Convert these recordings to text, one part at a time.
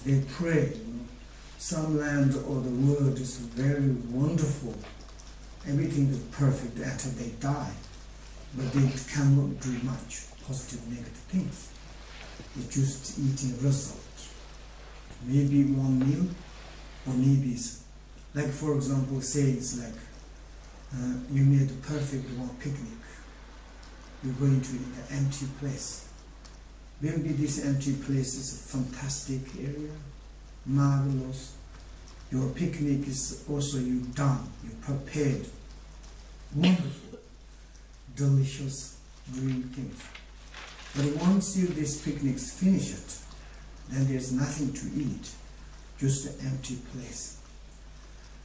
they pray, you know. Some land or the world is very wonderful. Everything is perfect until they die. But they cannot do much positive, negative things. They're just eating result. Maybe one meal, or maybe it's, like for example, say it's like you made a perfect one picnic. You're going to an empty place. Maybe this empty place is a fantastic area, marvelous. Your picnic is also you done, you prepared, wonderful, delicious, green things. But once this picnic's finished, then there's nothing to eat, just an empty place.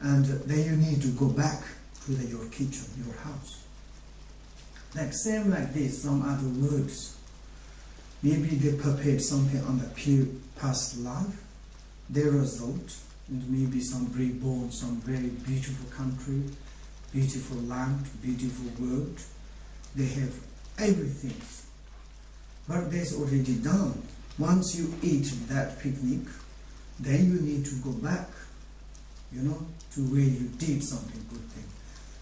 And then you need to go back to your kitchen, your house. Like same like this, some other words. Maybe they prepared something on the past life, their result, and maybe some reborn, some very beautiful country, beautiful land, beautiful world. They have everything. But that's already done. Once you eat that picnic, then you need to go back, you know, to where you did something good thing.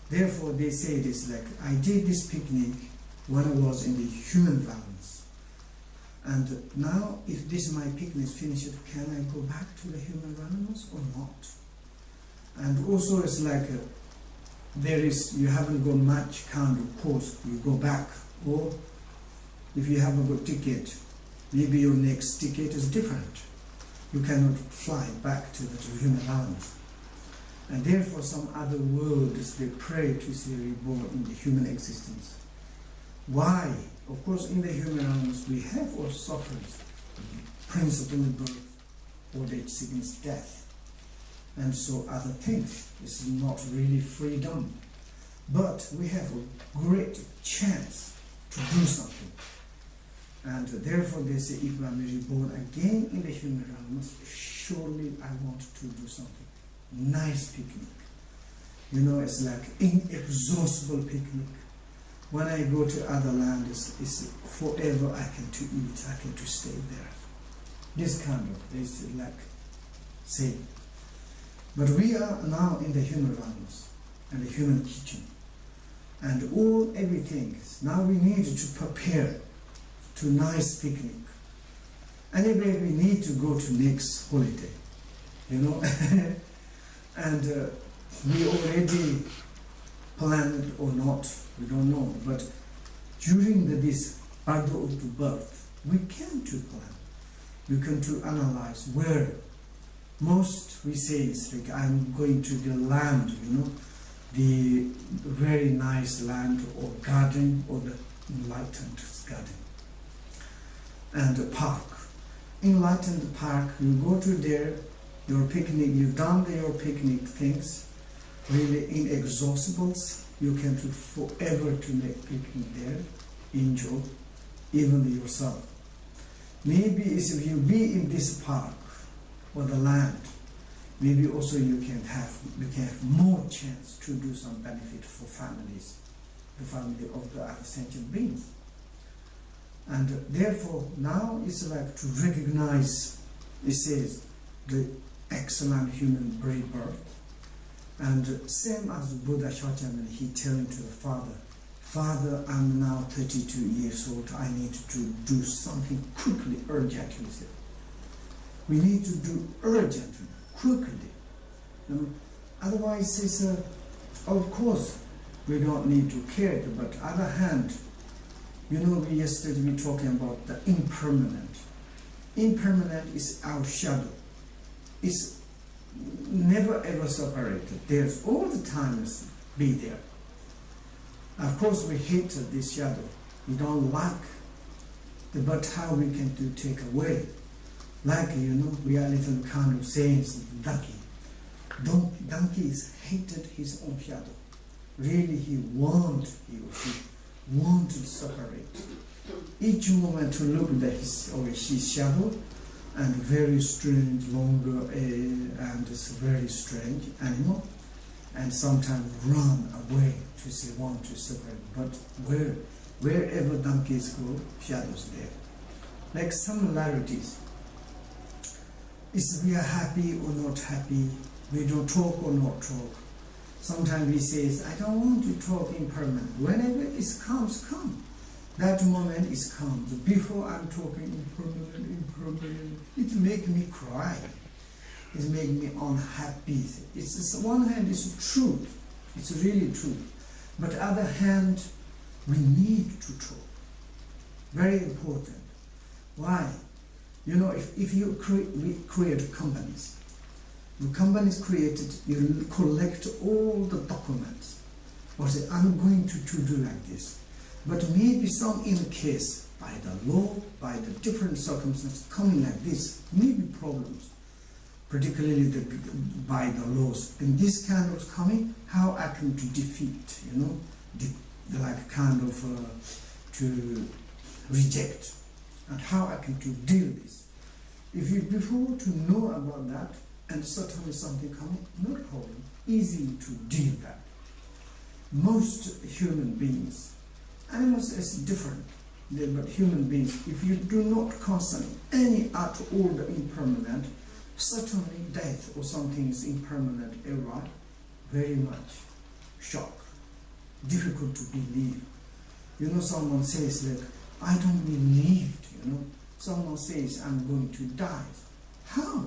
Therefore, they say this like, I did this picnic when I was in the human balance. And now, if this my picnic is finished, can I go back to the human animals or not? And also, it's like you haven't got much kind of course, you go back. Or if you haven't got ticket, maybe your next ticket is different. You cannot fly back to the human animals. And therefore, some other worlds they pray to see reborn in the human existence. Why? Of course, in the human animals, we have all sufferings, principal birth, old age, sickness, death, and so other things. It's not really freedom, but we have a great chance to do something. And therefore, they say, if I'm reborn again in the human animals, surely I want to do something. Nice picnic. You know, it's like inexhaustible picnic. When I go to other land, it's forever I can to eat, I can to stay there. This kind of, this like, say. But we are now in the human realms and the human kitchen. And everything, now we need to prepare to nice picnic. Anyway, we need to go to next holiday, you know. And we already planned or not, we don't know, but during this Bardo of birth, we can to plan. We can to analyze where most we say it's like I'm going to the land, you know, the very nice land or garden or the enlightened garden. And a park. Enlightened park, you go to there, your picnic, you've done your picnic things, really inexhaustibles. You can do forever to make picnic there, enjoy, even yourself. Maybe if you be in this park or the land, maybe also you can have more chance to do some benefit for families, the family of the other sentient beings. And therefore, now it's like to recognize, it says, the excellent human rebirth. And same as Buddha Shakyamuni, he telling to the father, Father, I'm now 32 years old, I need to do something quickly, urgently. We need to do urgently, quickly. Otherwise, it's of course, we don't need to care, but on the other hand, you know, yesterday we were talking about the impermanent. Impermanent is our shadow. It's never ever separated. There's all the time be there. Of course, we hate this shadow. We don't like it, but how we can do take away? Like, you know, we are little kind of saying donkey. Donkey is hated his own shadow. Really, he or she want to separate. Each moment to look at his or his shadow, and very strange, longer, and it's a very strange animal, and sometimes run away to say want to separate. But wherever donkeys go, shadows there. Like similarities. Is we are happy or not happy, we don't talk or not talk. Sometimes we say, I don't want to talk impermanent. Whenever it comes, come. That moment is comes. Before I'm talking impermanent, it makes me cry. It makes me unhappy. It's on one hand, it's true. It's really true. But other hand, we need to talk. Very important. Why? You know, if you create companies, the companies created, you collect all the documents. Or say, I'm going to do like this. But maybe some in case, by the law, by the different circumstances coming like this, maybe problems, particularly by the laws. In this kind of coming, how I can to defeat, you know, like kind of to reject, and how I can to deal with this. If you before to know about that, and certainly something coming, no problem, easy to deal with that. Most human beings, animals is different, but human beings, if you do not concern any at all the impermanent, certainly death or something is impermanent era, very much shock, difficult to believe. You know, someone says like, I don't believe, you know, someone says I'm going to die. How?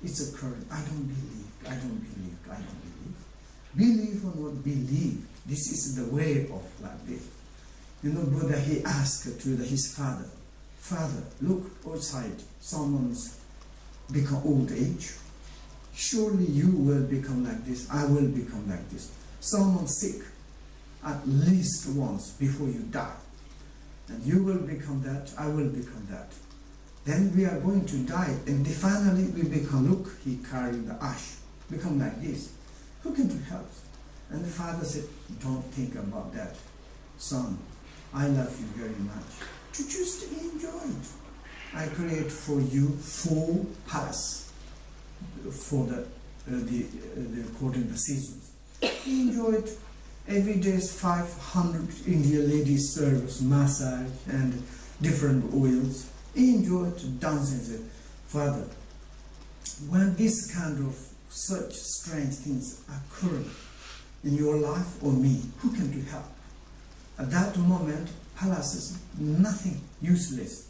It's occurring. I don't believe, I don't believe, I don't believe. Believe or not believe, this is the way of like this. You know, Buddha, he asked to his father, Father, look outside, someone's become old age. Surely you will become like this, I will become like this. Someone sick, at least once before you die. And you will become that, I will become that. Then we are going to die, and finally we become, look, he carried the ash, become like this. Who can to help? And the father said, don't think about that. Son, I love you very much. To just enjoy it. I create for you 4 palaces for the according to the seasons. Enjoy it. Every day is 500 Indian ladies service, massage and different oils. Enjoy it, dance and say, Father, when this kind of such strange things occur in your life or me, who can do help? At that moment, palace is nothing, useless.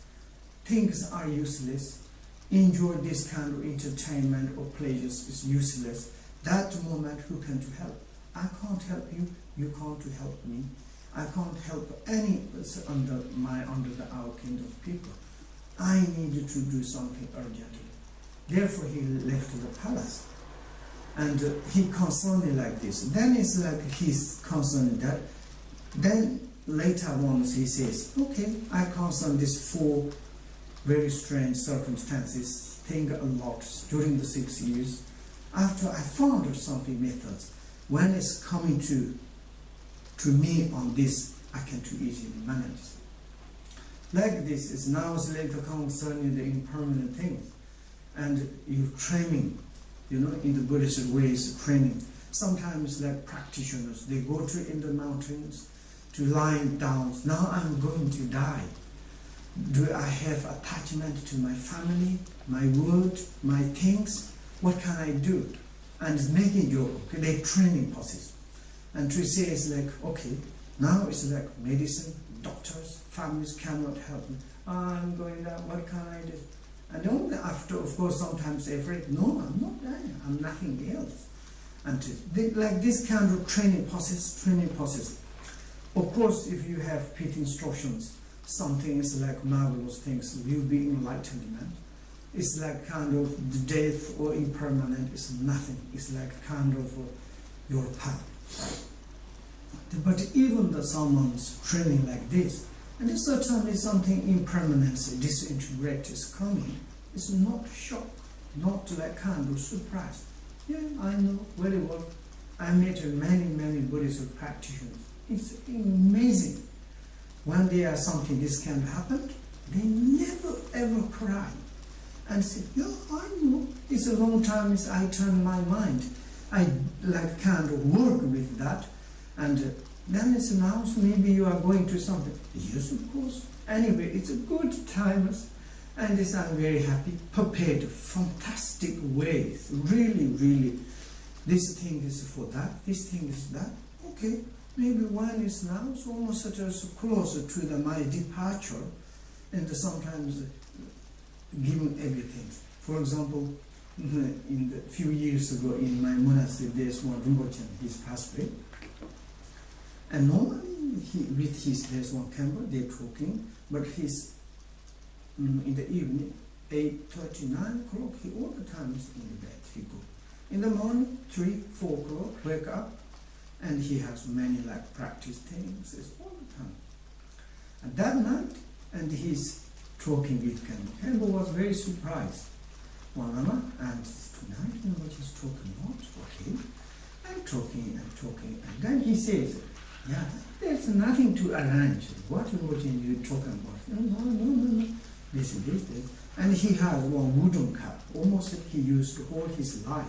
Things are useless. Enjoy this kind of entertainment or pleasures is useless. That moment, who can to help? I can't help you, you can't help me. I can't help any under our kind of people. I needed to do something urgently. Therefore, he left the palace. And he concerned like this. Then it's like he's concerned that. Then later once he says, okay, I concern these 4 very strange circumstances, think a lot during the 6 years. After I found something methods, when it's coming to me on this, I can too easily manage. Like this is now later concerning the impermanent things. And you training, you know, in the Buddhist ways, training. Sometimes like practitioners, they go to in the mountains to lying down. Now I'm going to die. Do I have attachment to my family, my word, my things? What can I do? And making joke, okay, they training process. And to say is like, okay, now it's like medicine, doctors, families cannot help me. I'm going down, what can I do? And only after, of course, sometimes they're afraid, no, I'm not dying, I'm nothing else. And like this kind of training process. Of course, if you have pit instructions, some things like marvelous things will be enlightenment. It's like kind of the death or impermanent is nothing. It's like kind of your path. But even the someone's training like this, and it's certainly something impermanence, disintegrate is coming. It's not shock, not like kind of surprise. Yeah, I know very well. I met many Buddhist practitioners. It's amazing. When there is something this can happen, they never ever cry. And say, yeah, I know. It's a long time since I turned my mind. I like kind of work with that. And then it's announced, maybe you are going to something. Yes, of course. Anyway, it's a good time. And this I'm very happy, prepared fantastic ways, really, this thing is for that, this thing is that, okay, maybe one is now so almost closer to my departure, and sometimes giving everything. For example, in the few years ago in my monastery, there's one Rinpoche, he's passed away. And normally, there's one Gampo, they're talking, but he's in the evening, 8:30, 9 o'clock, he all the time is in the bed, he go. In the morning, 3, 4 o'clock, wake up, and he has many practice things, it's all the time. And that night, and he's talking with Gampo. Gampo was very surprised. Lama, and tonight Rinpoche is talking what? Okay. I'm talking, and then he says, yeah, there's nothing to arrange. What Rinpoche you talking about? No. This. And he has one wooden cup, almost he used all his life.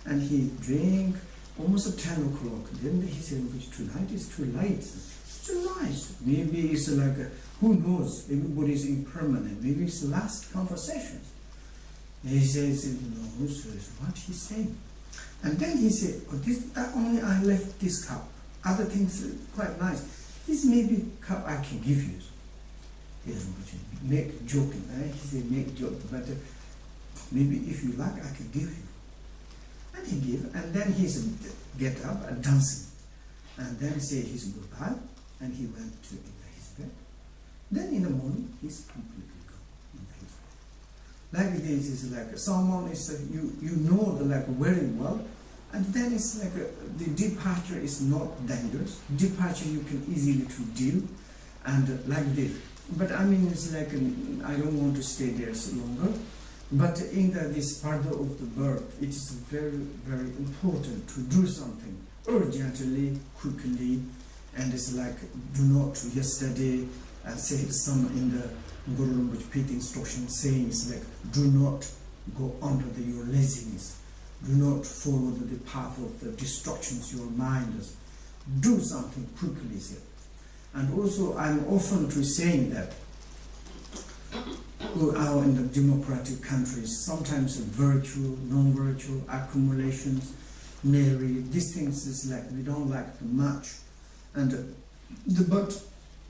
And he drank almost at 10 o'clock. Then he said, tonight is too late. It's too nice. Maybe it's who knows, everybody is impermanent. Maybe it's the last conversations. He says, no, so it's what he's saying. And then he said, that only I left this cup. Other things are quite nice. This maybe cup I can give you. Make joking. He said, make joke, but maybe if you like, I can give you. And he gave, and then he get up and dancing. And then say his goodbye, and he went to his bed. Then in the morning, he's completely gone in his bed. Like this is someone is you know the very well, and then it's the departure is not dangerous. Departure you can easily to deal, and like this. But I mean it's I don't want to stay there so longer. But in this part of the birth, it is very important to do something urgently, quickly, and it's do not yesterday. Say some in the Guru Rinpoche Pit instruction saying do not go under your laziness, do not follow the path of the destructions your mind does. Do something quickly. And also I'm often to saying that who are in the democratic countries, sometimes virtue, non-virtue, accumulations, marry, these things is we don't like too much. And but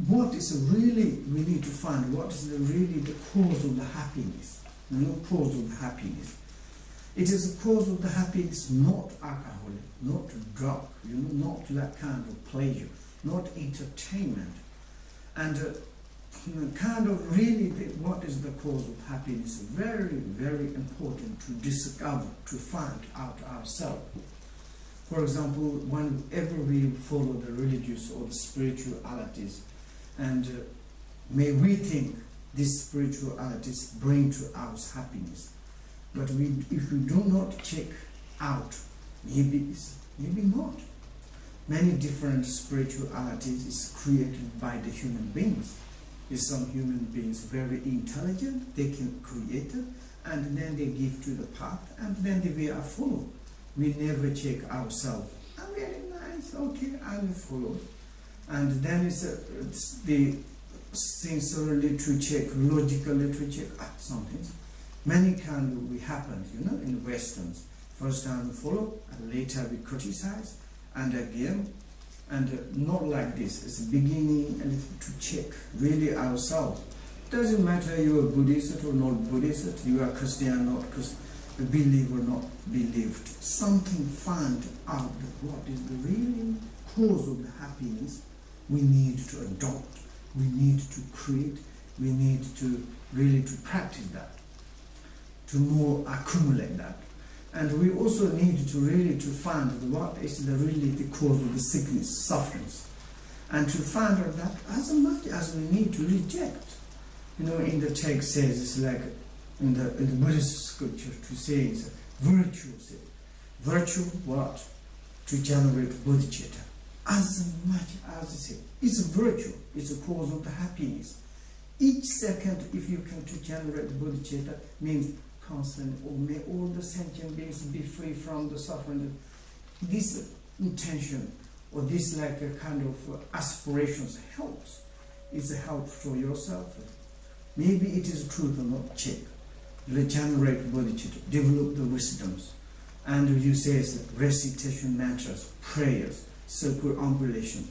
what is really, we need to find what is really the cause of the happiness. Cause of the happiness. It is the cause of the happiness, not alcohol, not drug, not that kind of pleasure, not entertainment. And kind of really what is the cause of happiness, very important to discover, to find out ourselves. For example, whenever we follow the religious or the spiritualities, and may we think these spiritualities bring to us happiness, but if we do not check out, maybe not. Many different spiritualities is created by the human beings. Is some human beings very intelligent, they can create it, and then they give to the path, and then we are followed. We never check ourselves. I'm very nice, okay, I will follow. And then it's the sincerely to check, logically to check something. Many kind we happen, in Westerns. First time we follow, and later we criticize, and again, and not like this. It's beginning and to check really ourselves. Doesn't matter you are Buddhist or not Buddhist, you are Christian or not Christian, believe or not believed. Something find out what is the real cause of the happiness. We need to adopt, we need to create, we need to really to practice that, to more accumulate that. And we also need to really to find what is really the cause of the sickness, sufferings. And to find out that as much as we need to reject. In the text says, it's in the Buddhist scripture to say it's virtue. Virtue what? To generate bodhicitta. As much as it's a virtue, it's a cause of the happiness. Each second, if you can to generate bodhicitta, means constant, or may all the sentient beings be free from the suffering. This intention, or this kind of aspirations helps. It's a help for yourself. Maybe it is truth or not, check. Regenerate bodhicitta, develop the wisdoms. And you say recitation mantras, prayers, circumambulation,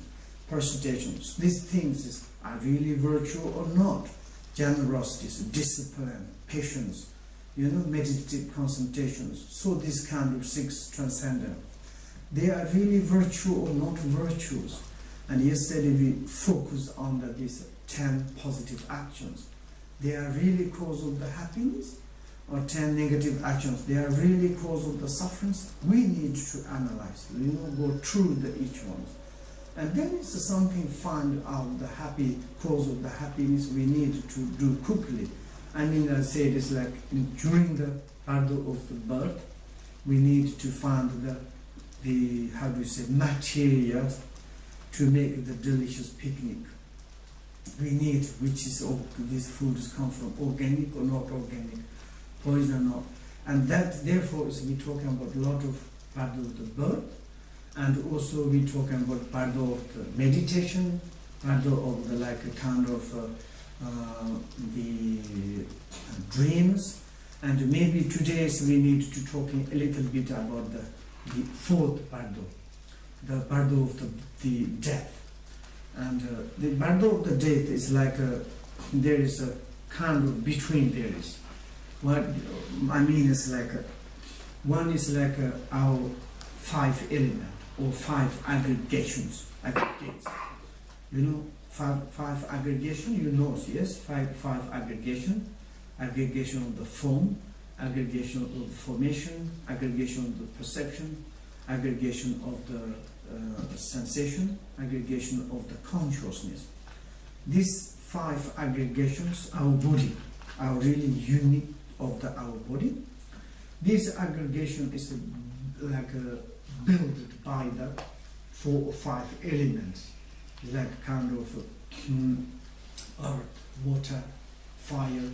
persitations. These things are really virtue or not. Generosity, discipline, patience, meditative concentrations. So this kind of 6 transcendent, they are really virtue or not virtues. And yesterday we focused on these 10 positive actions. They are really cause of the happiness, or 10 negative actions, they are really cause of the sufferings. We need to analyze, go through each one. And then it's something find out the happy cause of the happiness we need to do quickly. I mean, I say this like during the Bardo of the birth, we need to find the how do you say, materials to make the delicious picnic. We need, which is, these foods come from organic or not organic, poison or not. And that, therefore, is we talking about a lot of Bardo of the birth, and also we talking about Bardo of the meditation, Bardo of the like a kind of the dreams, and maybe today we need to talking a little bit about the 4th Bardo, the Bardo of the death. And the Bardo of the death is like there is a kind of between there is. What I mean is like one is like our 5 element or 5 aggregations. Five aggregation, yes, five aggregation. Aggregation of the form, aggregation of the formation, aggregation of the perception, aggregation of the sensation, aggregation of the consciousness. These 5 aggregations, our body, are really unique of our body. This aggregation is like built by the 4 or 5 elements, like kind of earth, water, fire,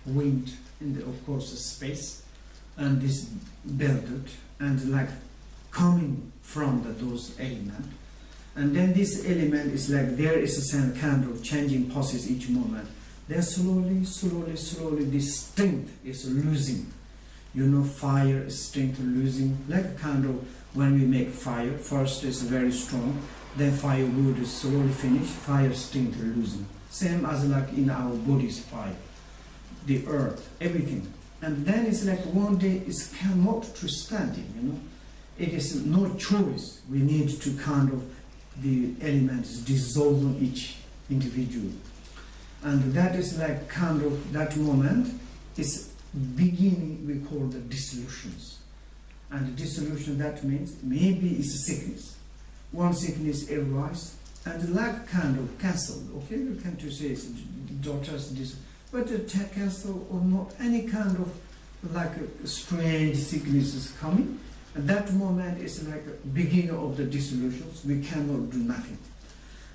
wind, and of course space, and this built and like coming from those elements. And then this element is like there is a kind of changing process each moment. Then slowly this strength is losing. Fire strength losing, like kind of when we make fire, first it's very strong, then firewood is slowly finished, fire strength losing. Same as like in our body's fire, the earth, everything. And then it's like one day it cannot to standing, It is no choice. We need to kind of, the elements dissolve on each individual. And that is like kind of, that moment is beginning, we call the dissolutions. And dissolution, that means maybe it's a sickness. One sickness arises, and like kind of cancelled, okay? You can to say it's daughters, but cancel or not, any kind of like a strange sickness is coming. At that moment is like a beginning of the dissolutions. We cannot do nothing.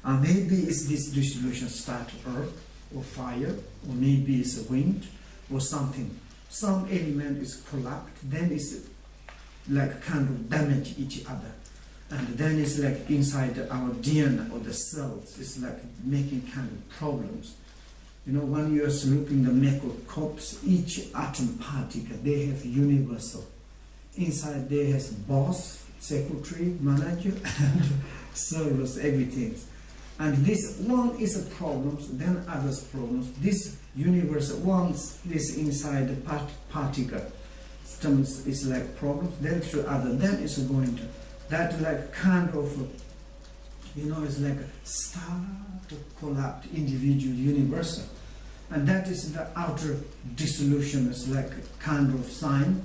Maybe it's this dissolution start earth or fire, or maybe it's a wind or something. Some element is collapsed, then it's like kind of damage each other. And then it's like inside our DNA or the cells, it's like making kind of problems. When you are looking the microscopes, each atom particle, they have universal. Inside there has boss, secretary, manager, and servers, everything. And this one is a problem, then others problems. This universal, once this inside the particle is like problems, then through other, then it's going to, that like kind of, it's like a start to collapse individual universal. And that is the outer dissolution, is like a kind of sign.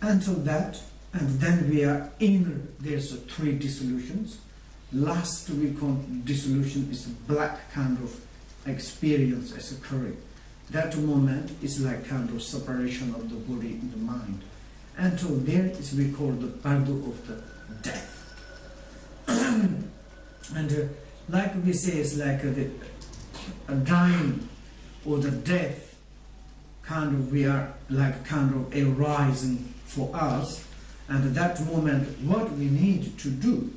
Until that, and then we are inner, there's 3 dissolutions. Last we call dissolution is black kind of experience as occurring. That moment is like kind of separation of the body and the mind. Until there is we call the Bardo of the death. And like we say, it's like the dying or the death kind of, we are like kind of arising for us. And at that moment, what we need to do,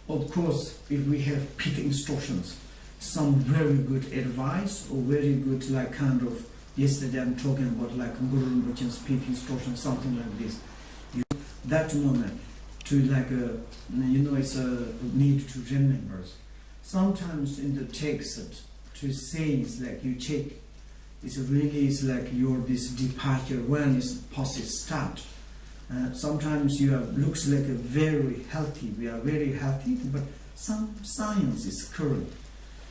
of course, if we have pit instructions, some very good advice or very good like kind of, yesterday I'm talking about like Guru Rinpoche speaking instruction, something like this. That moment to like it's a need to remember. Sometimes in the text to say is like you check, it's really is like your this departure when is process start. Sometimes you are looks like a very healthy, we are very healthy, but some science is current.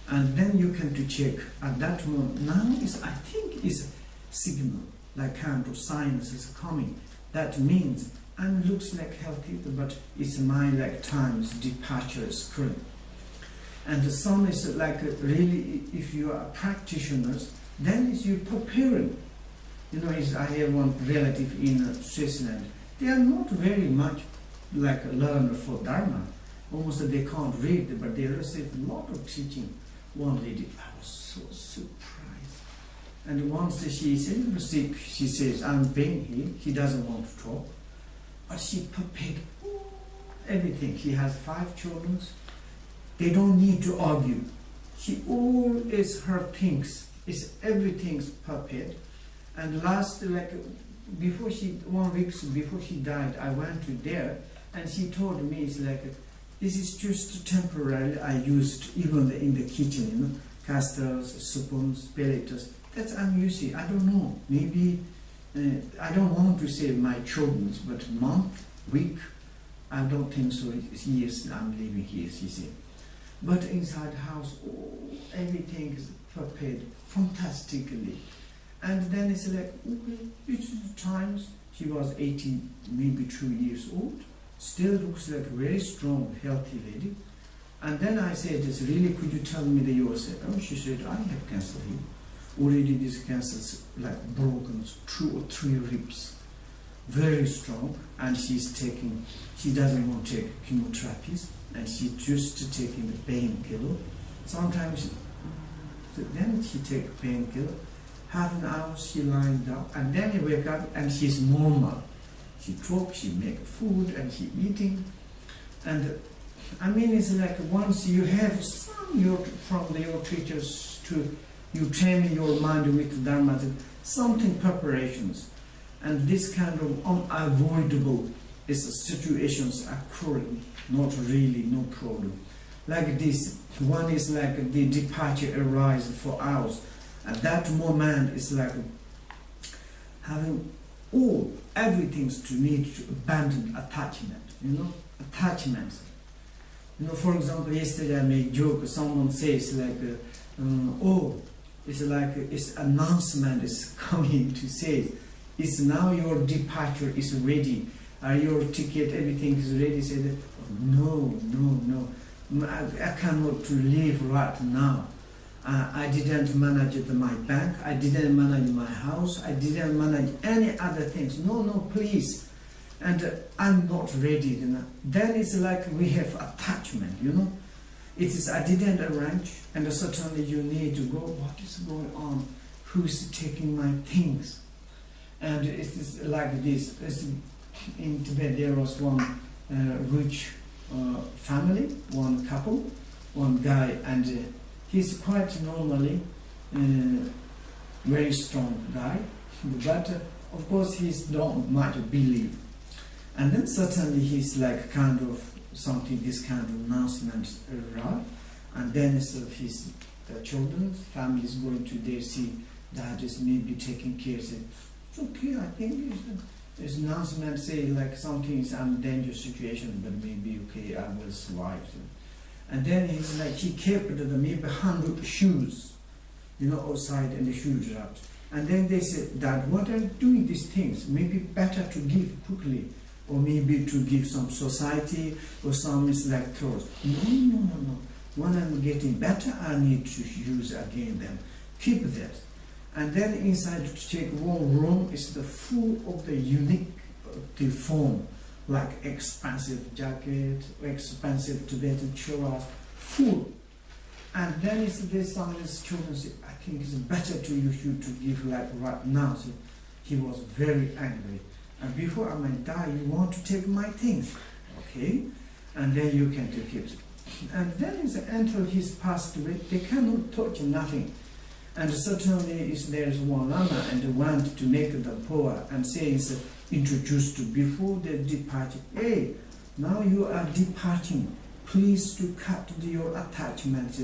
And then you can to check at that moment. Now is I think is a signal like kind of science is coming. That means I'm looks like healthy, but it's my like times departure is current. And the some is like really if you are practitioners, then is you preparing. You know, is I have one relative in Switzerland. They are not very much like a learner for Dharma. Almost they can't read, but they receive a lot of teaching. One lady, I was so surprised. And once she said sick, she says, I'm being here. She doesn't want to talk. But she prepared everything. She has 5 children. They don't need to argue. She always her things, is everything's prepared. And last like before she 1 week before she died, I went to there and she told me it's like this is just temporary. I used even in the kitchen, you know, casters, spoons, pellets. That's I'm using. I don't know. Maybe I don't want to say my children's, but month, week. I don't think so. Years I'm living here. She said. But inside the house, everything is prepared fantastically. And then it's like, okay, it's times she was 80, maybe 2 years old, still looks like a very strong, healthy lady. And then I said, "This really, could you tell me the yourself?" Oh, she said, "I have cancer here. Already this cancer is like broken, 2 or 3 ribs, very strong, and she's taking. She doesn't want to take chemotherapies, and she just taking the painkiller. Sometimes, then she take painkiller. Half an hour she lying down, and then you wake up and she's normal. She talks, she make food, and she eating. And I mean, it's like once you have some from your teachers to you train your mind with Dharma, something preparations, and this kind of unavoidable is situations occurring, not really no problem. Like this, one is like the departure arise for hours. At that moment, it's like having everything's to need to abandon attachment, you know, attachments. You know, for example, yesterday I made a joke, someone says like, it's like, it's announcement is coming to say, it's now your departure is ready, your ticket, everything is ready. Say that, no, I cannot to leave right now. I didn't manage my bank, I didn't manage my house, I didn't manage any other things. No, please. And I'm not ready. You know? Then it's like we have attachment, you know. It is, I didn't arrange, and certainly you need to go, what is going on? Who's taking my things? And it is like this. In Tibet there was one rich family, one couple, one guy, and he's quite normally very strong guy, but of course he's not much believe. And then suddenly he's like kind of something, this kind of announcement around, and then his children, family is going to there see dad is maybe taking care. Say, it's okay, I think this announcement say like something is in danger situation, but maybe okay, I will survive. And then he's like, he kept the maybe 100 shoes, you know, outside and the shoes out. And then they said, Dad, what are you doing these things? Maybe better to give quickly, or maybe to give some society, or some is like clothes. No. When I'm getting better, I need to use again them. Keep that. And then inside to take one room is the full of the unique form, like expensive jacket, expensive Tibetan churras, full. And then there's some of his children say, I think it's better to you to give like right now. So he was very angry. And before I might die, you want to take my things, okay? And then you can take it. and then is until he's passed away, they cannot touch nothing. And certainly is there is one lama and want to make the poa and say is introduced before the departure. Hey, now you are departing. Please to cut your attachment.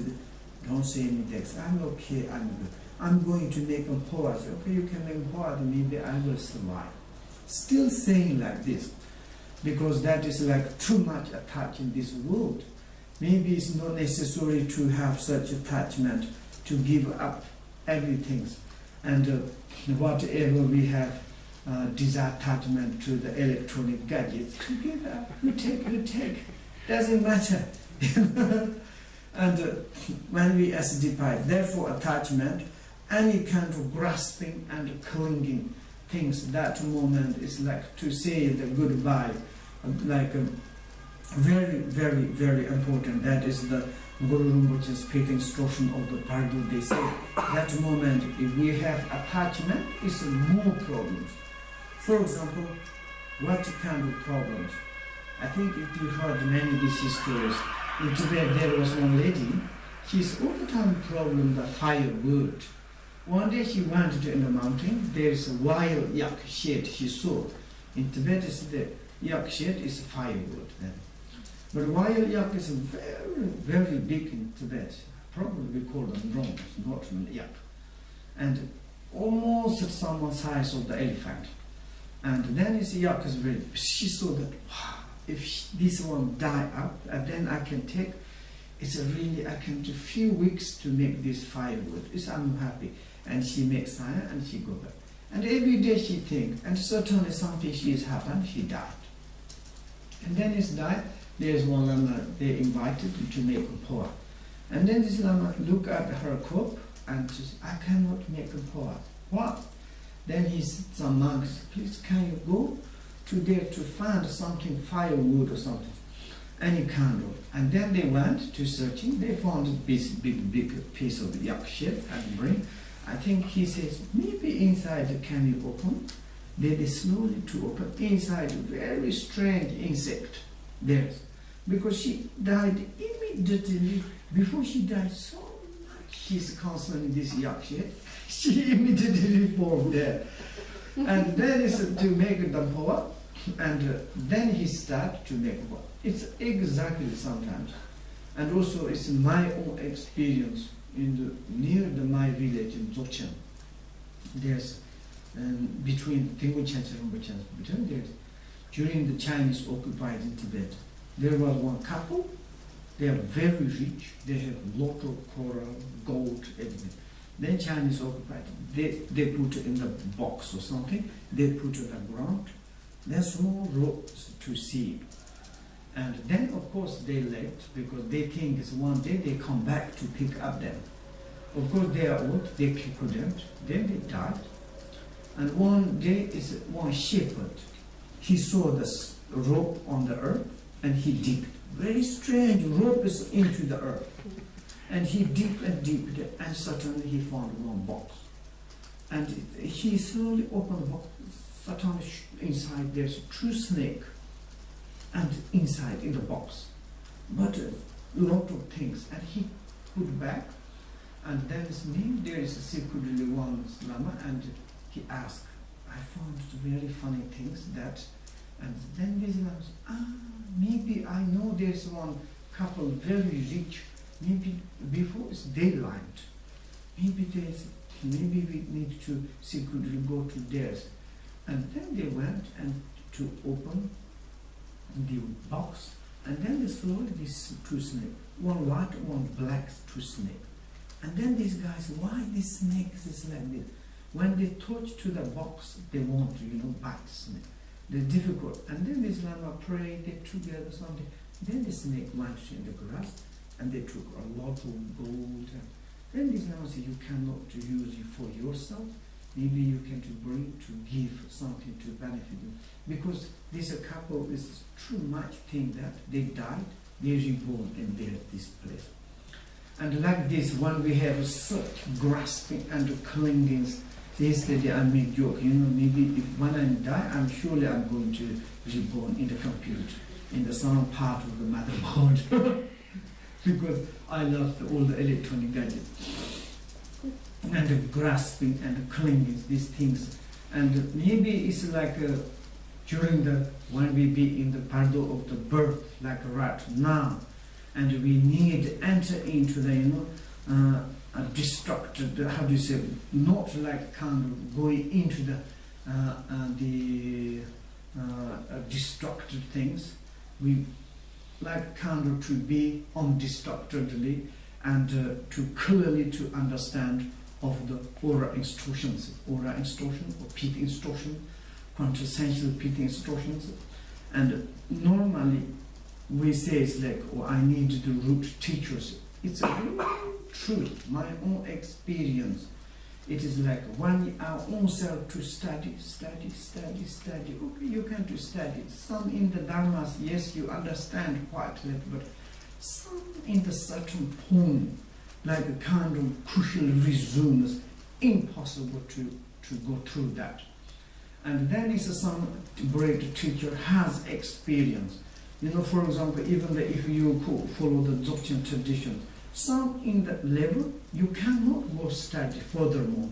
Don't say anything. I'm okay, I'm good. I'm going to make a poa. Say, okay, you can make a poa, maybe I will survive. Still saying like this, because that is like too much attached in this world. Maybe it's not necessary to have such attachment to give up everything. And whatever we have disattachment to the electronic gadgets, to give up, you take. Doesn't matter. And when we as depart, therefore attachment, any kind of grasping and clinging things, that moment is like to say the goodbye, like very, very, very important. That is the Guru Rinpoche's fifth instruction of the Bardo. They say that moment, if we have attachment, it's more problems. For example, what kind of problems? I think if you heard many of these stories, in Tibet there was one lady, she's all the time problem the firewood. One day she went in the mountain, there is a wild yak shed she saw. In Tibet is the yak shed is firewood then. But wild yak is very, very big in Tibet. Probably we call them drones, not yak. And almost some size of the elephant. And then is yak is very, she saw that, wow, if this one die up, and then I can take, it's a really, I can do few weeks to make this firewood. It's I'm happy. And she makes fire and she go back. And every day she think, and certainly something she has happened, she died. And then it's died, there's one lama, they invited to make a poa. And then this lama look at her cup and says, I cannot make a poa. What? Then he said, some monks, please can you go to there to find something, firewood or something, any kind of. And then they went to searching, they found this big piece of yak shed and bring. I think he says, maybe inside can you open? Then they slowly to open. Inside, very strange insect there. Because she died immediately. Before she died, so much she's concerning this yak shed. She immediately born there. And then is to make the poa, and then he start to make poa. It's exactly sometimes. And also it's my own experience. Near my village in Dzogchen, there's between Tinguchen and Rinpoche, there's during the Chinese occupied in Tibet, there was one couple. They are very rich. They have lot of coral, gold, everything. Then Chinese occupied. They put it in the box or something. They put it on the ground. Then small ropes to see. And then, of course, they left because they think it's one day they come back to pick up them. Of course, they are old, they couldn't. Then they died. And one day, is one shepherd. He saw this rope on the earth and he dipped. Very strange, rope is into the earth. And he dipped and suddenly he found one box. And he slowly opened the box. Suddenly inside there's a true snake. And inside in the box, but a lot of things, and he put back, and then there is a secretly one lama, and he asked, I found very funny things that, and then this lama said, maybe I know there's one couple very rich, maybe before it's daylight, maybe we need to secretly go to theirs, and then they went and to open the box, and then they slowly these two snakes, one white, one black, two snakes. And then these guys, why these snakes is like this? When they touch to the box, they want to, bite the snake. They're difficult. And then this lama pray, they together something. Then the snake went in the grass, and they took a lot of gold. Then this lama said, you cannot use it for yourself. Maybe you can to bring to give something to benefit you. Because this couple is too much thing that they died, they reborn and they're at this place. And like this, when we have such grasping and clinging, yesterday I made joke, maybe if when I die, I'm surely I'm going to reborn in the computer, in the some part of the motherboard. because I love all the electronic gadgets and grasping and clinging these things. And maybe it's like during the when we be in the Bardo of the birth, like right now, and we need to enter into the destructive, how do you say, not like kind of going into the destructive things. We like kind of to be undestructively and to clearly to understand of the aura instructions or pit instruction, quintessential pit instructions. And normally we say it's like, oh, I need the root teachers. It's really true, my own experience. It is like when our own self to study. Okay, you can to study. Some in the dharmas, yes, you understand quite a little, but some in the certain point, like a kind of crucial resumes, impossible to go through that. And then is some great teacher has experience. You know, for example, even if you follow the Dzogchen tradition, some in that level you cannot go study furthermore,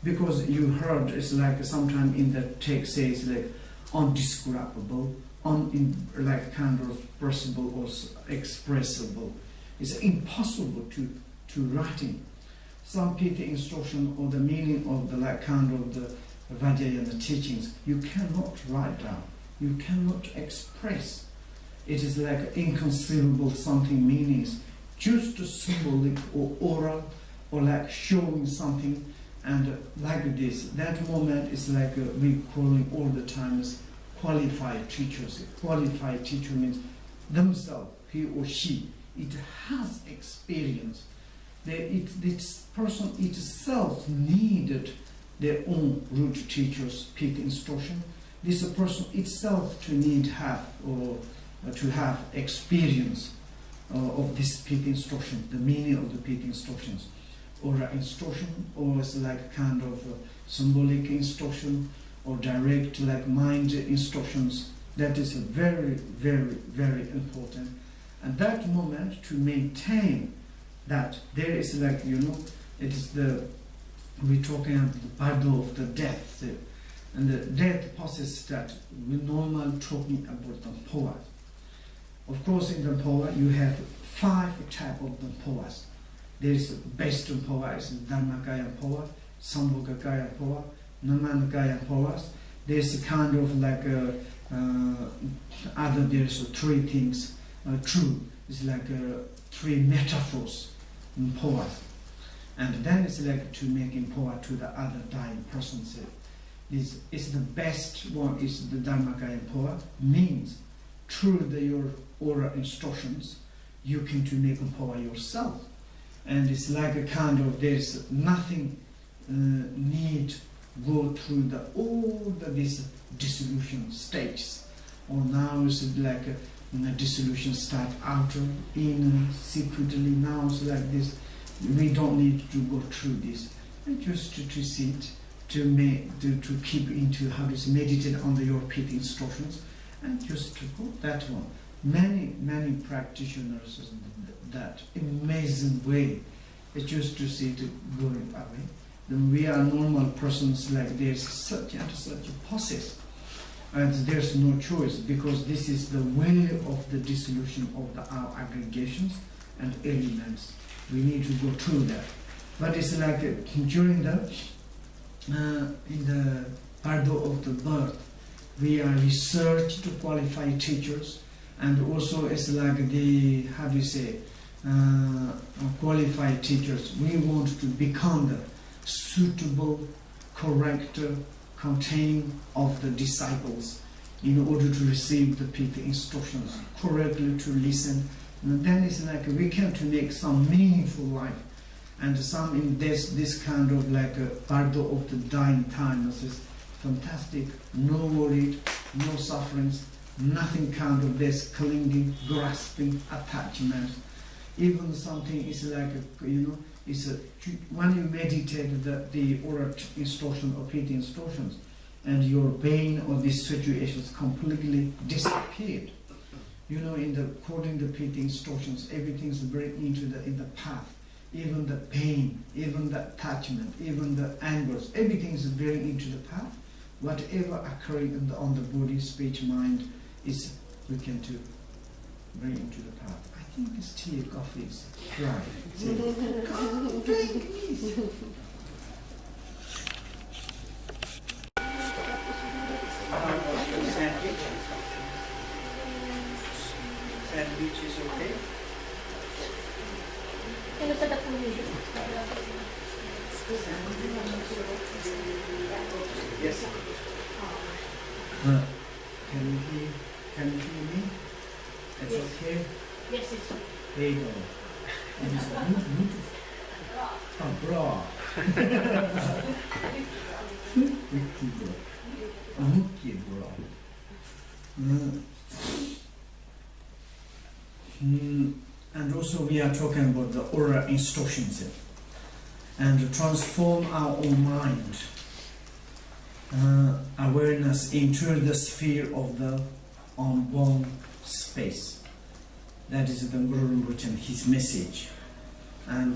because you heard it's like sometime in the text says like undescribable, like kind of expressible or expressible. It's impossible to writing. Some pit instruction or the meaning of the like kind of the Vajrayana teachings you cannot write down, you cannot express. It is like inconceivable something meanings, just symbolic or oral or like showing something, and like this. That moment is like we calling all the time as qualified teachers. Qualified teacher means themselves, he or she, it has experience. This person itself needed their own root teachers, pit instruction. This person itself to need have or to have experience of this pit instruction, the meaning of the pit instructions, or instruction, or it's like kind of symbolic instruction, or direct like mind instructions. That is very, very, very important. And that moment to maintain that there is like, you know, it is the, we're talking about the Bardo of the death, and the death process that we normally talking about the power. Of course, in the power you have 5 types of the powers. There is best power, is Dharmakaya power, Sambhogakaya power, Namanakaya powers. There's a kind of like other, there's 3 things true. It's like 3 metaphors in powers. And then it's like to making power to the other dying person. This is the best one, is the Dharmakaya power, means through your aura instructions you can to make a power yourself. And it's like a kind of, there's nothing need go through all these dissolution stages. Or now it's like a dissolution start outer, inner, secretly. Now it's like this. We don't need to go through this. And just to sit, to keep into how to meditate on your pit instructions, and just to go that one. Many practitioners that amazing way. It's just to see it going away. Then we are normal persons, like there's such and such a process, and there's no choice, because this is the way of the dissolution of our aggregations and elements. We need to go through that. But it's like during the in the Bardo of the birth, we are research to qualify teachers, and also it's like the, how do you say, qualified teachers. We want to become the suitable corrector containing of the disciples in order to receive the pit instructions, correctly to listen. And then it's like we can to make some meaningful life, and some in this kind of like a Bardo of the dying time. This is fantastic, no worry, no sufferings, nothing kind of this clinging, grasping, attachment. Even something is like a, you know, is a, when you meditate the oral instruction or pit instructions, and your pain or these situations completely disappeared. You know, according to the Piti instructions, everything is very in the path. Even the pain, even the attachment, even the angers, everything is very into the path. Whatever occurring on the body, speech, mind, is we can do very into the path. I think this tea, coffee is dry. Come drink, please. Sandwich is okay? Yes. Can you hear me? It's yes. Okay? Yes, it's okay. There you go. And it's beautiful. Oh, bra. Wiki bra. Wiki bra. And also we are talking about the oral instructions and transform our own mind, awareness into the sphere of the unborn space. That is the Guru Rinpoche and his message. And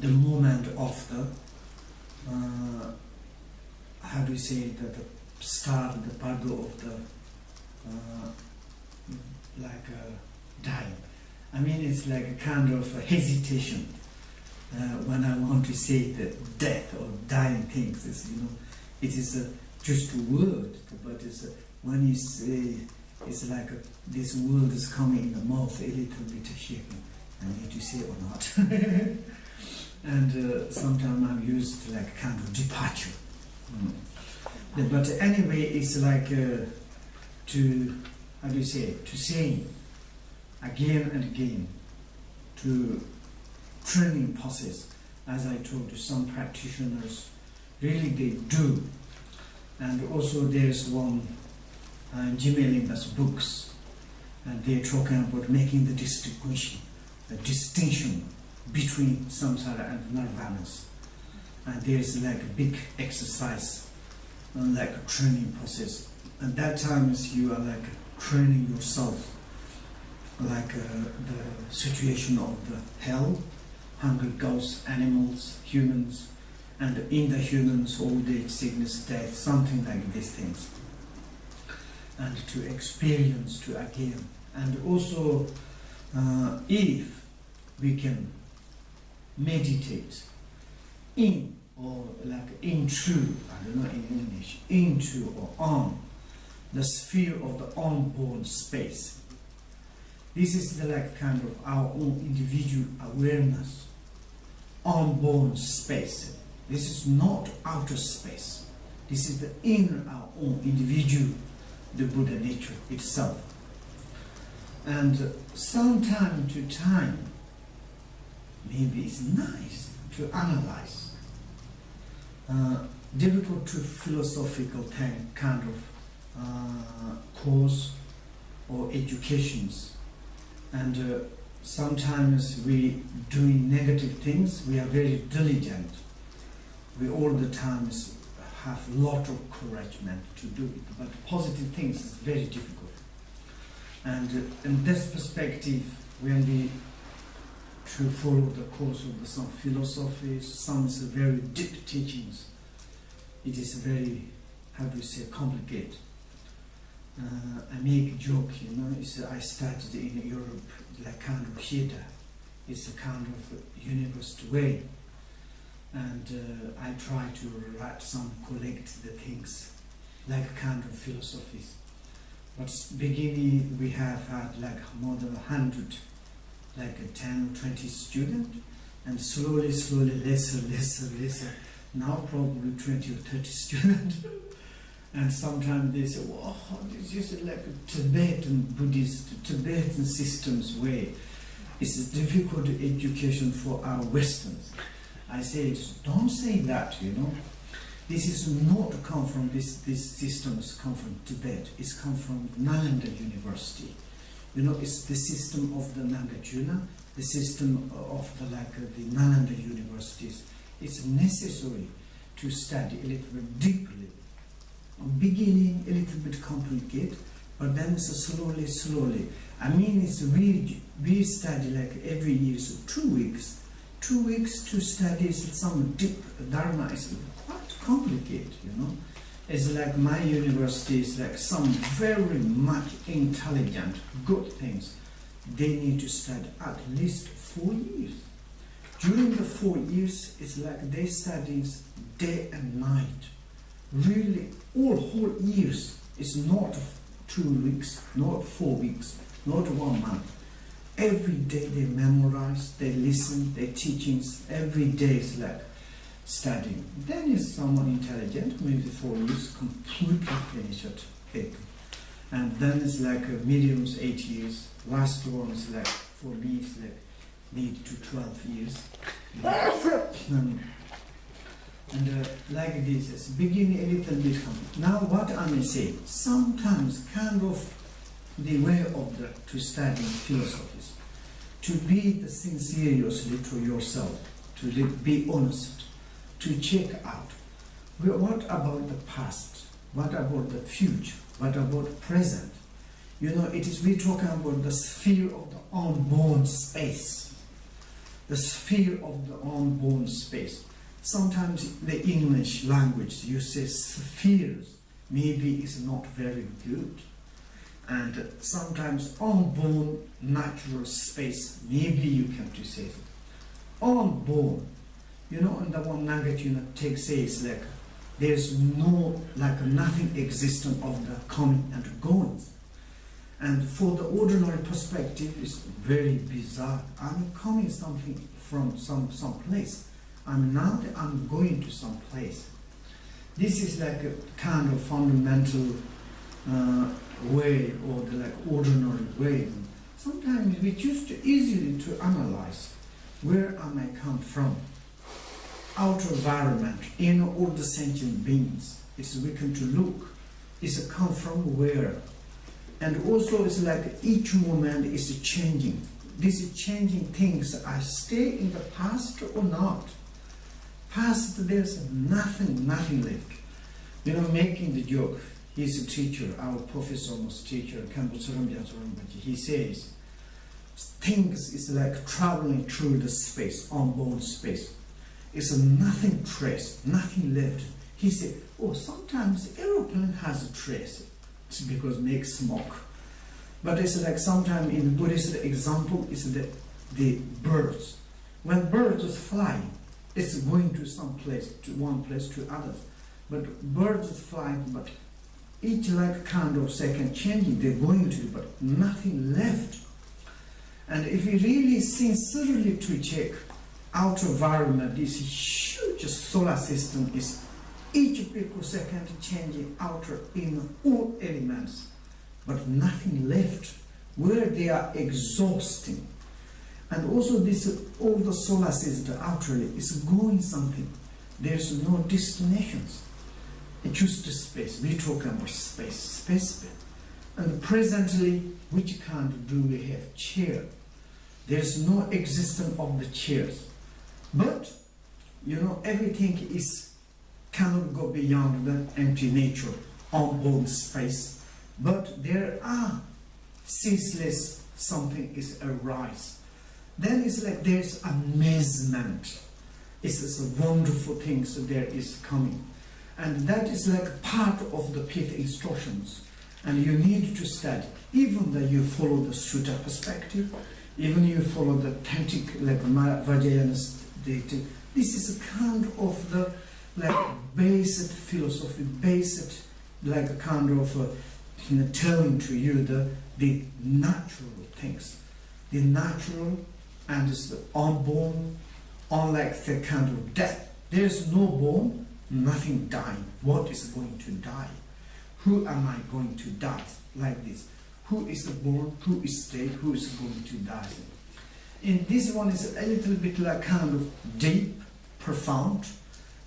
the moment of the, how do you say, the start, the Bardo of the dying. I mean, it's like a kind of a hesitation when I want to say the death or dying things. Is, you know, it is just a word, but it's when you say it's like this word is coming in the mouth a little bit shaking. I need to say it or not. And sometimes I'm used to like kind of departure. But anyway, it's like to, how do you say it? To say again and again, to training process, as I told you, some practitioners really they do. And also there's one Lingpa's books, and they're talking about making the distinction between samsara and nirvanas. And there's like a big exercise, like a training process. And that times you are like training yourself, like the situation of the hell, hungry ghosts, animals, humans, and in the humans, old age, sickness, death, something like these things. And to experience to again. And also, if we can meditate in or like into, I don't know in English, into or on the sphere of the unborn space. This is the like kind of our own individual awareness, unborn space. This is not outer space. This is the inner our own individual, the Buddha nature itself. And from time to time, maybe it's nice to analyze. Difficult to philosophical kind of course or educations. And sometimes we doing negative things, we are very diligent. We all the time have a lot of encouragement to do it, but positive things is very difficult. And in this perspective, when we to follow the course of some philosophies, some is very deep teachings, it is very, how do you say, complicated. I make a joke, you know, I started in Europe like kind of theater. It's a kind of university way. And I try to write some, collect the things, like kind of philosophies. But beginning we have had like more than 100, like 10 or 20 students, and slowly, lesser. Now probably 20 or 30 students. And sometimes they say, wow, this is like a Tibetan Buddhist, Tibetan systems way. It's a difficult education for our Westerns. I say, don't say that, you know. This is not come from this systems come from Tibet. It's come from Nalanda University. You know, it's the system of the Nagarjuna, the system of the Nalanda universities. It's necessary to study a little bit deeply. Beginning a little bit complicated, but then it's slowly, slowly. I mean, it's we study like every year, so 2 weeks. 2 weeks to study some deep Dharma is quite complicated, you know. It's like my university is like some very much intelligent, good things. They need to study at least 4 years. During the 4 years, it's like they study day and night. Really, whole years. It's not 2 weeks, not 4 weeks, not 1 month. Every day they memorize, they listen, their teachings. Every day is like studying. Then is someone intelligent, maybe 4 years, completely finish it. And then it's like mediums 8 years. Last one is like, for me, it's like need to 12 years. And like this, it's beginning a little bit. Now what I may say, sometimes kind of the way of to study philosophies, to be sincerely to yourself, to be honest, to check out, what about the past, what about the future, what about the present. You know, we're talking about the sphere of the unborn space, the sphere of the unborn space. Sometimes the English language, you say spheres, maybe is not very good. And sometimes unborn natural space, maybe you can to say it. Unborn, you know, and the one nugget you know says like there's no like nothing existent of the coming and going. And for the ordinary perspective, it's very bizarre. I'm coming something from some place. I'm going to some place. This is like a kind of fundamental way, or the like ordinary way. Sometimes we choose to easily to analyze where I may come from. Outer environment, inner all the sentient beings. It's we can to look. It's a come from where. And also it's like each moment is changing. These changing things, I stay in the past or not. Past, there's nothing left. You know, making the joke, he's a teacher, our professor was teacher, Gampo, he says, things is like traveling through the space, unborn space. It's nothing trace, nothing left. He said, oh, sometimes aeroplane has a trace. It's because it makes smoke. But it's like sometimes in Buddhist example is the birds. When birds is flying, it's going to some place, to one place to others. But birds is flying, but each like kind of second changing, they're going to, but nothing left. And if you really sincerely to check outer environment, this huge solar system is each picosecond changing outer inner all elements, but nothing left, where they are exhausting. And also this all the solar system outerly is going something. There's no destinations. It's just a space. We talk about space. And presently, which kind do we have? Chair. There's no existence of the chairs. But you know, everything cannot go beyond the empty nature, unborn space. But there are ceaseless something is arise. Then it's like there's amazement. It's a wonderful thing so there is coming. And that is like part of the pith instructions. And you need to study. Even though you follow the Sutta perspective, even you follow the authentic like Vajrayanas data, this is a kind of the like basic philosophy, basic like a kind of telling to you the natural things, the natural and it's the unborn, unlike the kind of death. There is no born, nothing dying. What is going to die? Who am I going to die? Like this. Who is the born? Who is stayed? Who is going to die? In this one is a little bit like kind of deep, profound,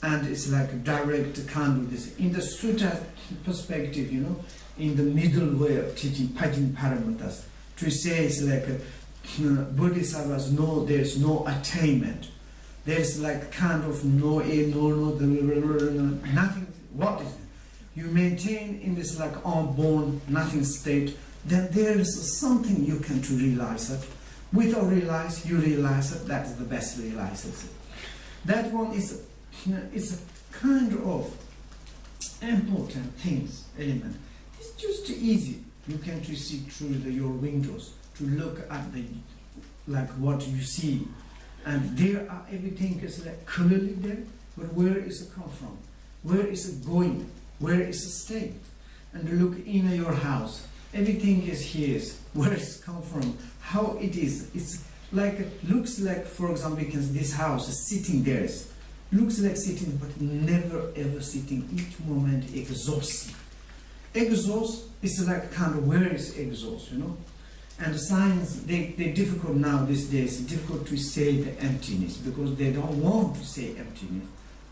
and it's like direct kind of this. In the Sutta perspective, you know, in the middle way of teaching Padmasambhava, to say it's like Bodhisattvas know there's no attainment. There's like kind of no, nothing. What is it? you maintain in this like unborn nothing state, then there is something you can to realize it. Without realize, you realize it, that is the best realizes it. That one is it's a kind of important things, element. It's just easy. You can to see through your windows, to look at the like what you see. And there are everything is like clearly there, but where is it come from? Where is it going? Where is it staying? And look in your house. Everything is here. Where it's come from? How it is? It's like looks like, for example, because this house is sitting there. Looks like sitting, but never ever sitting. Each moment exhausting. Exhaust is like kind of where is exhaust, you know? And science, they difficult now these days. Difficult to say the emptiness because they don't want to say emptiness.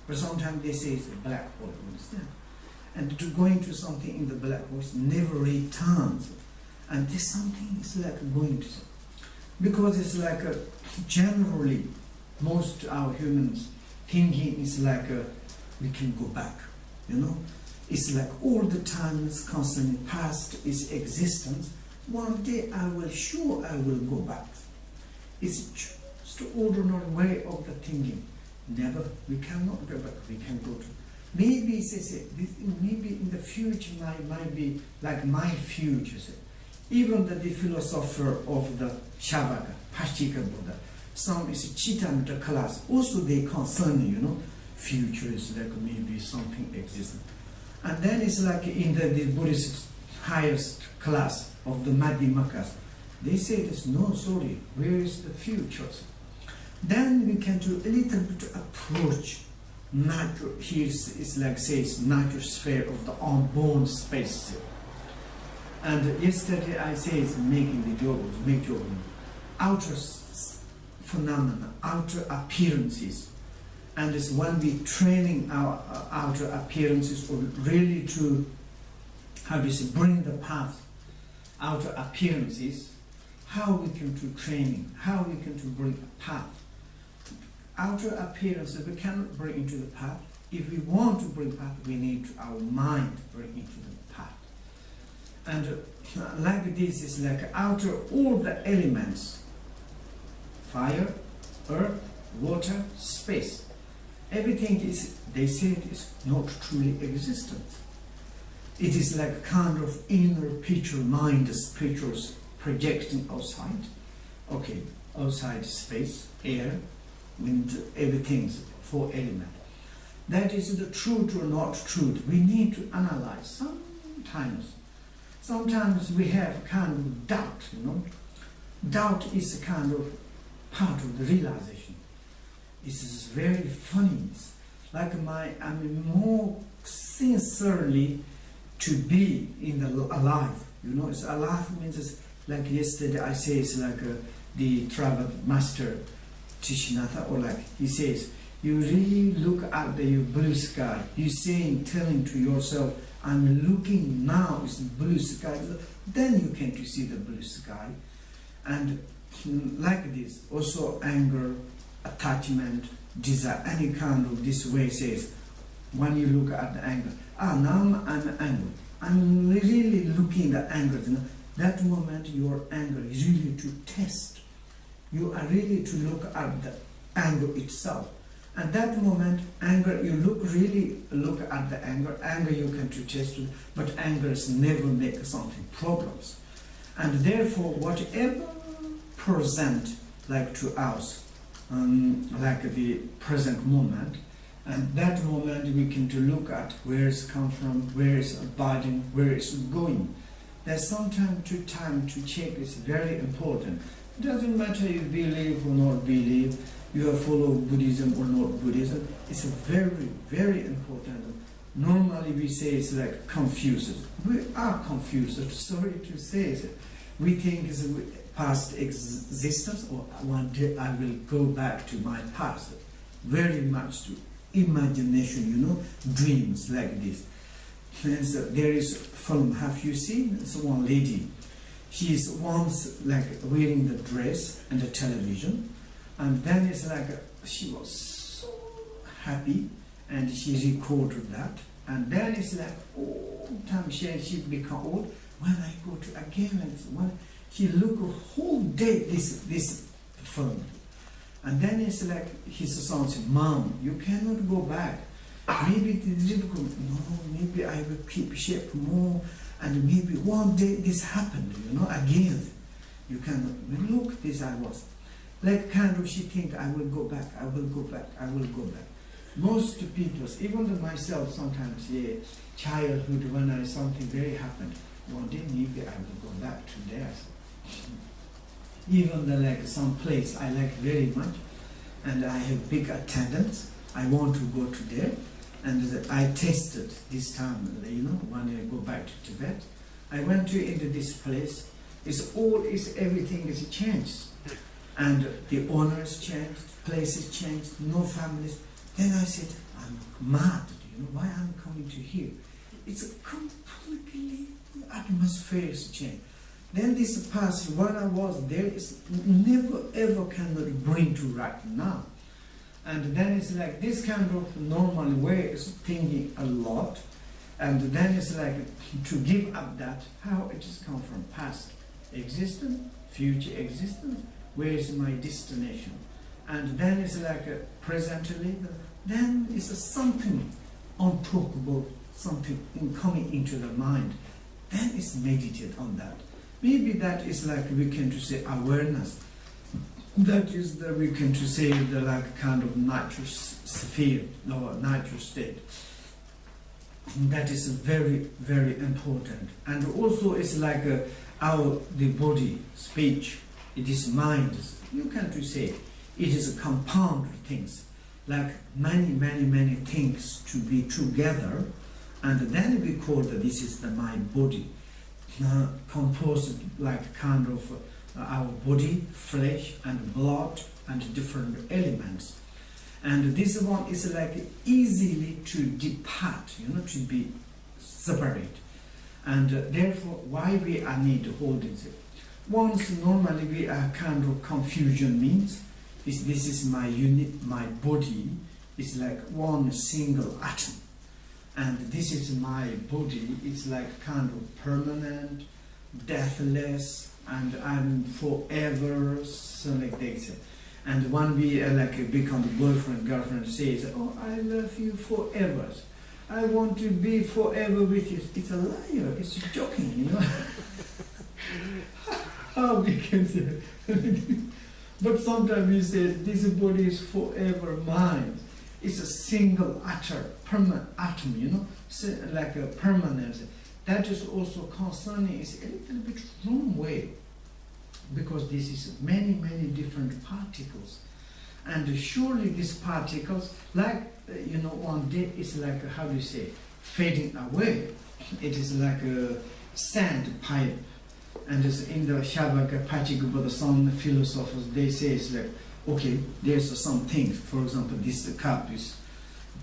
But sometimes they say it's a black hole. You understand? And to go into something in the black hole never returns. And this something is like going to, because it's like generally most our humans thinking is like we can go back, you know. It's like all the time is constantly past is existence. One day I will go back. It's just ordinary way of the thinking. Never, we cannot go back. We can go to. Maybe maybe in the future might be like my future. Even the philosopher of the Shavaka, Pachika Buddha, some is Chittanta class. Also they concern, you know, future is like maybe something exists. And then it's like in the Buddhist highest class of the Madhyamakas, they say this, no, sorry, where is the future? Then we can do a little bit approach natural, here is like says natural sphere of the unborn space. And yesterday I say it's making the yogos, make yoga, outer phenomena, outer appearances. And it's when we training our outer appearances, or really to, how do you say, bring the path, outer appearances, how we can do training, how we can to bring a path. Outer appearances we cannot bring into the path. If we want to bring path, we need our mind to bring into the path. And like this is like outer all the elements, fire, earth, water, space. Everything is, they say it is not truly existent. It is like kind of inner picture mind, the spirituals projecting outside. Okay, outside space, air, wind, everything's four elements. That is the truth or not truth. We need to analyze sometimes. Sometimes we have kind of doubt, you know. Doubt is a kind of part of the realization. This is very funny. It's like I'm more sincerely to be in the alive. You know, it's alive means it's like yesterday I say it's like the travel master Tishinatha, or like he says, you really look at the blue sky. You saying, telling to yourself, I'm looking now, it's the blue sky. Then you can to see the blue sky. And like this, also anger, attachment, desire, any kind of this way says, when you look at the anger, now I'm angry. I'm really looking at anger. You know, that moment your anger is really to test. You are really to look at the anger itself. At that moment, anger, you really look at the anger. Anger you can to test it, but anger is never make something problems. And therefore, whatever present like to us, like the present moment, and that moment we can to look at where it's come from, where it's abiding, where it's going. There's sometimes to time to check is very important. It doesn't matter you believe or not believe, you have followed Buddhism or not Buddhism. It's a very, very important. Normally we say it's like confused. We are confused, sorry to say it. We think it's past existence, or one day I will go back to my past. Very much to imagination, you know, dreams like this. And so there is film, have you seen? It's one lady. She is once like wearing the dress and the television, and then it's like she was so happy, and she recorded that, And then it's like all the time she become old. When I go to again, and when she look a whole day this film. And then it's like his son said, Mom, you cannot go back. Maybe it is difficult. No, maybe I will keep shape more, and maybe one day this happened, again. You cannot look this I was. Like kind of she think I will go back, I will go back, I will go back. Most people, even myself sometimes, childhood when something very happened, one day maybe I will go back to there. Even like some place I like very much, and I have big attendance, I want to go to there, and I tested this time, when I go back to Tibet. I went into this place, everything is changed. And the owners changed, places changed, no families. Then I said, I'm mad, why I'm coming to here? It's a completely atmosphere change. Then this past, when I was there, is never ever cannot bring to right now. And then it's like this kind of normal way is thinking a lot. And then it's like to give up that, how it has come from past existence, future existence, where is my destination? And then it's like presently, then it's something untalkable, something coming into the mind. Then it's meditate on that. Maybe that is like we can to say awareness. That is the we can to say the like kind of natural sphere or natural state. That is very, very important. And also it's like the body, speech, it is mind. You can to say it is a compound things, like many things to be together, and then we call that this is my body, composed like kind of our body, flesh and blood and different elements. And this one is like easily to depart, to be separate. And therefore, why we are need to hold it? Once normally we are kind of confusion means this is my unit, my body is like one single atom, and this is my body. It's like kind of permanent, deathless, and I'm forever, so like this. And when we like become boyfriend, girlfriend, says, "Oh, I love you forever. I want to be forever with you." It's a liar. It's joking, How we can say it? But sometimes we say this body is forever mine. It's a single permanent atom, like a permanence. That is also concerning is a little bit wrong way, because this is many different particles, and surely these particles, like one day it's like how do you say, fading away. It is like a sand pipe. And in the Shavaka Pachigubada, some philosophers, they say it's like, okay, there's some things. For example, this cup is,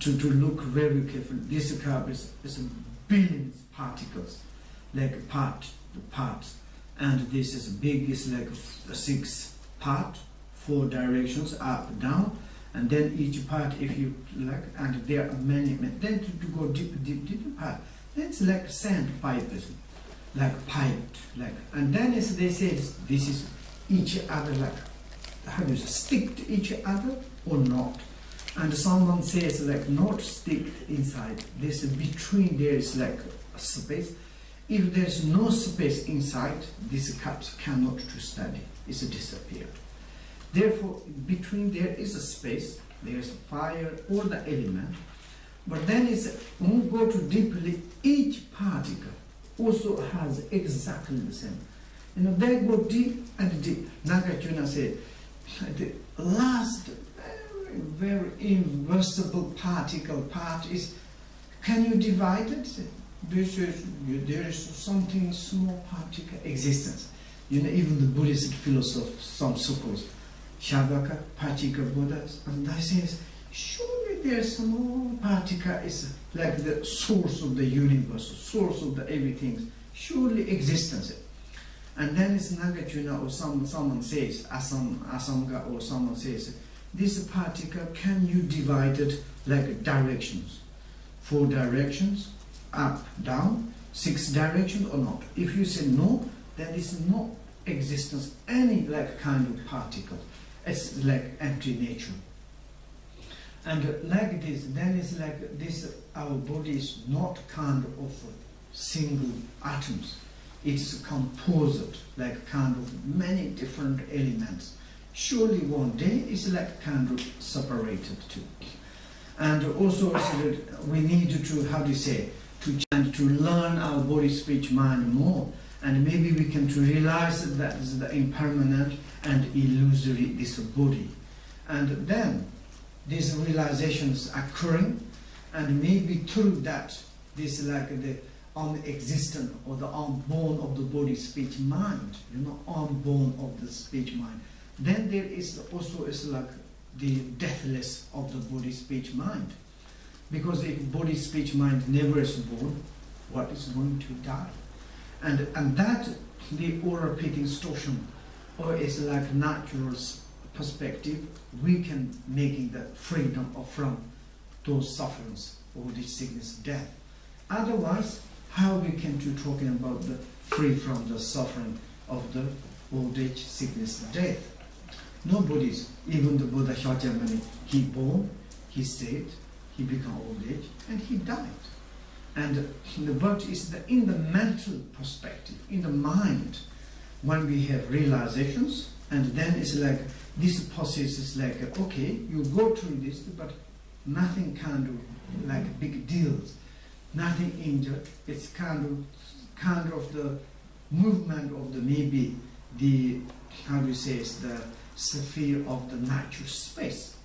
to look very carefully, this cup is billions particles, like parts. And this is big, is like 6 parts, 4 directions, up, down. And then each part, if you like, and there are many. Then to go deeper part, it's like sand pipes. Like piped, and then they say this is each other, like how do you say, stick to each other or not? And someone says like not stick inside. This between there is like a space. If there is no space inside, these cups cannot to study. It's disappeared. Therefore, between there is a space. There is fire or the element, but then when we go to deeply, each particle also has exactly the same. They go deep and deep. Nagarjuna said, the last very invisible particle part is, can you divide it? There is something small particle existence. Even the Buddhist philosophers, some schools, Shavaka, Pachika Buddhas, and they say, surely there's some particle is like the source of the universe, source of the everything, surely existence. And then it's Nagarjuna or someone says, Asamga or someone says, this particle, can you divide it like directions? 4 directions, up, down, 6 directions or not. If you say no, then it's no existence any like kind of particle. It's like empty nature. And like this, then it's like this, our body is not kind of single atoms. It's composed, like kind of many different elements. Surely one day it's like kind of separated too. And also we need to, how do you say, to learn our body, speech, mind more. And maybe we can to realize that is the impermanent and illusory this body. And then these realizations occurring, and maybe through that, this like the unexistent or the unborn of the body, speech, mind, unborn of the speech, mind. Then there is also like the deathless of the body, speech, mind. Because if body, speech, mind never is born, what is going to die? And that the aura pit distortion, or is like natural perspective, we can making the freedom from those sufferings, all this sickness, death. Otherwise, how we can to talking about the free from the suffering of the old age, sickness, death? Nobody's, even the Buddha Shakyamuni, he born, he stayed, he became old age, and he died. And but it's in the mental perspective, in the mind, when we have realizations, and then it's like this process is like, okay, you go through this, but nothing kind of like big deals, nothing injured. It's kind of the movement of the maybe the, how do you say, it's the sphere of the natural space,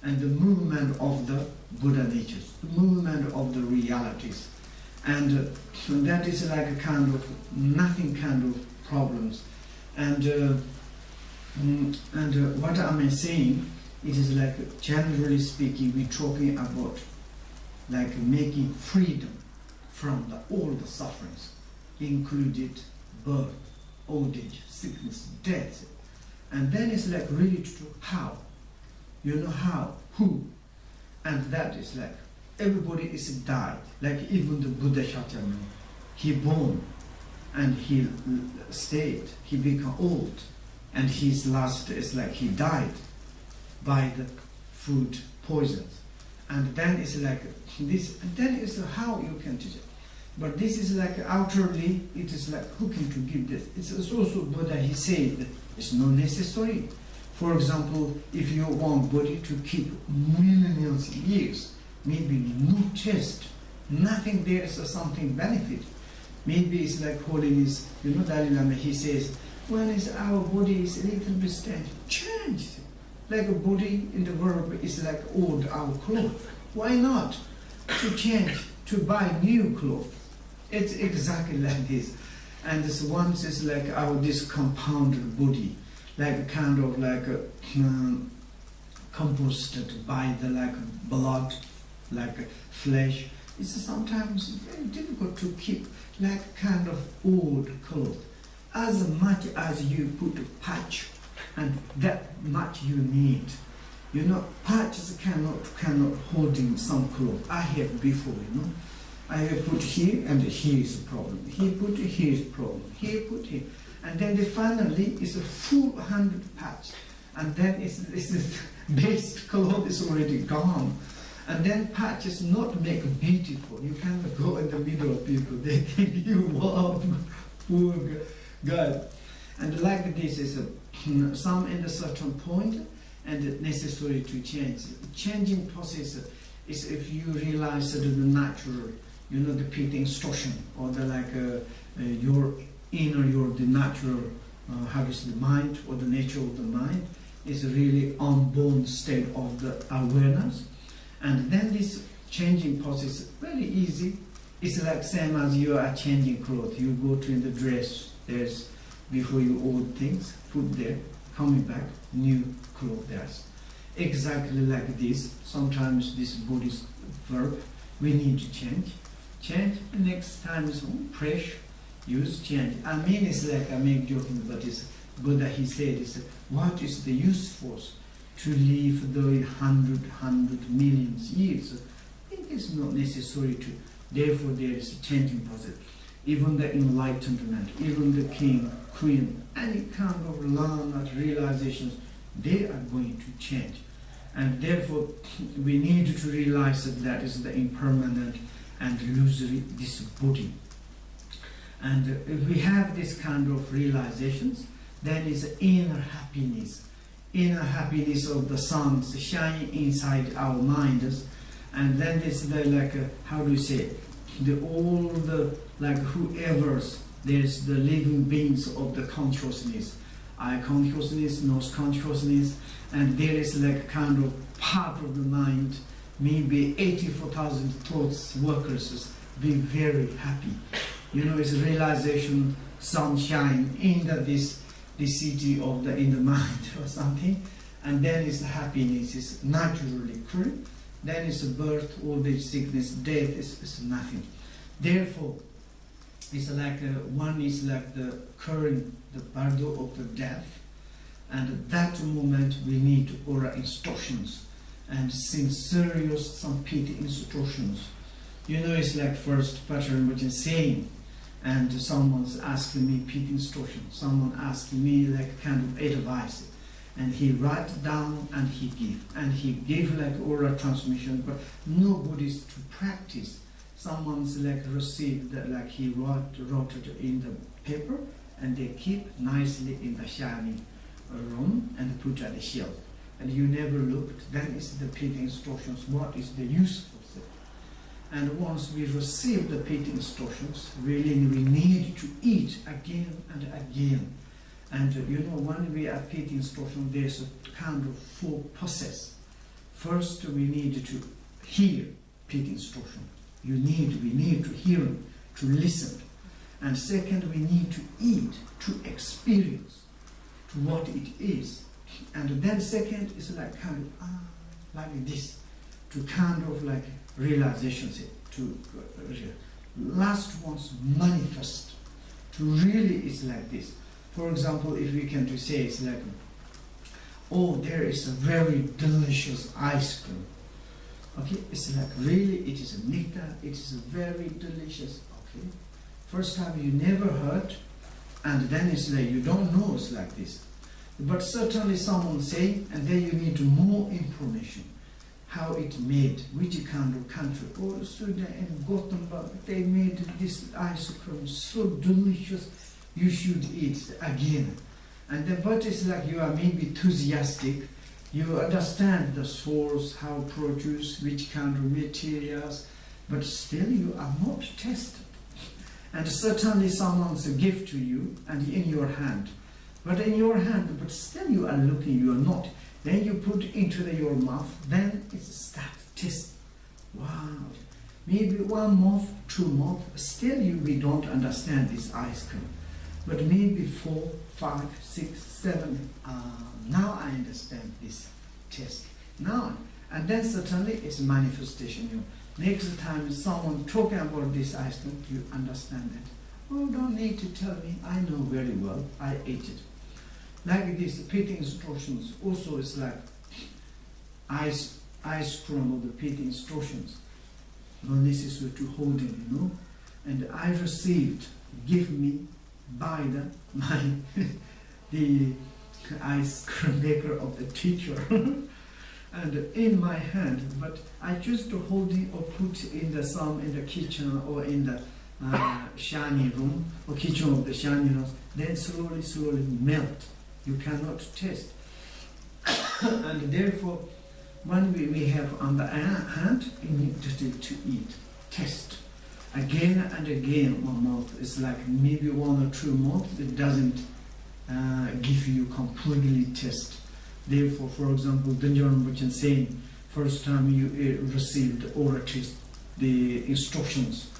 and the movement of the Buddha natures, the movement of the realities. And that is like a kind of nothing kind of problems. And what am I saying? It is like, generally speaking, we're talking about like making freedom from all the sufferings, included birth, old age, sickness, death. And then it's like really to how. You know how, who. And that is like, everybody is died. Like even the Buddha Shakyamuni, he born and he stayed, he became old. And his last is like he died by the food poisons. And then it's like this, and then it's how you can teach it. But this is like outwardly, it is like who can to give this? It's also Buddha, he said that it's not necessary. For example, if you want body to keep millions of years, maybe no test, nothing there is something benefit. Maybe it's like holiness, Dalai Lama, he says, when is our body is a little bit strange, change. Like a body in the world is like old, our clothes. Why not to change, to buy new clothes? It's exactly like this. And this once is like our this compounded body, like kind of like composted by the like blood, like flesh. It's sometimes very difficult to keep like kind of old clothes. As much as you put a patch, and that much you need. Patches cannot hold in some clothes. I have before, I have put here, and here is a problem. He put here is a problem. Here put here. And then finally it's a full 100 patch. And then it's the base cloth is already gone. And then patches not make beautiful. You cannot go in the middle of people. They think you warm, poor God. And like this is some in a certain point and necessary to change. Changing process is if you realize that the natural, the pit distortion, or the like your inner, the natural, how is the mind, or the nature of the mind, is really unborn state of the awareness. And then this changing process very easy. It's like same as you are changing clothes. You go to in the dress, there's before you old things, put there, coming back, new clothes there's. Exactly like this. Sometimes this Buddhist verb, we need to change. Change, the next time is fresh, use, change. I mean, it's like, I make joking, but it's Buddha, he said, what is the use force to live the 100 millions years? is not necessary to, therefore there is a changing process. Even the enlightenment, even the king, queen, any kind of learned realizations, they are going to change. And therefore we need to realize that that is the impermanent and illusory, this body. And if we have this kind of realizations, then is inner happiness of the sun shining inside our minds, and then it's the like how do you say, the all the like whoever's there's the living beings of the consciousness, eye consciousness, nose consciousness, and there is like kind of part of the mind, maybe 84,000 thoughts workers be very happy. You know, it's realization, sunshine in this city of the in the mind or something, and then is the happiness is naturally occurring. Then is the birth, old age, sickness, death is nothing. Therefore, it's like one is like the current, the bardo of the death, and at that moment we need aura instructions and serious some pity instructions. You know, it's like first Patrul Rinpoche saying, and someone's asking me pity instruction, someone asking me like kind of advice, and he write down and he give like aura transmission, but nobody's to practice. Someone's like received that, like he wrote it in the paper, and they keep nicely in the shining room and put at the shelf, and you never looked. Then it's the pity instructions, what is the useful thing. And once we receive the pity instructions, really we need to eat again and again. And you know, when we are pity instruction, there's a kind of full process. First, we need to hear pity instruction. We need to hear it, to listen. And second, we need to eat, to experience to what it is. And then second is like kind of like this, to kind of like realizations, to last one's manifest, to really is like this. For example, if we can to say it's like, oh, there is a very delicious ice cream. Okay, it's like really, it is a nectar, it is a very delicious. Okay, first time you never heard, and then it's like you don't know it's like this. But certainly someone say, and then you need more information. How it made, which kind of country. Oh, Sweden and Gothenburg, they made this ice cream so delicious, you should eat again. And then, but it's like you are maybe enthusiastic, you understand the source, how produce, which kind of materials, but still you are not tested. And certainly someone's a gift to you and in your hand. But in your hand, but still you are looking, you are not. Then you put into your mouth, then it starts test. Wow, maybe 1 month, 2 months, still we don't understand this ice cream. But maybe 4, 5, 6, 7, now I understand this test. Now, and then certainly it's manifestation. You next time someone talking about this ice cream, you understand it. Oh, don't need to tell me, I know very well, I ate it. Like this, pity instructions also is like ice cream of the pity instructions. No necessary to hold it, you know. And I received, give me by the ice cream maker of the teacher, and in my hand. But I choose to hold it or put in the some in the kitchen or in the shiny room or kitchen of the shiny room. Then slowly melt. You cannot taste. And therefore, when we have on the hand, we need to eat, taste. Again and again, one mouth is like maybe 1 or 2 months, it doesn't give you completely taste. Therefore, for example, Dzogchen Bardo saying, first time you received or taste the instructions,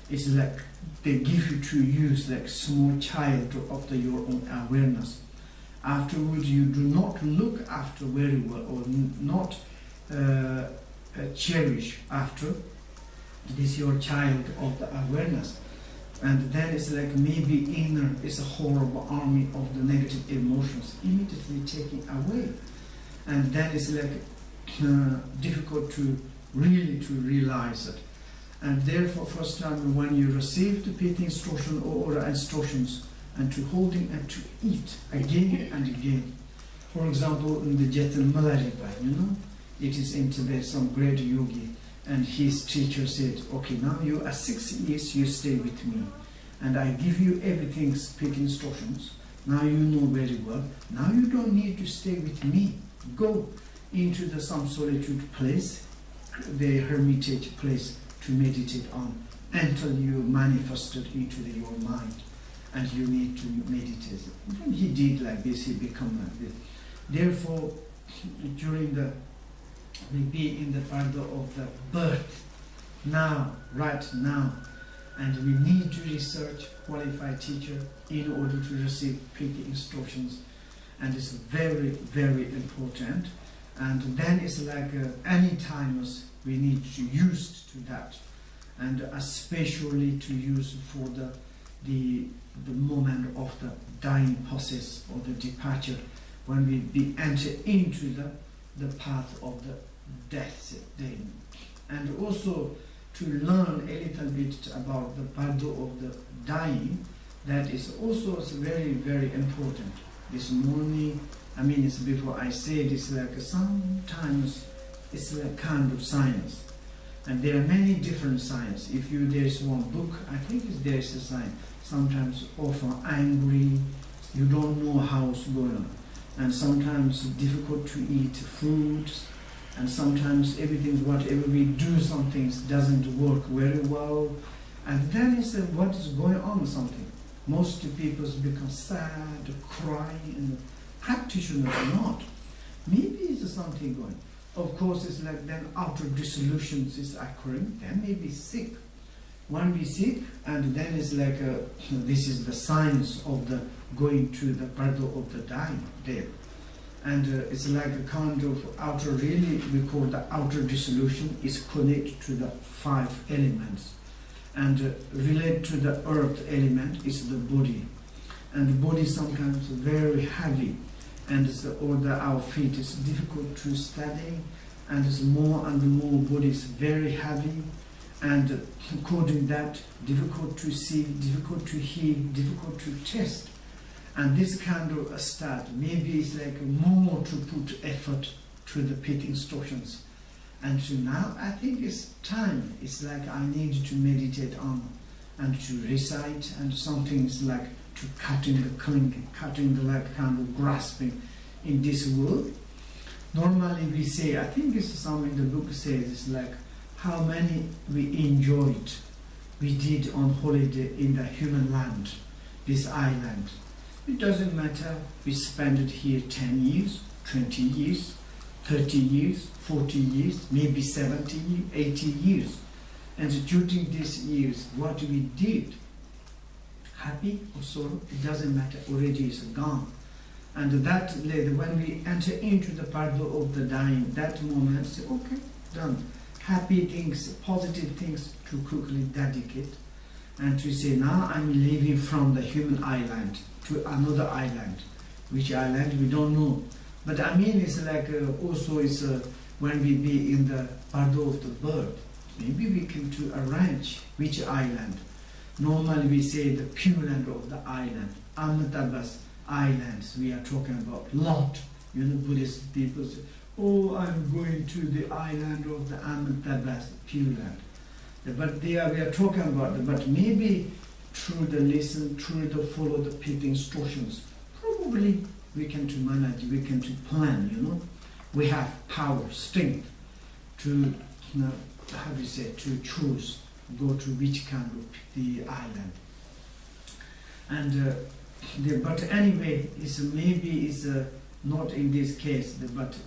it's like they give you to use like small child of your own awareness. Afterwards, you do not look after very well or not cherish after this your child of the awareness. And then it's like maybe inner is a horrible army of the negative emotions immediately taken away. And then it's like difficult to really to realize it. And therefore, first time when you receive the pit instruction or aura instructions, and to holding and to eat again and again. For example, in the Jethan Malaripa, it is in Tibet, some great yogi, and his teacher said, okay, now you are 6 years, you stay with me, and I give you everything, pit instructions. Now you know very well. Now you don't need to stay with me. Go into some solitude place, the hermitage place, to meditate on until you manifest it into your mind, and you need to meditate. And he did like this, he become like this. Therefore, during we be in the Bardo of the birth, now, right now, and we need to research qualified teacher in order to receive pit instructions, and it's very, very important. And then it's like any times we need to use to that, and especially to use for the moment of the dying process or the departure, when we enter into the path of the death day. And also to learn a little bit about the Bardo of the dying, that is also very, very important. This morning, it's before I said, it's like sometimes it's like kind of science. And there are many different science. If there's one book, I think there's a sign. Sometimes often angry, you don't know how it's going on. And sometimes difficult to eat food, and sometimes everything, whatever we do, some things doesn't work very well. And then it's what is going on something. Most people become sad, cry, and practitioners not. Maybe it's something going. Of course, it's like then after dissolutions is occurring, then maybe sick. When we sick, and then it's like this is the signs of the going to the Bardo of the dying there. And it's like a kind of outer, really we call the outer dissolution is connected to the 5 elements. And relate to the earth element is the body. And the body sometimes very heavy, and our feet is difficult to study, and it's more and more body is very heavy, and according to that, difficult to see, difficult to hear, difficult to taste. And this kind of a start, maybe it's like more to put effort to the pit instructions. And so now I think it's time, it's like I need to meditate on and to recite, and something is like to cutting the clinging, cutting the like kind of grasping in this world. Normally we say, I think it's some in the book says, it's like how many we enjoyed, we did on holiday in the human land, this island. It doesn't matter, we spend it here 10 years, 20 years, 30 years, 40 years, maybe 70, 80 years. And during these years, what we did, happy or sorrow, it doesn't matter, already is gone. And that later, when we enter into the Bardo of the dying, that moment, say, okay, done. Happy things, positive things to quickly dedicate, and to say, now I'm leaving from the human island to another island. Which island, we don't know. But it's like also it's when we be in the Bardo of the bird, maybe we can to arrange which island. Normally we say the pure land of the island, antarābhava islands we are talking about. Lot, Buddhist people say, oh, I'm going to the island of the antarābhava, pure land. But we are talking about it, but maybe through the listen, through the follow the pit instructions, probably we can to manage, we can to plan, We have power, strength to, to choose, go to which kind of the island. And but anyway, maybe it's not in this case, but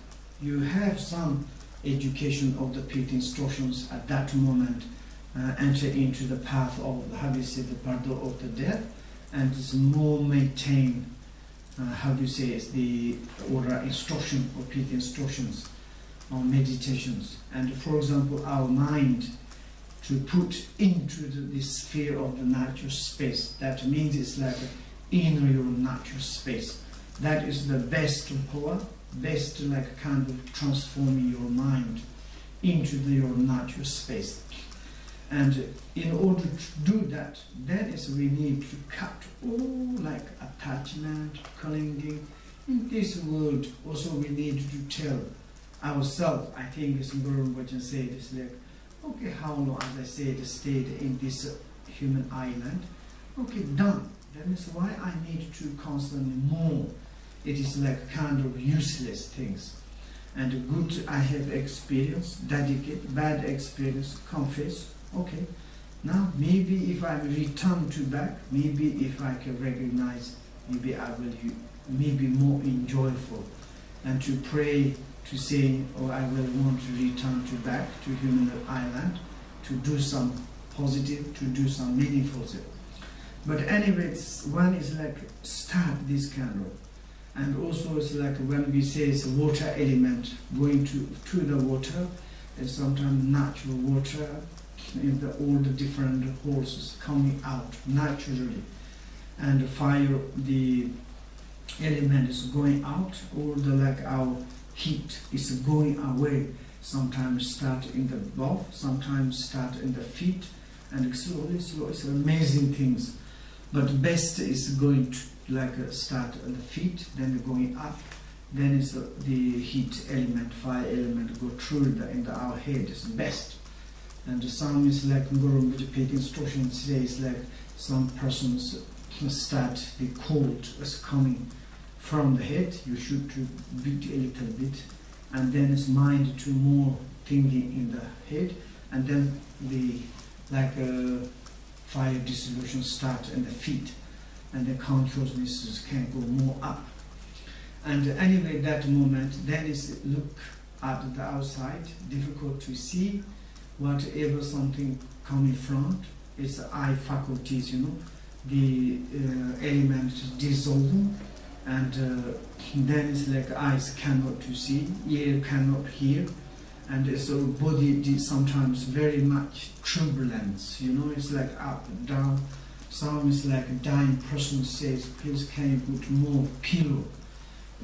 you have some education of the pit instructions at that moment, enter into the path of, the Bardo of the death, and it's more maintain, it's the order instruction or pit instructions or meditations. And for example, our mind to put into this sphere of the natural space, that means it's like inner your natural space. That is the best power, best like kind of transforming your mind into your natural space. And in order to do that, then we need to cut all like attachment, clinging. In this world, also we need to tell ourselves, I think as Guru Rinpoche said, it's like, okay, how long, as I said, stayed in this human island? Okay, done. That is why I need to constantly more. It is like kind of useless things. And good I have experience, dedicate, bad experience, confess. Okay, now maybe if I return to back, maybe if I can recognize, maybe I will maybe more enjoyable, and to pray, to say, oh, I will want to return to back to human island, to do some positive, to do some meaningful thing. But anyway, one is like start this kind of, and also it's like when we say it's a water element going to the water, and sometimes natural water in all the different horses coming out naturally, and the fire, the element is going out, or the like our heat is going away. Sometimes start in the above, sometimes start in the feet, and slowly, it's amazing things. But best is going to like start at the feet, then going up, then is the heat element, fire element go through in our head is best. And some is like Guru Rinpoche instruction says like some persons start the cold is coming from the head, you should to beat a little bit, and then it's mind to more thinking in the head, and then the like fire dissolution start in the feet, and the consciousness can go more up. And anyway, that moment, then is look at the outside, difficult to see, whatever something coming front, it's eye faculties, you know, the element dissolving, and then it's like eyes cannot to see, ear cannot hear, and so body sometimes very much turbulence, you know, it's like up and down. Some is like a dying person says, please can you put more pillow,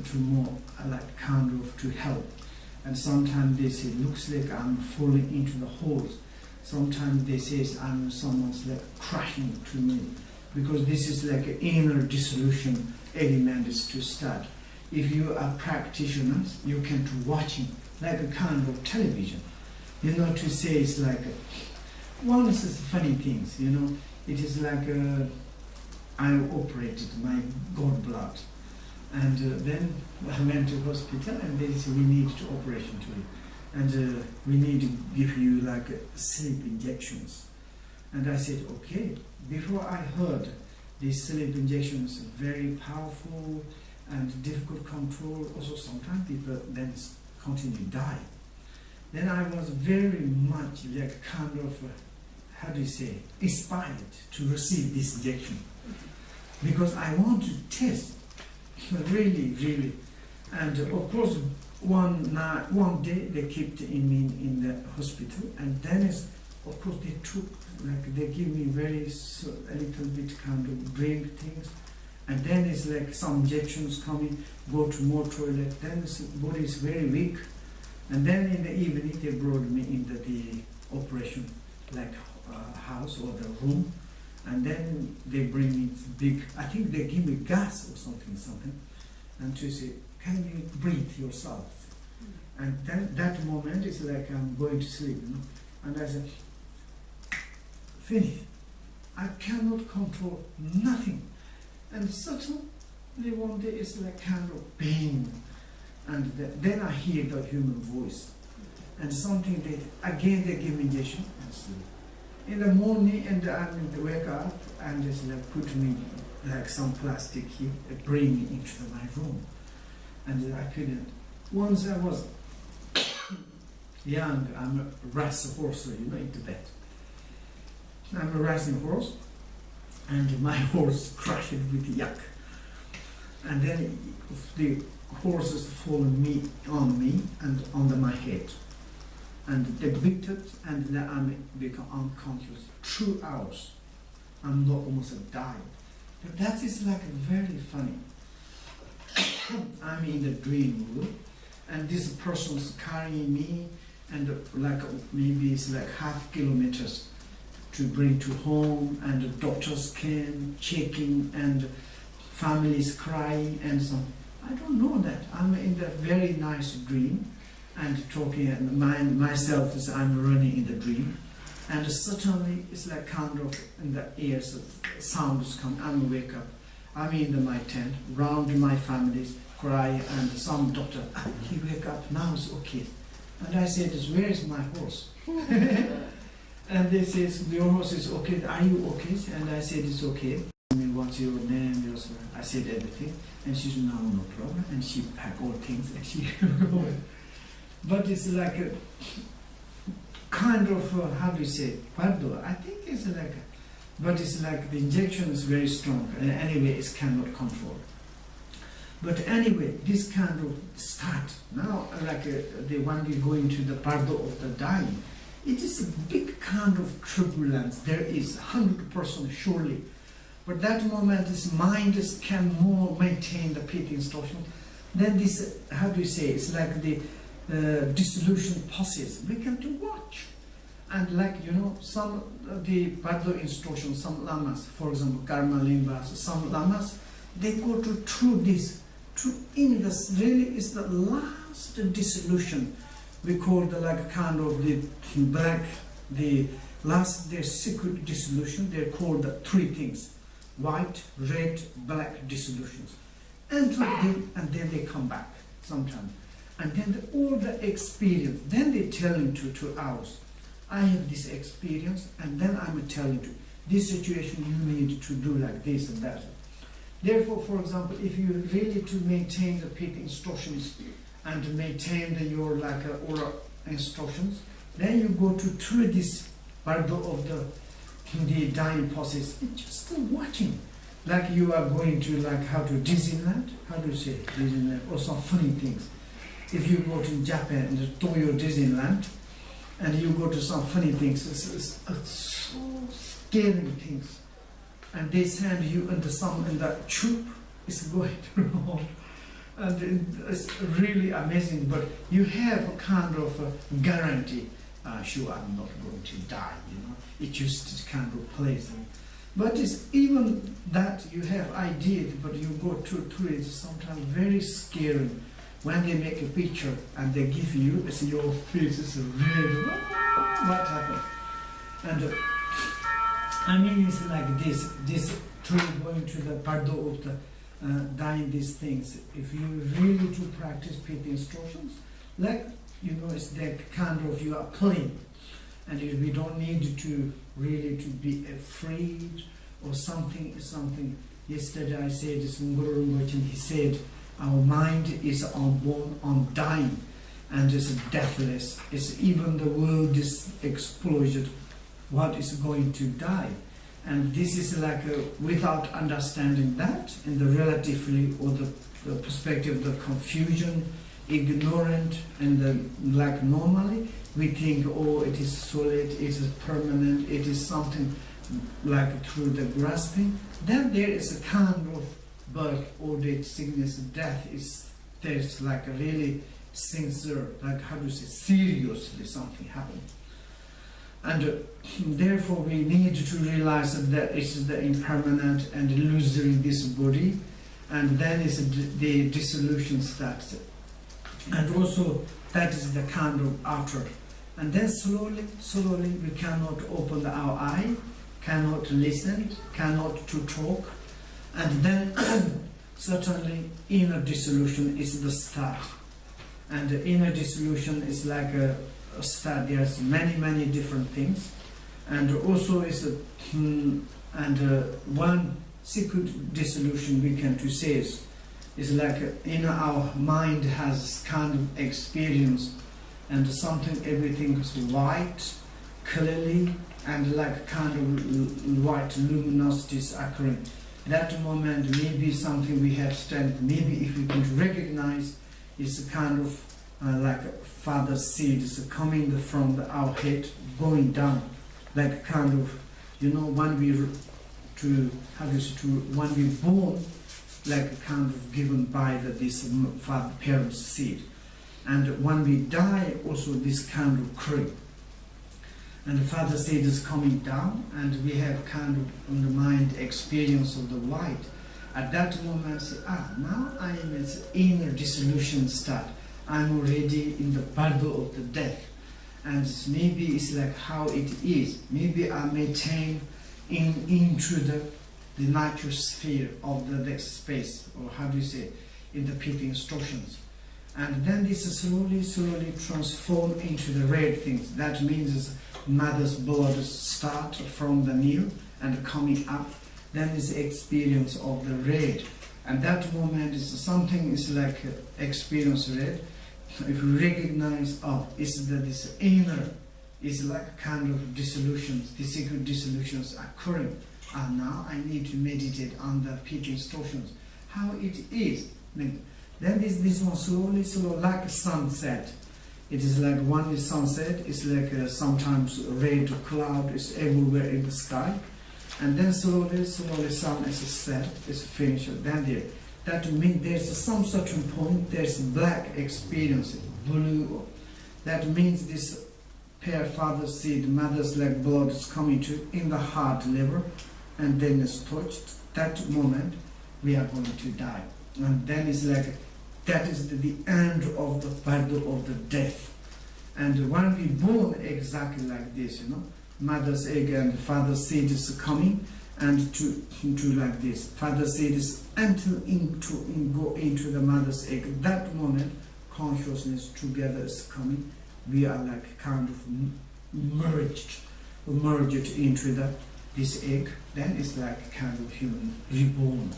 to more like kind of to help. And sometimes they say, looks like I'm falling into the holes. Sometimes they say, someone's like crushing to me, because this is like an inner dissolution element is to start. If you are practitioners, you can to watching like a kind of television, you know, to say it's like one is funny things, you know. It is like I operated my gallbladder, and then I went to hospital, and they said we need to operation to it, and we need to give you like sleep injections. And I said okay. Before I heard these sleep injections very powerful and difficult control. Also sometimes people then continue die. Then I was very much like kind of how do you say, inspired to receive this injection, because I want to test, really. And of course, one day they kept me in the hospital, and then is, of course, they took, like they give me a little bit kind of drink things, and then it's like some injections coming, go to more toilet, then the body is very weak, and then in the evening they brought me into the operation, like house or the room, and then they bring me big, I think they give me gas or something, and to say, can you breathe yourself? And then that moment is like I'm going to sleep, you know? And I said, finish. I cannot control nothing. And suddenly one day it's like kind of pain, and then I hear the human voice, and something again they give me injection and sleep. In the morning, and I wake up, and just like put me like some plastic here, bring me into my room, and I couldn't. Once I was young, I'm a race horse, you know, in Tibet. I'm a racing horse, and my horse crushed with yak, and then the horses fall on me and under my head. And they beat it, and then I become unconscious. 2 hours. I'm not almost dying. But that is like very funny. I'm in the dream world, and this person's carrying me, and like maybe it's like half kilometers to bring to home, and the doctors came checking, and families crying, and so I don't know that. I'm in that very nice dream and talking, and myself is I'm running in the dream, and suddenly it's like kind of in the ears sounds come. I'm wake up. I'm in my tent, round my families, cry, and some doctor, he wake up, now it's okay. And I said, where is my horse? And they says, your horse is okay, are you okay? And I said, it's okay. What's your name? I said everything. And she said, no problem. And she packed all things and she went. But it's like a kind of, how do you say, Bardo? I think it's like, but it's like the injection is very strong. And anyway, it cannot control. But anyway, this kind of start. Now, like the one we go into the Bardo of the dying, it is a big kind of turbulence. There is 100% surely. But that moment, this mind can more maintain the pit instruction. Then this, how do you say, it's like the dissolution pauses. We can do watch. And like, you know, some of the Bardo instructions, some lamas, for example, Karma Limbas, some lamas, they go through this. In this really is the last dissolution. We call the like kind of the black, the last, their secret dissolution. They're called the three things: white, red, black dissolutions. And then they come back sometime. And then all the experience, then they tell him to 2 hours. I have this experience, and then I'm telling you, this situation you need to do like this and that. Therefore, for example, if you really to maintain the pit instructions and maintain your like oral instructions, then you go through this Bardo of the dying process. It's just watching, like you are going to like how to Disneyland, how do you say Disneyland, or some funny things. If you go to Japan and Tokyo Disneyland, and you go to some funny things, it's so scary things. And they send you into some, and the troop is going around. And it's really amazing, but you have a kind of a guarantee, sure, I'm not going to die, you know. It just kind of plays. But it's even that you have ideas, but you go through it, sometimes very scary. When they make a picture and they give you, it's your face is red. What happened? And I mean, it's like this through going to the Bardo of the dying these things. If you really to practice pit instructions, like, you know, it's that kind of you are playing, and we don't need to really to be afraid or something. Yesterday I said this in Guru Rinpoche, he said, our mind is unborn, undying, and is deathless. It's even the world is exploded. What is going to die? And this is like without understanding that in the relatively or the perspective, the confusion, ignorant, and the like normally we think, oh, it is solid, it is permanent, it is something like through the grasping. Then there is a kind of birth, old age, sickness, death is there's like a really sincere, like how do you say, seriously something happened. And therefore we need to realize that it is the impermanent and illusory this body, and then is the dissolution starts. And also that is the kind of outer. And then slowly we cannot open our eye, cannot listen, cannot to talk. And then certainly inner dissolution is the start. And the inner dissolution is like a start. There's many different things. And also is one secret dissolution we can to say is like in our mind has kind of experience, and something, everything is white, clearly, and like kind of white luminosity is occurring. That moment maybe something we have strength, maybe if we can recognize it's a kind of like a father's seed is coming from our head, going down, like kind of, you know, when we when we born, like kind of given by this father parent's seed. And when we die, also this kind of occurring. And the Father said is coming down, and we have kind of on the mind experience of the light. At that moment, say, now I am in inner dissolution start. I'm already in the Bardo of the death. And maybe it's like how it is. Maybe I maintain into the natural sphere of the next space, or how do you say, in the pity instructions. And then this is slowly transform into the red things. That means mother's blood start from the new and coming up. Then is the experience of the red. And that moment is something is like experience red. If you recognize, this inner is like kind of dissolutions, the secret dissolutions occurring. And now I need to meditate on the pity instructions. How it is. Then this one slowly, like a sunset. It is like one is sunset, it's like sometimes red cloud is everywhere in the sky. And then slowly sun is set, is finished. Then there. That means there's some certain point, there's black experience, blue. That means this pair father seed, mother's like blood is coming to in the heart level, and then it's touched. That moment we are going to die. And then it's like, that is the end of the Bardo of the death. And when we born exactly like this, mother's egg and father's seed is coming, and to like this, father's seed is enter go into the mother's egg. That moment, consciousness together is coming. We are like kind of merged into this egg. Then it's like kind of human reborn.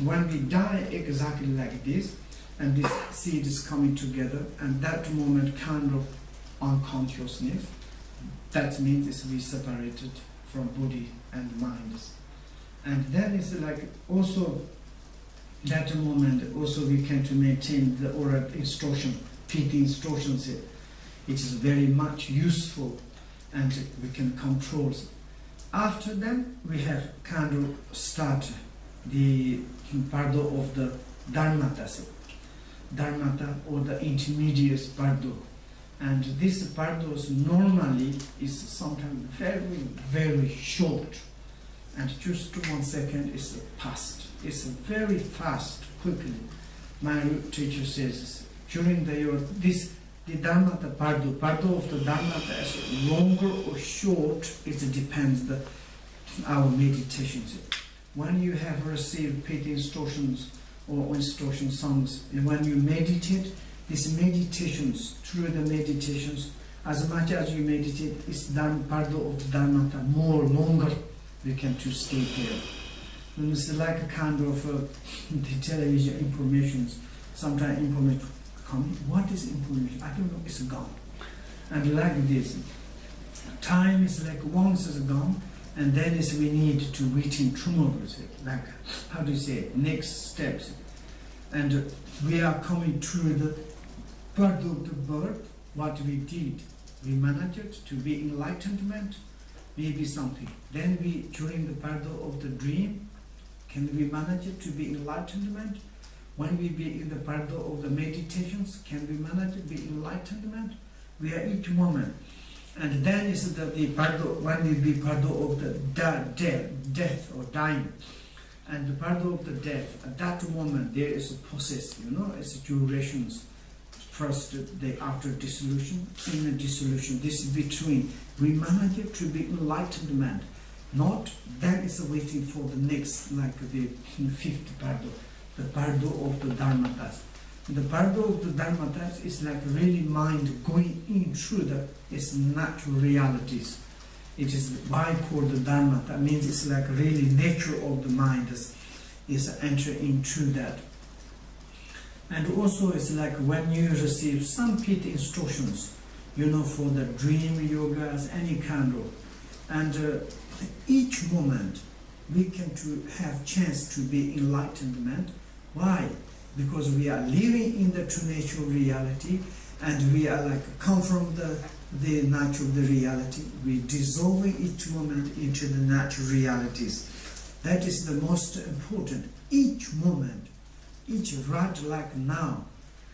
When we die exactly like this, and this seed is coming together, and that moment kind of unconsciousness, that means we separated from body and mind. And then it's like also that moment also we can to maintain the oral instruction, PT instructions. It is very much useful, and we can control it. After that we have kind of start the Bardo of the Dharmata or the intermediate Bardo. And this Bardos normally is sometimes very, very short. And just 1 second is past. It's very fast, quickly. My teacher says during the year, the Dharmata Bardo of the Dharmata is longer or short, it depends our meditations. When you have received PT instructions or instruction songs, and when you meditate, these meditations, through the meditations, as much as you meditate, it's Bardo of the Dharmata, more longer we can to stay here. And it's like a kind of the television informations. Sometimes information comes. What is information? I don't know. It's gone. And like this, time is like once it's gone, and then is we need to wait in tomorrow. Like how do you say? Next steps, and we are coming through the Bardo of the birth. What we did, we managed to be enlightenment. Maybe something. Then we, during the Bardo of the dream, can we manage it to be enlightenment? When we be in the Bardo of the meditations, can we manage to be enlightenment? We are each moment. And then is the Bardo, when we be Bardo of the death or dying. And the Bardo of the death, at that moment there is a process, it's durations. First, after dissolution, inner dissolution, this is between. We manage it to be enlightenment. Not, that is waiting for the next, like the fifth Bardo, the Bardo of the Dharmatas. The Bardo of the Dharmatas is like really mind going into its natural realities. It is why called the Dharmata, means it's like really nature of the mind is enter into that. And also it's like when you receive some PT instructions, for the dream yogas, any kind of, and each moment we can to have chance to be enlightenment. Why? Because we are living in the true natural reality, and we are like come from the nature of the reality. We dissolving each moment into the natural realities. That is the most important. Each moment, each right like now,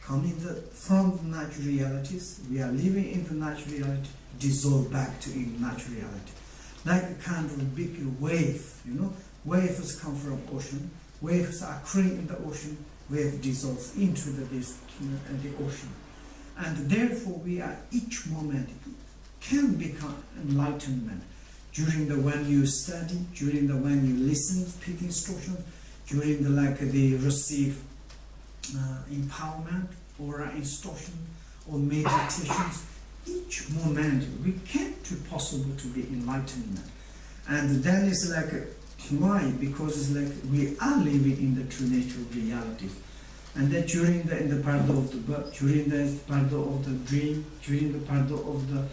coming from the natural realities, we are living in the natural reality, dissolve back to in natural reality. Like a kind of big wave, you know, waves come from ocean, waves are occurring in the ocean, wave dissolves into the ocean. And therefore we are, each moment can become enlightenment. During the when you study, during the when you listen, speak instruction, during the receive empowerment or instruction or meditations, each moment we can to possible to be enlightenment. And then it's like, why? Because it's like we are living in the true nature of reality. And then during in the Bardo of the birth, during the Bardo of the dream, during the Bardo of the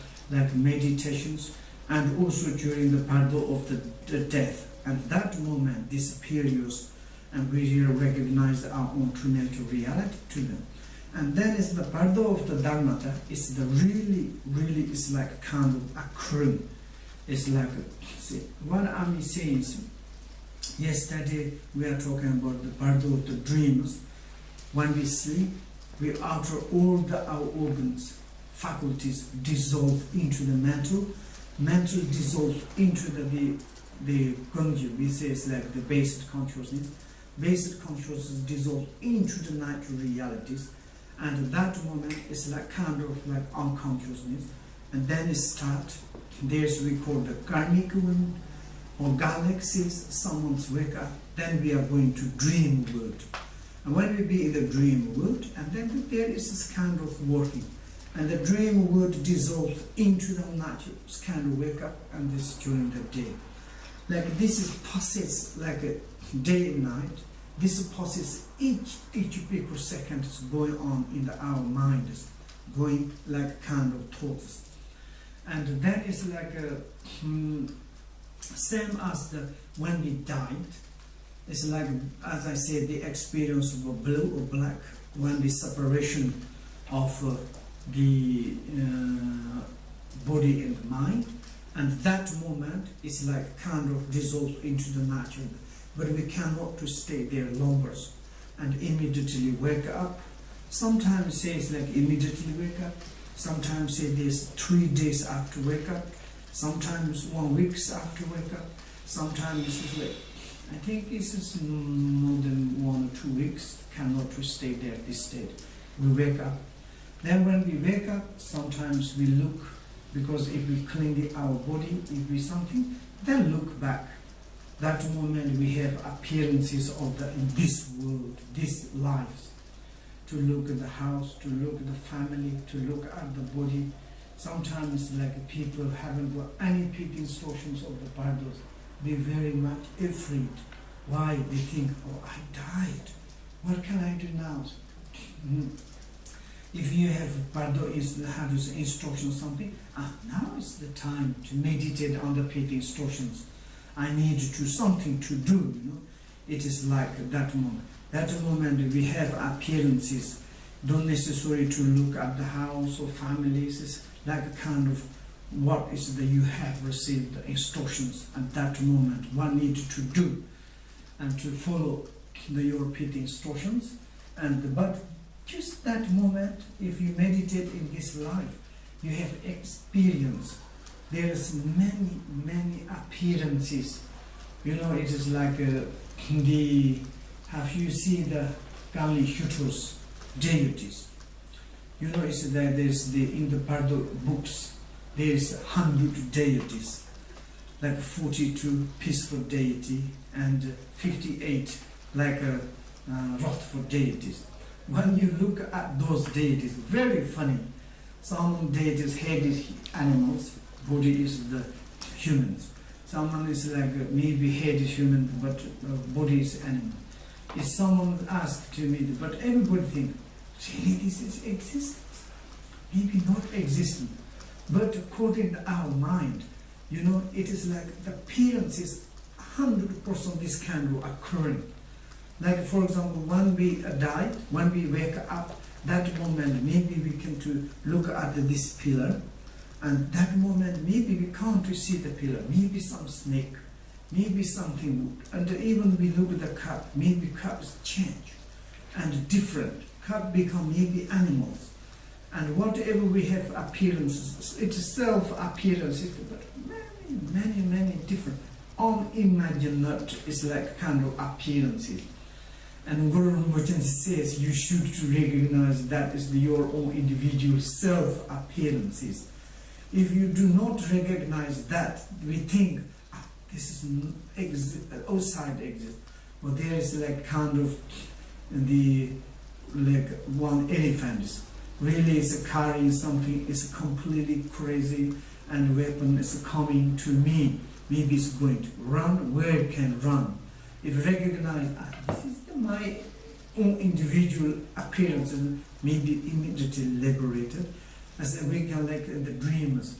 meditations, and also during the Bardo of the death. And that moment disappears, and we recognize our own true nature reality to them. And then is the Bardo of the Dharmata, is the really is like kind of occurring. It's like, see, what I'm saying is, yesterday we are talking about the Bardo of the dreams. When we sleep, we alter all our organs, faculties dissolve into the mental dissolves into the Gongju, we say it's like the basic consciousness. Basic consciousness dissolves into the natural realities, and at that moment it's like kind of like unconsciousness, and then it starts. There's we call the karmic wind or galaxies. Someone's wake up, then we are going to dream world, and when we be in the dream world, and then there is this kind of working, and the dream world dissolves into the natural kind of wake up, and this during the day. Like this is passes like a day and night. This process each picosecond is going on in our minds, going like kind of thoughts. And that is like a same as when we died. It's like, as I said, the experience of a blue or black, when the separation of the body and mind, and that moment is like kind of dissolved into the natural. But we cannot to stay there longer and immediately wake up. Sometimes say it's like immediately wake up. Sometimes say there's 3 days after wake up. Sometimes 1 week after wake up. Sometimes it's like, I think this is more than 1 or 2 weeks. Cannot to stay there at this state. We wake up. Then when we wake up, sometimes we look, because if we clean our body, if we something, then look back. That moment we have appearances of in this world, this life. To look at the house, to look at the family, to look at the body. Sometimes like people haven't got any pit instructions of the Bardos. They're very much afraid. Why? They think, oh, I died. What can I do now? If you have Bardo have his instructions something, now is the time to meditate on the pit instructions. I need to something to do, you know. It is like that moment. That moment we have appearances. Don't necessarily to look at the house or families. It's like a kind of what is that you have received the instructions at that moment. One need to do and to follow your pit instructions. But just that moment, if you meditate in this life, you have experience. There's many appearances. You know, it is like have you seen the Kali Shutos deities? You know, it's that there's in the Bardo books, there's 100 deities, like 42 peaceful deity and 58 like wrathful deities. When you look at those deities, very funny. Some deities head is animals, body is the humans. Someone is like maybe head is human, but body is animal. If someone asked to me, but everybody think, really this is existence? Maybe not existing, but according to our mind, you know, it is like the appearance is 100% this kind of occurring. Like for example, when we die, when we wake up, that moment maybe we can to look at this pillar, and that moment maybe we can't see the pillar, maybe some snake, maybe something wood, and even we look at the cup, maybe cups change and different have become maybe animals. And whatever we have appearances, it's self-appearances, but many different, unimaginate is like kind of appearances. And Guru Rinpoche says you should recognize that is your own individual self-appearances. If you do not recognize that, we think, this is outside exist. But there is like kind of like one elephant really is carrying something, is completely crazy, and weapon is coming to me. Maybe it's going to run, where it can run. If recognize, this is my own individual appearance, and maybe immediately liberated. As we can like the dreamers.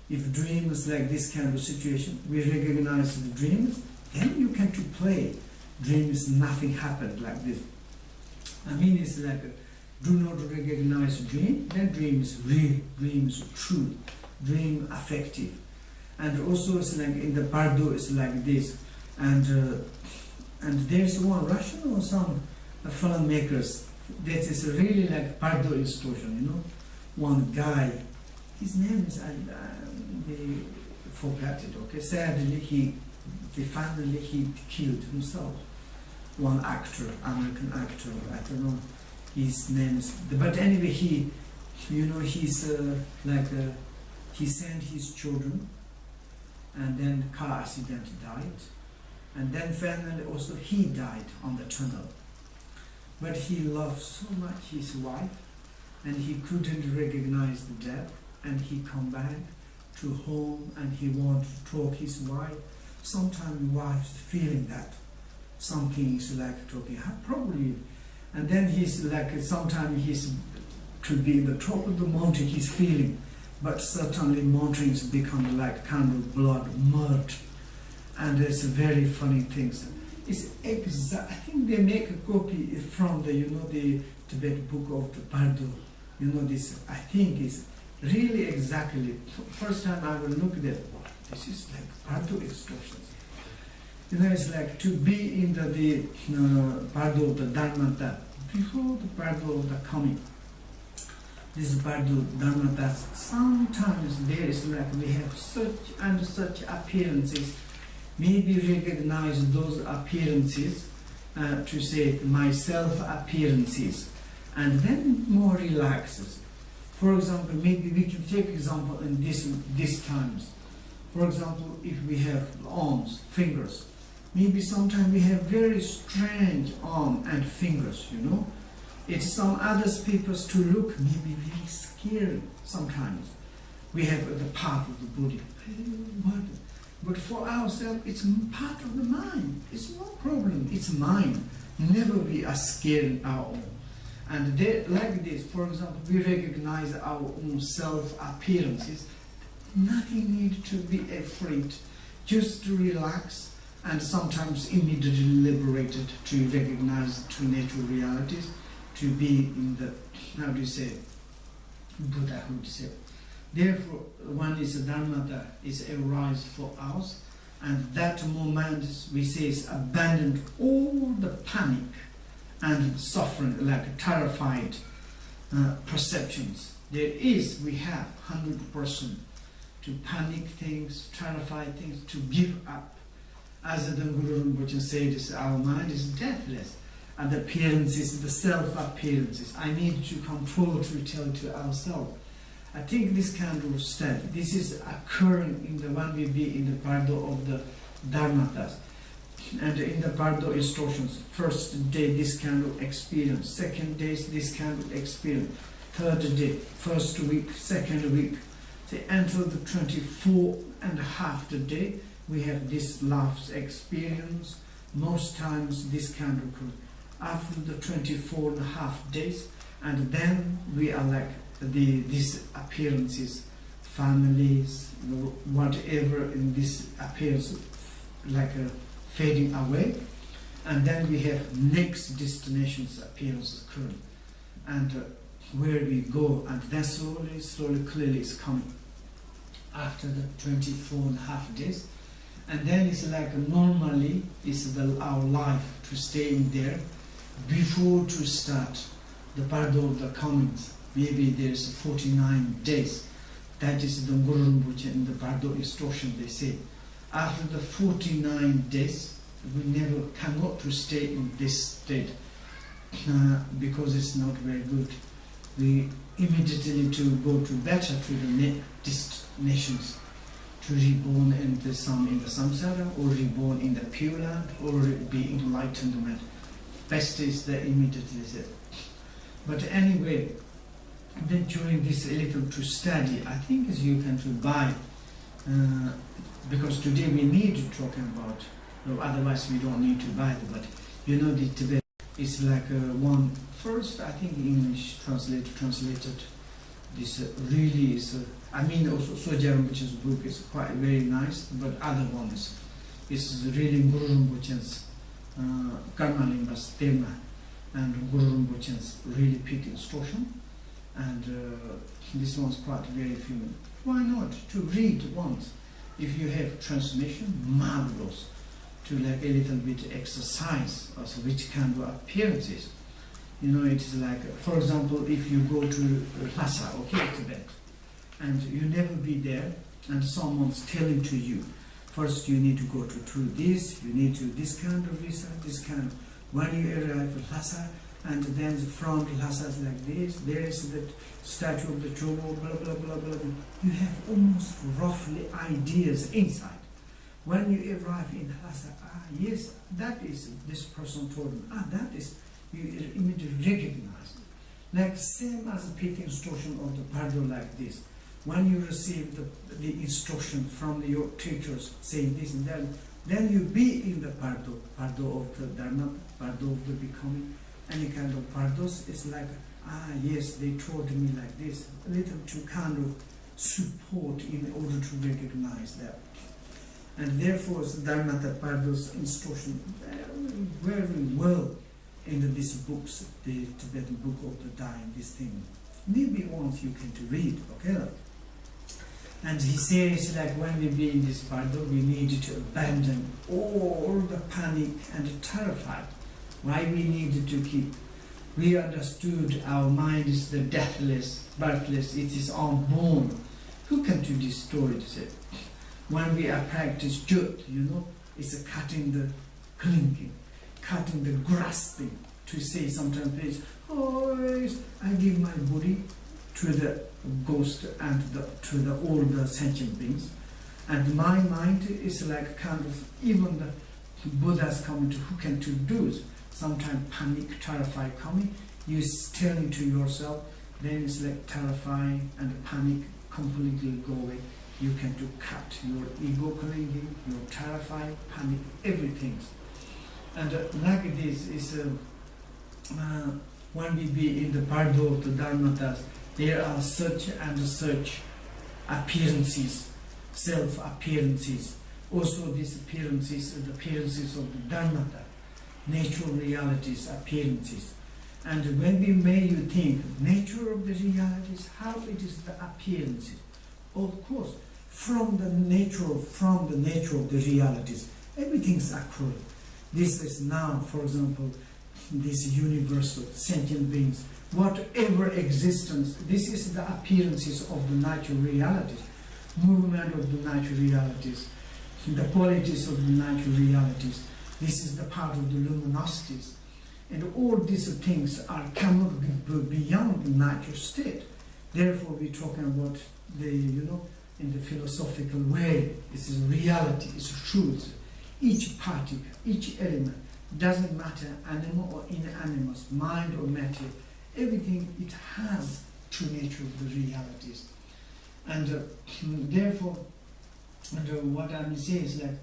If dreamers like this kind of situation, we recognize the dreams, then you can to play. Dream is nothing happened like this. I mean, it's like do not recognize dream, then dream is real, dream is true, dream affective. And also it's like in the Bardo it's like this. And there's one Russian or some filmmakers that is really like Bardo institution, you know. One guy, his name is, they forgot it, okay. Sadly, finally he killed himself. One actor, American actor, I don't know his name is, but anyway, he, you know, he's he sent his children, and then car accident died, and then finally also he died on the tunnel. But he loved so much his wife, and he couldn't recognize the death, and he come back to home, and he wanted to talk his wife. Sometimes the wife's feeling that something is like talking, probably, and then he's like, sometimes he's to be in the top of the mountain, he's feeling, but certainly mountains become like kind of blood, mud, and it's very funny things. It's exact. I think they make a copy from the, you know, the Tibet book of the Bardo. You know, this, I think is really exactly, first time I will look at it, this is like Bardo instructions. You know, it's like to be in the Bardo of the Dharmata, before the Bardo of the coming. This Bardo Dharmata, sometimes there is like we have such and such appearances, maybe recognize those appearances to say myself appearances, and then more relaxes. For example, maybe we can take example in these times. For example, if we have arms, fingers, maybe sometimes we have very strange arm and fingers, you know. It's some other people's to look maybe very scary sometimes. We have the part of the body. But for ourselves, it's part of the mind. It's no problem. It's mind. Never we are scared our own. And they, like this, for example, we recognize our own self-appearances. Nothing need to be afraid. Just to relax and sometimes immediately liberated to recognize two natural realities, to be in the, how do you say, Buddhahood. Say. Therefore, one is a dharmata, is a rise for us, and that moment we say is abandoned all the panic and suffering, like terrified perceptions. There is, we have 100% to panic things, terrify things, to give up. As the Guru Rinpoche said, our mind is deathless, and the appearances, the self-appearances, I need to control, to tell to ourselves. I think this kind of state, this is occurring in the one we be in the Bardo of the Dharmatas. And in the Bardo instructions, first day this kind of experience, second day this kind of experience, third day, first week, second week. They enter the 24.5 day, we have this last experience, most times this kind of, after the 24.5 days, and then we are like these appearances, families, whatever in this appearance, like fading away, and then we have next destinations appearances occurring, and where we go, and then slowly, clearly is coming after the 24.5 days, and then it's like normally it's our life to stay in there before to start the Bardo of the comings. Maybe there's 49 days. That is the Guru Rinpoche in the Bardo instruction, they say. After the 49 days, we never cannot to stay in this state because it's not very good. We immediately to go to better to the destinations, to reborn in the samsara, or reborn in the pure land, or be enlightenment. Best is the immediately. But anyway, then during this little to study, I think is you can to buy, because today we need to talk about, otherwise we don't need to buy it. But you know, the Tibet is like one first, I think English translated. This really is. I mean, also Tsogyal Rinpoche's book is quite very nice, but other ones is really Guru Rinpoche's Karma Limba's Tema, and Guru Rinpoche's really big instruction, and this one's quite very few. Why not to read once? If you have translation, marvelous. To like a little bit exercise, also which kind of appearances. You know, it is like, for example, if you go to Lhasa, okay, Tibet, and you never be there, and someone's telling to you, first you need to go through this, you need to this kind of visa, this kind of, when you arrive at Lhasa, and then the front Lhasa is like this, there is the statue of the Chobo, blah, blah, blah, blah, blah. You have almost roughly ideas inside. When you arrive in Lhasa, yes, that is, this person told me, that is, you immediately recognize. Like same as a pit instruction of the Bardo like this. When you receive the instruction from your teachers saying this and that, then you be in the Bardo of the Dharma, Bardo of the becoming, any kind of Bardos is like, yes, they told me like this, a little to kind of support in order to recognize that. And therefore, Dharma Bardo's instruction very well in these books, the Tibetan book of the dying, this thing. Maybe once you can to read, okay? And he says like when we be in this Bardo, we need to abandon all the panic and terrified. Why we need to keep? We understood our mind is the deathless, birthless, it is unborn. Who can to destroy it? When we are practice jut, you know, it's a cutting the clinging, cutting the grasping, to say sometimes, oh, I give my body to the ghost and to all the sentient beings. And my mind is like kind of, even the Buddha's coming to, who can to do it? Sometimes panic, terrified coming, you telling to yourself, then it's like terrifying and panic completely go away. You can to cut your ego clinging, your terrifying, panic, everything. And like this is when we be in the Bardo of the Dharmatas, there are such and such appearances, self-appearances. Also these appearances are the appearances of the Dharmata, natural realities, appearances. And when we may you think, nature of the realities, how it is the appearances. Of course, from the nature of the realities, everything's accurate. This is now, for example, this universal sentient beings, whatever existence, this is the appearances of the natural realities, movement of the natural realities, the qualities of the natural realities. This is the part of the luminosities. And all these things are cannot be beyond the natural state. Therefore, we're talking about the, you know, in the philosophical way, this is reality, it's truth. Each particle, each element, doesn't matter animal or inanimate, mind or matter, everything, it has true nature of the realities. And therefore, what I'm saying is that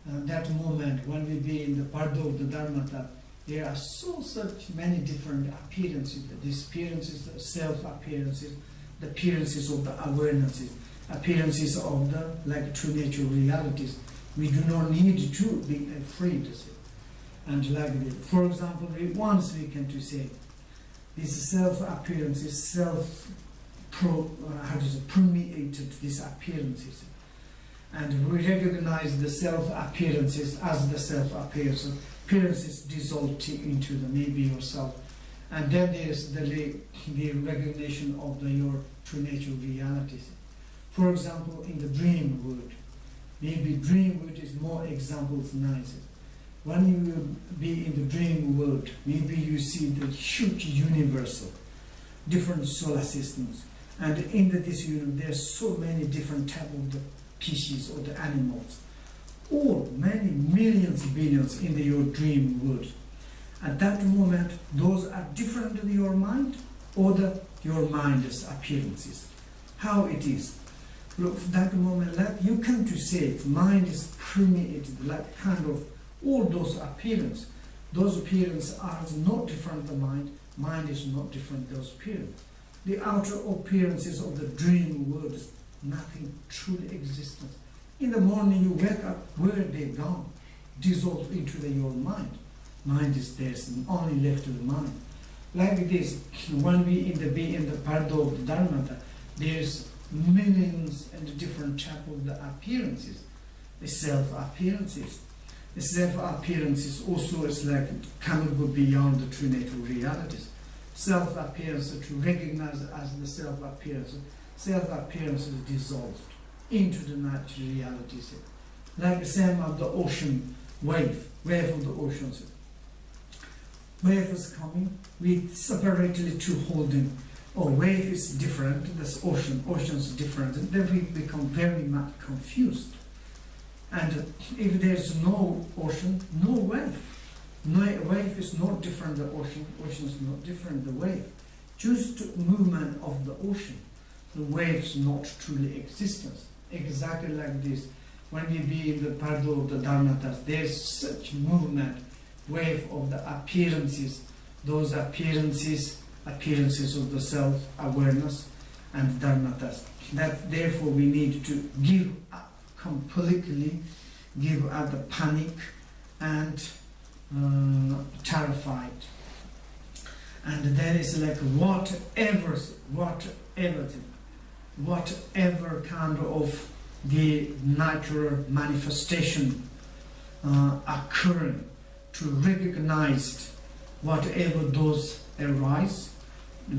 that moment when we be in the Bardo of the Dharmata, there are such many different appearances. These appearances, the self-appearances, the appearances of the awarenesses, appearances of the like true nature realities. We do not need to be afraid. And like this. For example, once we can to say, this self-appearances, permeated these appearances. And we recognize the self-appearances as the self-appearances dissolve into the maybe yourself. And then there's the recognition of your true nature realities. For example, in the dream world, maybe dream world is more examples nicer. When you will be in the dream world, maybe you see the huge universal, different solar systems. And in this universe, there's so many different types of the species or the animals. All, many millions, billions in your dream world. At that moment, those are different in your mind or your mind's appearances. How it is. Look, that moment, like you come to say it, mind is permeated, like kind of all those appearances. Those appearances are not different than mind is not different than those appearances. The outer appearances of the dream world is nothing truly existent. In the morning you wake up, where they gone? Dissolved into your mind. Mind is there, only left to the mind. Like this, when we be in the Bardo of the Dharma, there's millions and different types of the appearances, the self-appearances. The self-appearances also is like cannot go beyond the true nature realities. Self-appearance to recognize as the self-appearance. Self-appearance is dissolved into the natural realities. Like the same of the ocean wave of the oceans. Wave is coming, we separately to holding. Oh, wave is different, this ocean is different, and then we become very much confused. And if there's no ocean, no wave. No wave is not different than the ocean is not different than the wave. Just movement of the ocean, the waves not truly existence. Exactly like this. When we be in the Bardo of the Dharmatas, there's such movement, wave of the appearances, those appearances of the self-awareness and Dharmatas. That therefore we need to give up completely, give up the panic and terrified. And there is like whatever kind of the natural manifestation occurring, to recognize whatever those arise,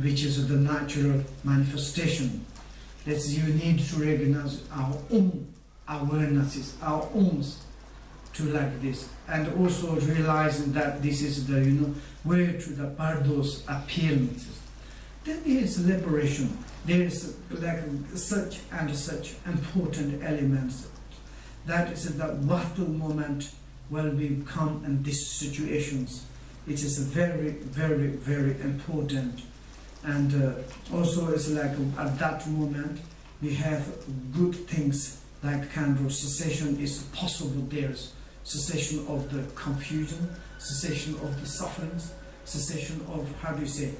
which is the natural manifestation. That you need to recognize our own awarenesses, our own to like this, and also realizing that this is the where to the Bardo's appearances. There is liberation. There is like such and such important elements. That is the vital moment when we come in these situations. It is very, very, very important. And also it's like at that moment we have good things like kind of cessation is possible. There's cessation of the confusion, cessation of the sufferings, cessation of, how do you say,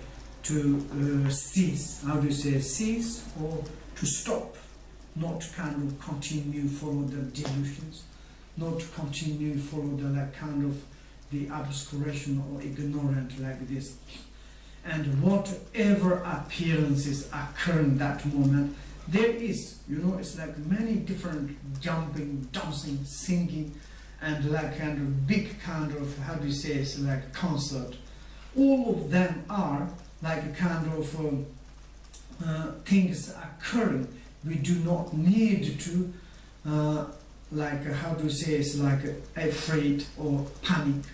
to cease, how do you say, cease or to stop, not kind of continue follow the delusions, not continue follow the like kind of the obscuration or ignorant like this. And whatever appearances occur in that moment, there is, it's like many different jumping, dancing, singing, and like kind of big kind of, how do you say, it's like concert. All of them are like a kind of things occurring. We do not need to, like, how do you say, it's like afraid or panic.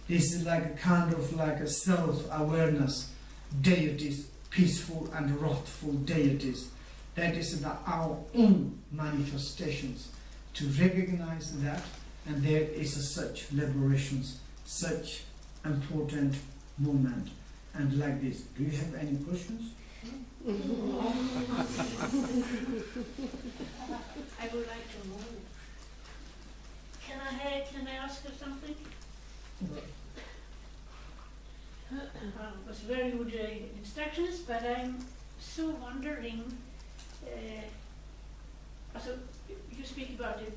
This is like a kind of like a self-awareness deities, peaceful and wrathful deities. That is our own manifestations. To recognize that, and there is such liberations, such important movement. And like this, do you have any questions? I would like to know. Can I ask you something? It was very good instructions, but I'm so wondering. So you speak about the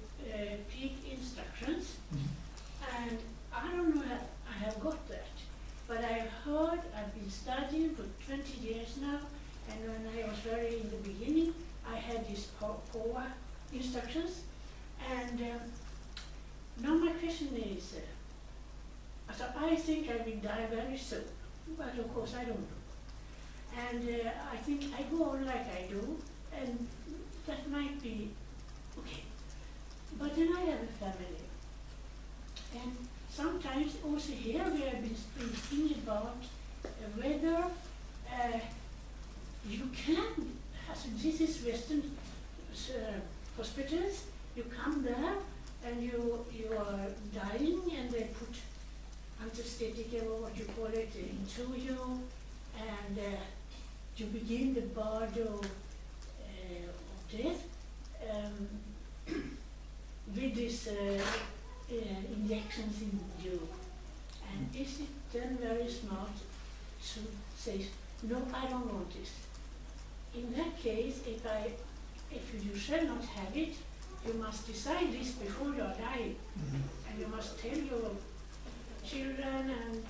peak instructions, and I don't know if I have got that, but I've been studying for 20 years now, and when I was very in the beginning, I had these POA instructions, and now my question is, so I think I will die very soon, but of course I don't know. And I think I go on like I do, and that might be okay. But then I have a family. And sometimes also here we have been speaking about whether you can, this is Western hospitals, you come there and you are dying and they put anesthetic or what you call it into you, and you begin the bardo of death with these injections in you. And is it then very smart to say, no, I don't want this? In that case, if you shall not have it, you must decide this before you are dying. And you must tell your children and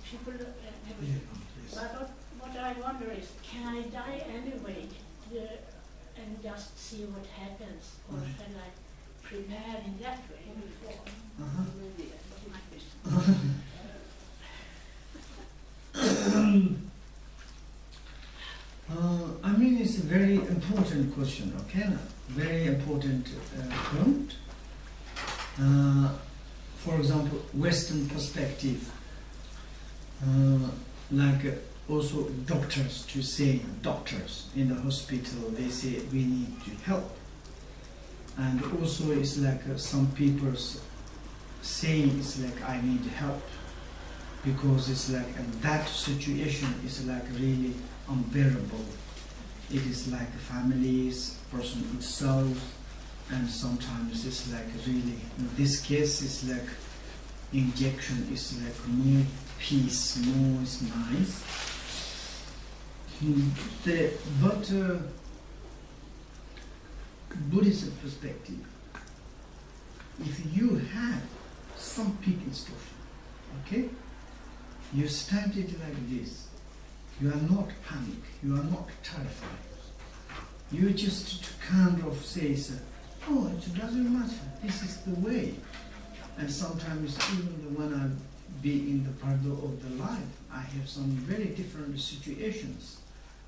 people and everything. But what I wonder is, can I die anyway and just see what happens? Or shall I prepare in that way before? Maybe that was my question. I mean, it's a very important question, okay? Very important point. For example, Western perspective, like also doctors in the hospital, they say we need to help. And also it's like some people saying it's like I need help, because it's like, and that situation is like really unbearable. It is like families, person itself, and sometimes it's like really, in this case it's like injection is like more peace, more is nice. But Buddhist perspective, if you have some peak instruction, okay, you stand it like this, you are not panic, you are not terrified. You just kind of say, oh, it doesn't matter, this is the way. And sometimes even when I be in the part of the life, I have some very different situations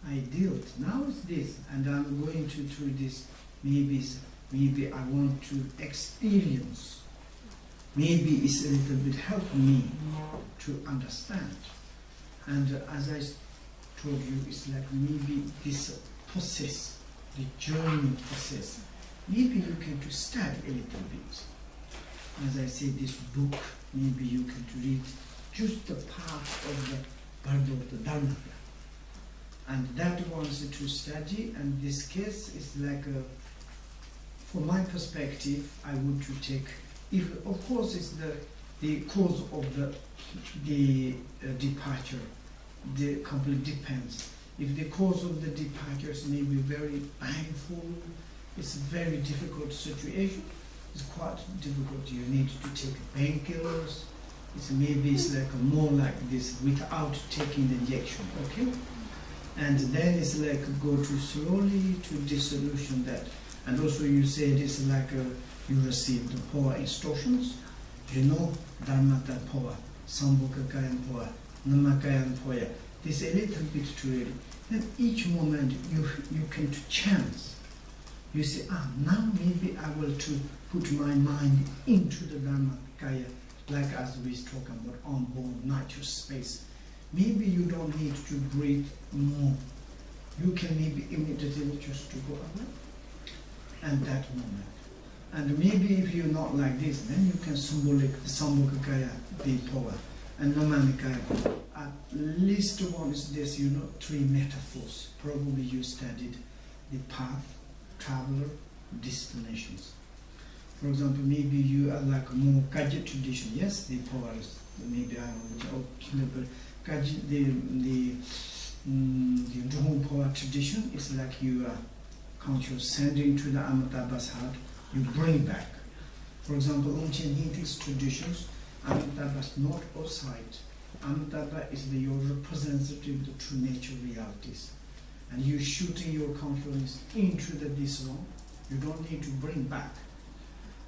I deal with. Now it's this, and I'm going to through this, maybe I want to experience. Maybe it's a little bit help me to understand. And as I told you, it's like maybe this process, the journey process, maybe you can to start a little bit. As I say, this book, maybe you can to read just the part of the Bardo of the Dharma. And that wants to study, and this case is like, from my perspective, I would to take, if of course it's the cause of the departure, the complete depends. If the cause of the departures may be very painful, it's a very difficult situation. It's quite difficult. You need to take painkillers. It's like more like this without taking the injection, okay? And then it's like go to slowly to dissolution that. And also you say it's like you receive the power instructions. You know Dharmata power, Sambhogakayan power, Namakayan power. This is a little bit too early. Then each moment you can to chance. You say, now maybe I will to put my mind into the Dharmakaya, like as we talk about onboard nitrous space. Maybe you don't need to breathe more. You can maybe immediately just to go away. And that moment. And maybe if you're not like this, then you can Sambhogakaya, the power, and Namanikaya. At least one is this, 3 metaphors. Probably you studied the path, traveler, destinations. For example, maybe you are like more Gaji tradition. Yes, the power is maybe I don't know, but Gaji, the Dzogchen power tradition is like you are conscious sending to the antarābhava's heart, you bring back. For example, Longchen Nyingtig's traditions, antarābhava is not outside. Antarābhava is your representative of the true nature realities. And you shooting your confidence into this one, you don't need to bring back.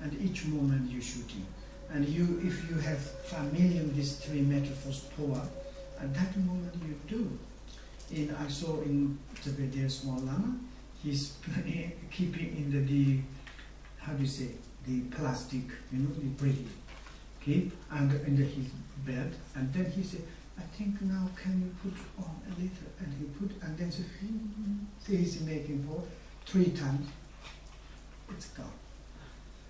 And each moment you're shooting. And if you have familiar with these 3 metaphors power, At that moment you do. I saw in Tibet there's small lama, he's keeping in the how do you say, the plastic, the brick keep under his bed, and then he said, I think now can you put on a little, and he put, and then he's making for 3 times, it's gone.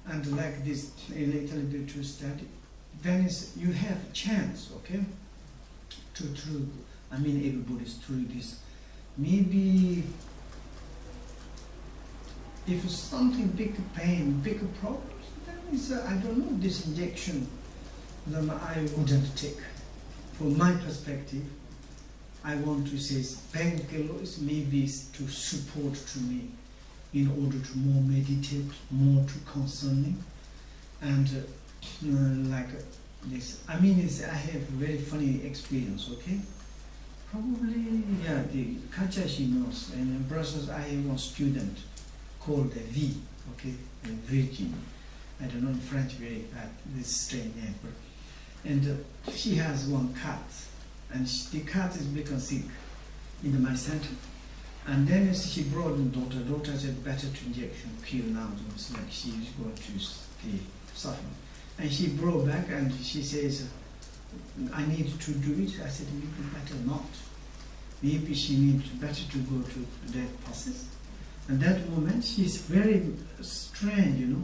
And like this, a little bit to study, then you have a chance, okay, everybody's through this. Maybe if it's something big pain, bigger problems, then it's, I don't know, this injection, then I wouldn't take. From my perspective, I want to say painkillers maybe to support to me in order to more meditate, more to concerning, and like this. I have a very funny experience, okay? Probably, yeah, the Kachashi knows, and in Brussels I have one student called V, okay, Virgin. I don't know in French very bad, this strange name. And she has one cat, and the cat is become sick in my center. And then she brought the daughter. Daughter said, better to injection, kill now. It's like she is going to suffer. And she brought back and she says, I need to do it. I said, maybe better not. Maybe she needs better to go to that process. And that moment, she's very strange,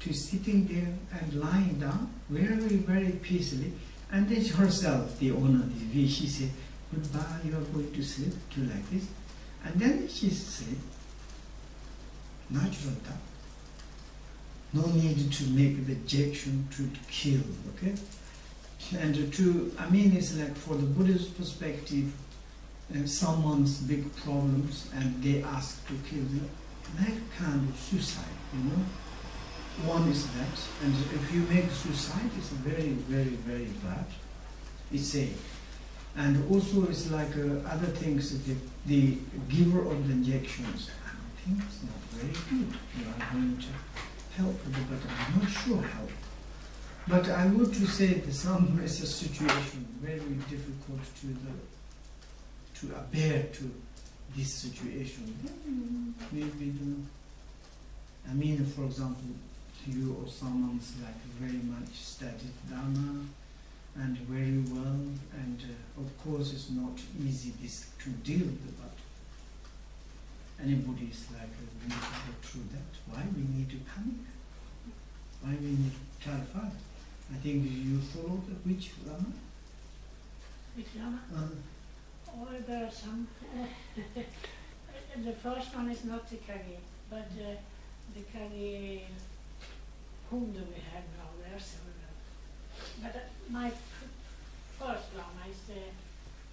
to sitting there and lying down very, very peacefully. And then herself, the owner of the V, she said, goodbye, you are going to sleep, to like this. And then she said, natural death. No need to make the injection to kill, okay? And it's like for the Buddhist perspective, someone's big problems and they ask to kill them, that kind of suicide, One is that, and if you make suicide, it's very, very, very bad. It's a, and also it's like other things, the giver of the injections, I think it's not very good. You are going to help, but I'm not sure how. But I would to say that some is a situation very difficult to bear to this situation. Maybe for example, you or someone's like very much studied Dharma and very well, and of course it's not easy this to deal with, but anybody is like we need to go through that. Why we need to panic? Why we need to clarify? I think you follow which Lama? Which Lama? There are some. The first one is not the Kage, but the Kage whom do we have now? There are several. But my first Lama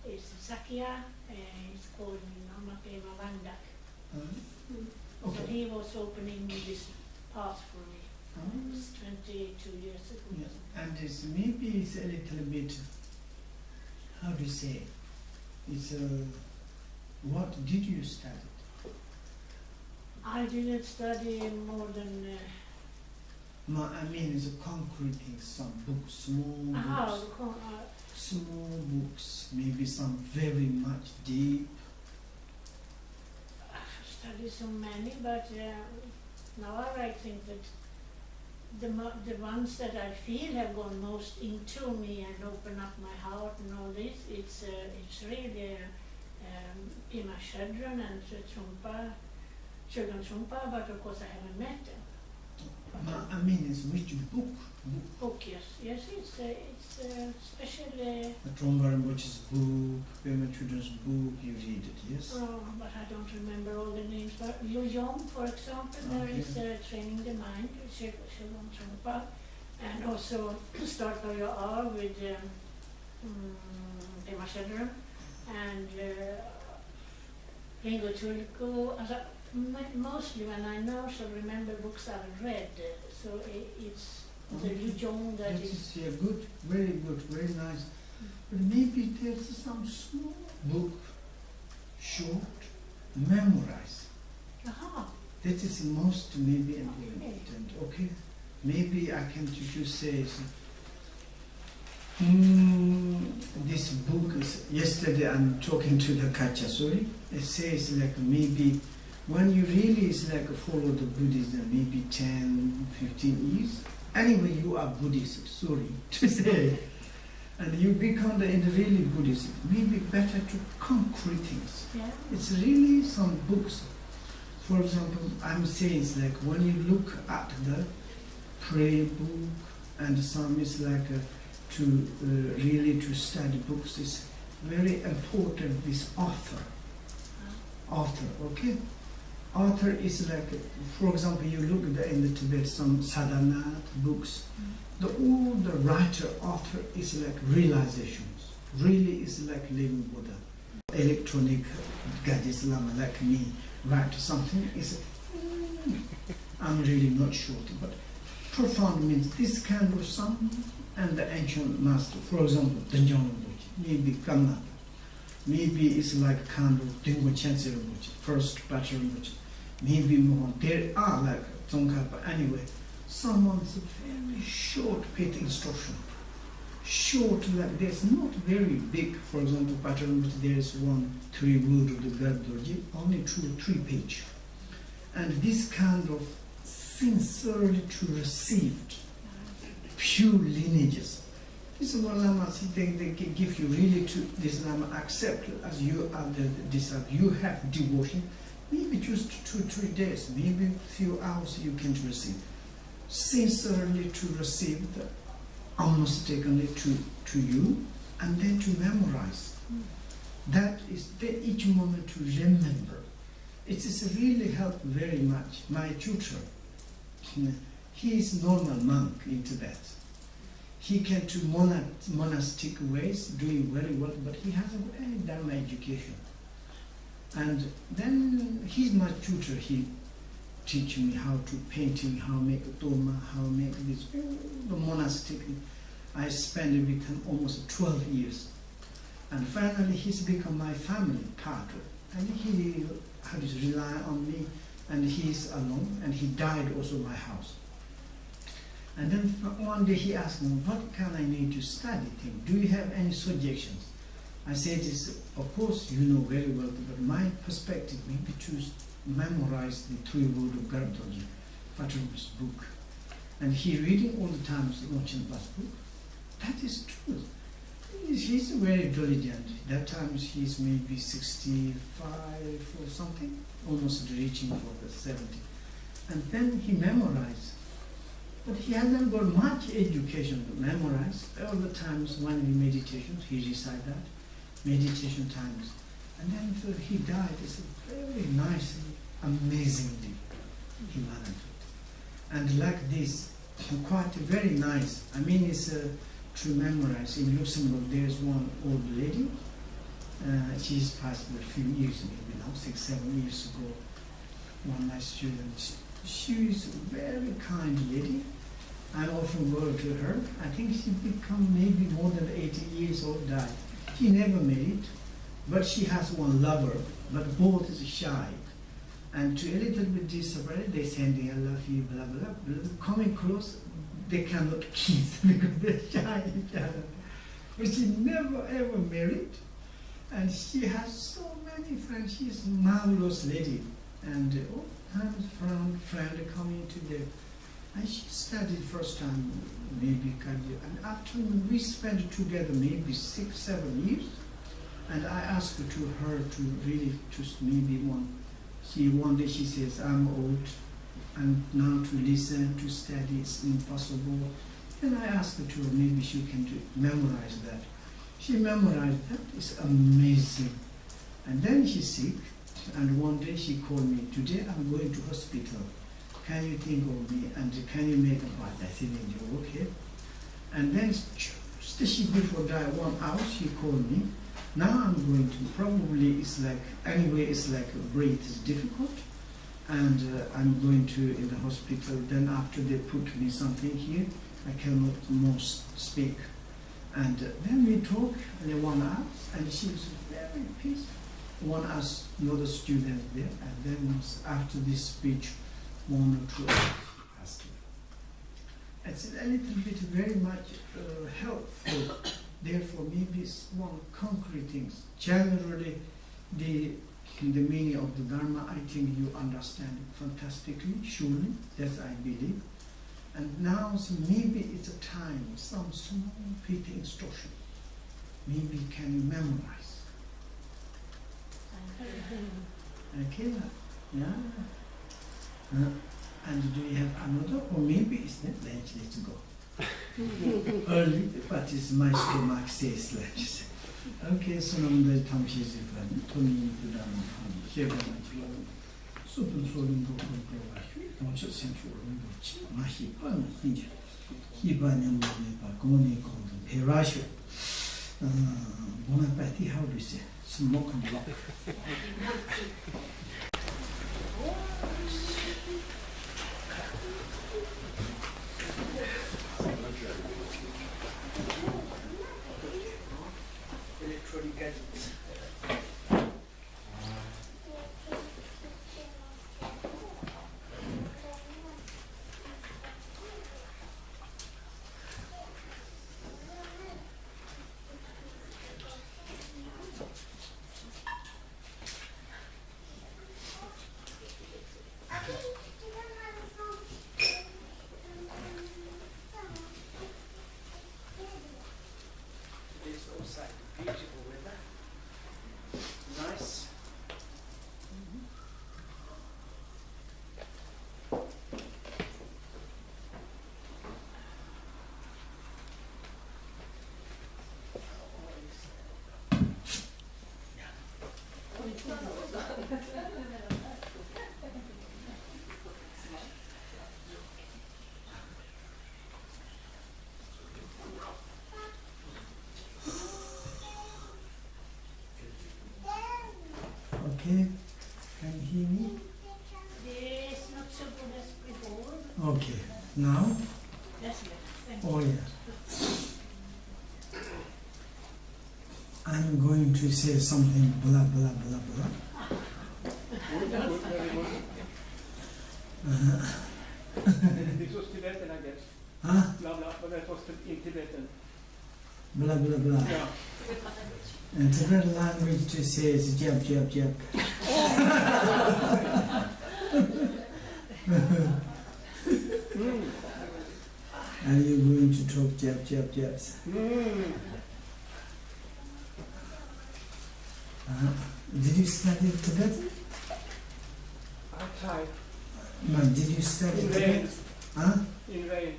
is Sakya. It's called Namakeva Vandak. Okay. So he was opening this path for me. It's 22 years ago. Yeah. And maybe it's a little bit, how do you say, it's what did you study? I didn't study more than... it's a concrete thing, some books, small books. Small books, maybe some very much deep. I've studied so many, but now I think that the ones that I feel have gone most into me and open up my heart and all this, it's really Padmasambhava and Tsogchen, but of course I haven't met them. It's which book? Book, yes, it's especially. Patrul Rinpoche's book, Padmasambhava's book, you read it, yes? Oh, but I don't remember all the names. But Yong, for example, there is Training the Mind, Tsogchen, and also Start Where You Are with Padmasambhava, and Ringo Tulku. Mostly when I know, so remember books I've read. So it's the Yong that is. Yeah, good, very, very nice. But maybe there's some small book, short, memorize. Aha. That is most maybe important. Okay, maybe I can just say This book is, yesterday I'm talking to the Kachasuri, it says like maybe when you really is like follow the Buddhism, maybe 10, 15 years, anyway you are Buddhist, sorry to say, and you become the really Buddhist, maybe better to concrete things. Yeah. It's really some books. For example, I'm saying it's like when you look at the prayer book, and some is like really to study books is very important. This author, okay. Author is like, for example, you look in the Tibet some sadhana books. All the writer author is like realizations. Really is like living Buddha. Electronic gadgets lama like me write something is I'm really not sure, but profound means this kind of something. And the ancient master, for example, Dzogchen Rinpoche, maybe Gampo, maybe it's like kind of Dzogchen Rinpoche, first Patrul Rinpoche, maybe more. There are like Dzogchen, but anyway, someone's very short pit instruction. Short, like there's not very big. For example, Patrul Rinpoche, there is 3 word of the Gardoji, only 2 or 3 page. And this kind of sincerely to received pure lineages. This is what Lama they give you really to this Lama accept as you are the disciple. You have devotion, maybe just 2 or 3 days, maybe a few hours you can receive. Sincerely to receive the unmistakably to you, and then to memorize. That is then each moment to remember. It is really helped very much. My tutor, he is normal monk in Tibet. He can do monastic ways, doing very well, but he hasn't any Dharma education. And then he's my tutor. He teach me how to painting, how make a doma, how make this, the monastic. I spent with him almost 12 years. And finally he's become my family part. And he had to rely on me, and he's alone, and he died also in my house. And then one day he asked me, what can I need to study thing? Do you have any suggestions? I said, of course you know very well, but my perspective maybe to memorize the 3 word of Gardoji, Patrul's book. And he reading all the time Longchen Bardo's book. That is true. He's very diligent. That time he's maybe 65 or something, almost reaching for the 70. And then he memorized. But he hasn't got much education to memorize. All the times when we meditation, he recite that, meditation times. And then so he died. It's very nice, amazingly he managed it. And like this, quite very nice. I mean, it's to memorize. In Luxembourg, there's one old lady. She's passed a few years, maybe now, 6, 7 years ago. One nice student. She is a very kind lady. I often go to her. I think she become maybe more than 80 years old, died. She never married, but she has one lover, but both is shy. And to a little bit disappointed, they send I love you, blah, blah, blah. Coming close, they cannot kiss because they're shy each other. But she never ever married. And she has so many friends. She's a marvelous lady. And all times friend coming to the. And she studied first time, maybe Kanya. And after we spent together maybe 6, 7 years. And I asked her to really, maybe one day she says, I'm old. And now to listen, to study is impossible. And I asked her maybe she can memorize that. She memorized that. It's amazing. And then she's sick. And one day she called me, today I'm going to hospital. Can you think of me and can you make a bath? I said, okay. And then just she before die 1 hour, she called me. Now I'm going to, probably it's like, anyway, it's like breath is difficult. And I'm going to in the hospital. Then after they put me something here, I cannot more speak. And then we talk and 1 hour, and she was very peaceful. 1 hour, another student there, and then after this speech, 1 or 2 hours asked her. it's a little bit very much helpful. Therefore, maybe it's one concrete things. Generally, the meaning of the Dharma, I think you understand it fantastically, surely, that's I believe. And now, so maybe it's a time, some small bit instruction. Maybe can you memorize? Okay, yeah. And do you have another, or maybe it's not let's go. Early, but it's my stomach says let's. Okay, so now the time she's even Tony to them, Shevan, Super Solim Boko, don't you think you will Mahi Pan, Hiban, Bagoni, Perasho, Bonaparte, how do you say? Smoke and block. Electronic gadgets. Okay, can you hear me? Yes, not so good as before. Okay, now? That's better. Thank you. Oh yeah. I'm going to say something blah blah blah blah. This was Tibetan, I guess. Huh? Blah blah, but that was in Tibetan. Blah blah blah. Yeah. And Tibetan language to say is jab jab jab. Are you going to talk jab jab jabs? Did you study Tibetan? I tried. No, did you study In Tibetan? vain. Huh? In vain.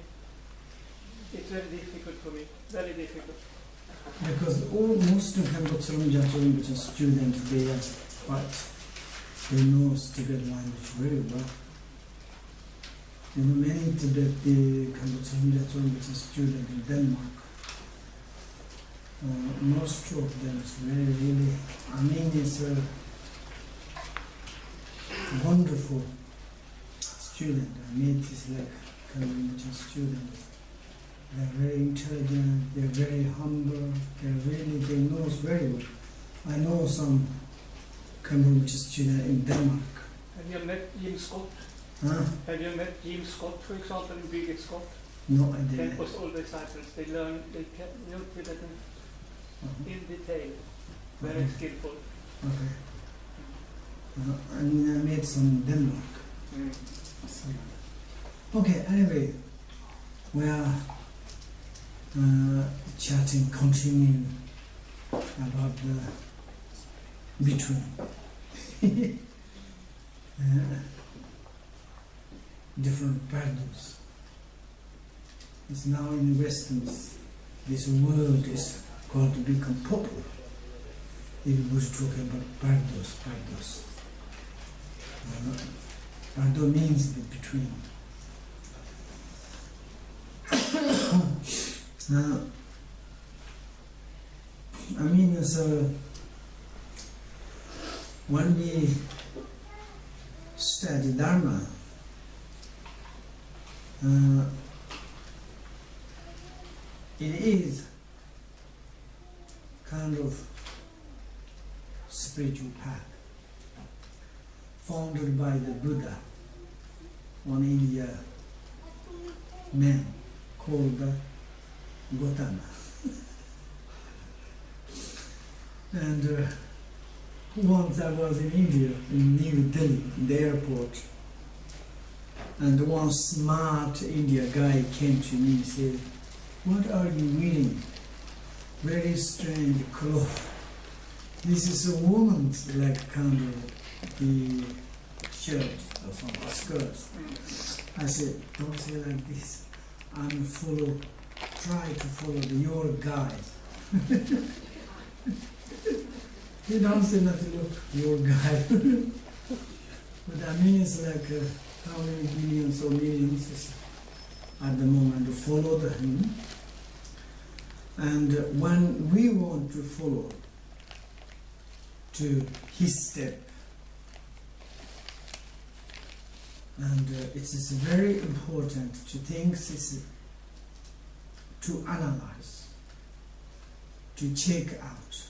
It's very difficult for me. Very difficult. Because most of Gampo students, they are quite, they know Tibetan language very well. You know, many Tibetan Gampo students in Denmark, most of them is very, really, I mean, it's a wonderful student. I mean, it's like Gampo students. They're very intelligent, they're very humble, they know us very well. I know some Gampo students in Denmark. Have you met Jim Scott? Huh? Have you met Jim Scott, for example, in Big Scott? No, I That didn't. was all disciples. They learn Tibetan in detail. Very skillful. Okay. I mean, I met some in Denmark. So, okay, anyway, we are chatting, continue about the between. Different Bardos. It's now in the Western, this word is called to become popular. If we was talking about Bardos. Bardo means the between. I mean, so when we study Dharma, it is kind of spiritual path founded by the Buddha on India man called the Gotama. And once I was in India, in New Delhi, in the airport, and one smart Indian guy came to me and said, "What are you wearing? Very strange clothes. This is a woman's like kind of the shirt or some skirt." I said, "Don't say like this. Try to follow your guide." He don't say nothing, look, your guide. But I mean, it's like how many billions or millions is at the moment to follow him. And when we want to follow to his step, and it is very important to think, to analyze, to check out.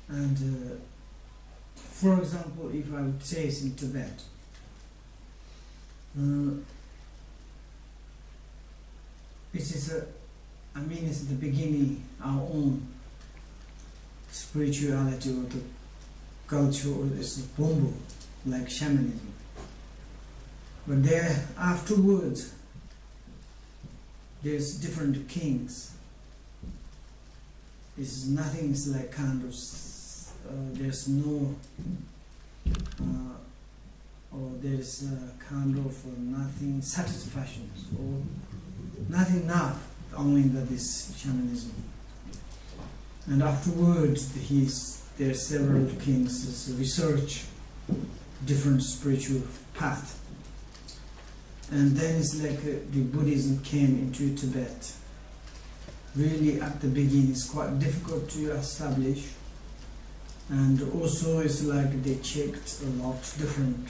And for example, if I would say it's in Tibet, it is it's the beginning, our own spirituality or the culture is Gampo, like shamanism. But there, afterwards, there's different kings. It's nothing is like kind of, there's no, or there's kind of nothing satisfaction, or nothing enough, only that is shamanism. And afterwards, there's several kings research different spiritual path. And then it's like the Buddhism came into Tibet. Really at the beginning it's quite difficult to establish, and also it's like they checked a lot different.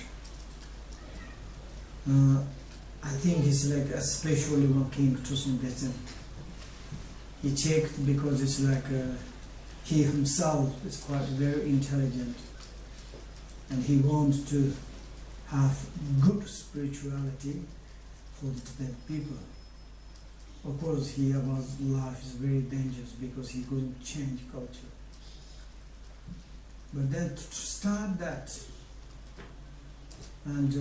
I think it's like especially one king Tibetan. He checked because it's like he himself is quite very intelligent, and he wants to have good spirituality for the Tibetan people. Of course, his life is very dangerous because he couldn't change culture. But then to start that, and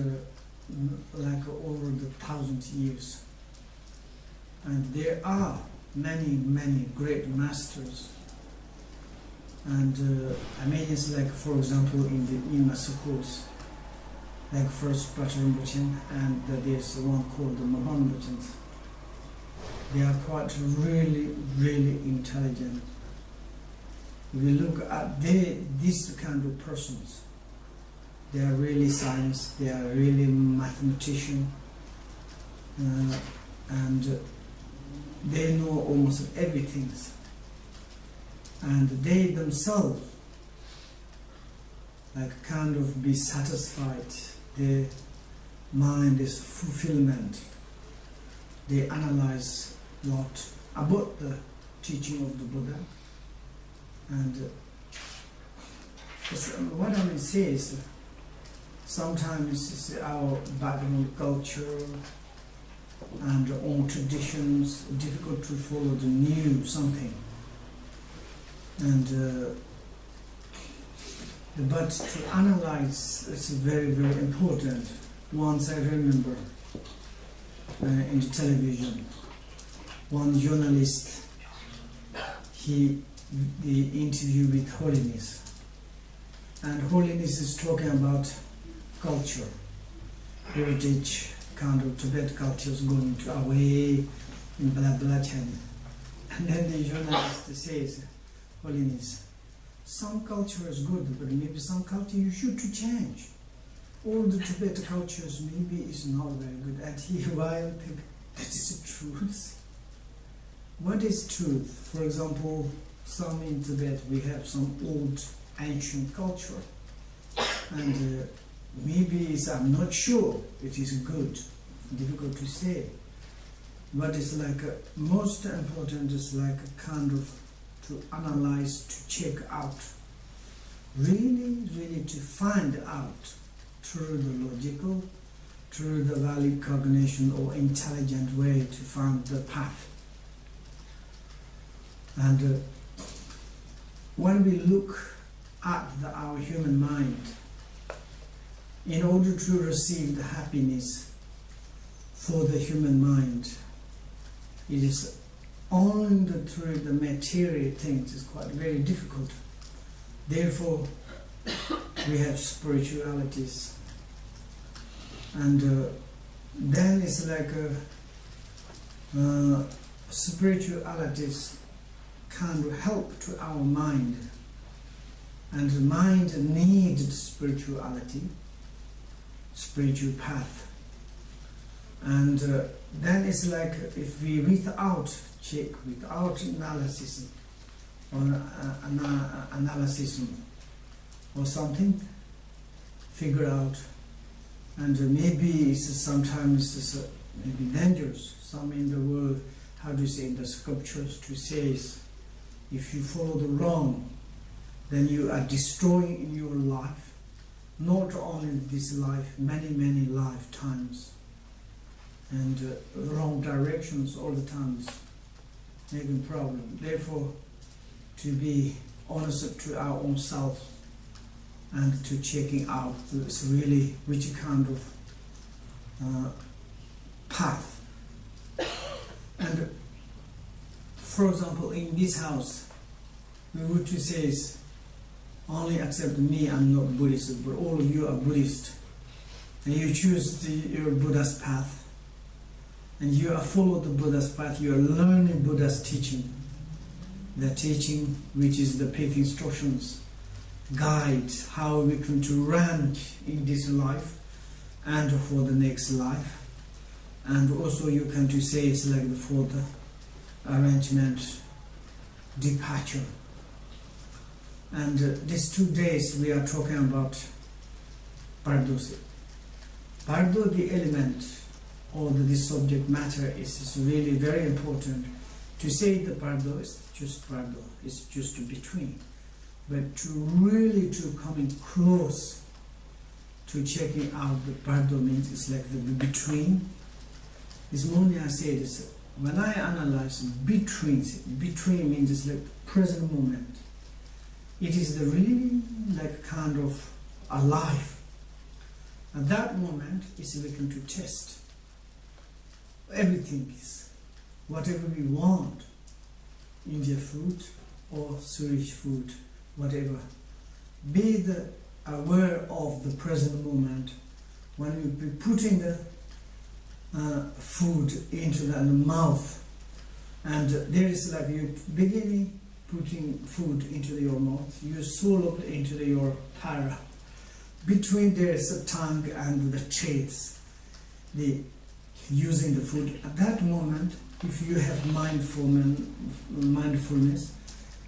like over the 1,000 years, and there are many great masters. And it's like, for example, in the schools, like first Patrul Rinpoche, and there's one called the Mahan. They are quite really intelligent. If you look at these kind of persons, they are really science, they are really mathematician, and they know almost everything. And they themselves like kind of be satisfied. Their mind is fulfillment. They analyze a lot about the teaching of the Buddha. And what I will say is, sometimes it's our background culture and own traditions, difficult to follow the new something. And but to analyze is very important. Once I remember in the television, one journalist, the interview with Holiness, and Holiness is talking about culture, heritage, kind of Tibet culture is going to away in blah blah channel. And then the journalist says, Holiness, some culture is good, but maybe some culture you should to change. All the Tibetan cultures maybe is not very good. And he will think, that is the truth. What is truth? For example, some in Tibet we have some old ancient culture, and maybe I'm not sure it is good, difficult to say. But it's like most important is like a kind of to analyze, to check out, really to find out through the logical, through the valid cognition or intelligent way to find the path. And when we look at our human mind, in order to receive the happiness for the human mind, it is only through the material things is quite very difficult. Therefore, we have spiritualities, and then it's like spiritualities can help to our mind, and the mind needs spirituality, spiritual path. And then it's like if we without check, without analysis or analysis or something, figure out, and maybe it's sometimes it's maybe dangerous. Some in the world, how do you say in the scriptures, to say if you follow the wrong, then you are destroying in your life, not only this life, many lifetimes, and wrong directions all the times, making problem. Therefore, to be honest to our own self and to checking out this really which kind of path. And for example, in this house, we would to say is only accept me, I'm not Buddhist, but all of you are Buddhist, and you choose your Buddha's path, and you are follow the Buddha's path, you are learning Buddha's teaching, the teaching which is the path instructions, guide how we can to rank in this life and for the next life. And also you can to say it's like for the arrangement, departure. And these 2 days we are talking about Bardos. Bardo, the element, or the subject matter is really very important. To say the Bardo is just Bardo, it's just between. But to really to coming close to checking out the Bardo means it's like the between. This morning I said this, when I analyze between means it's like the present moment. It is the really like kind of alive. At that moment is we can to test. Everything is whatever we want, Indian food or Swedish food, whatever. Be the aware of the present moment. When you be putting the food into the mouth, and there is like you beginning putting food into your mouth, you swallow it into your para. Between there is a tongue and the teeth, the using the food. At that moment, if you have mindfulness,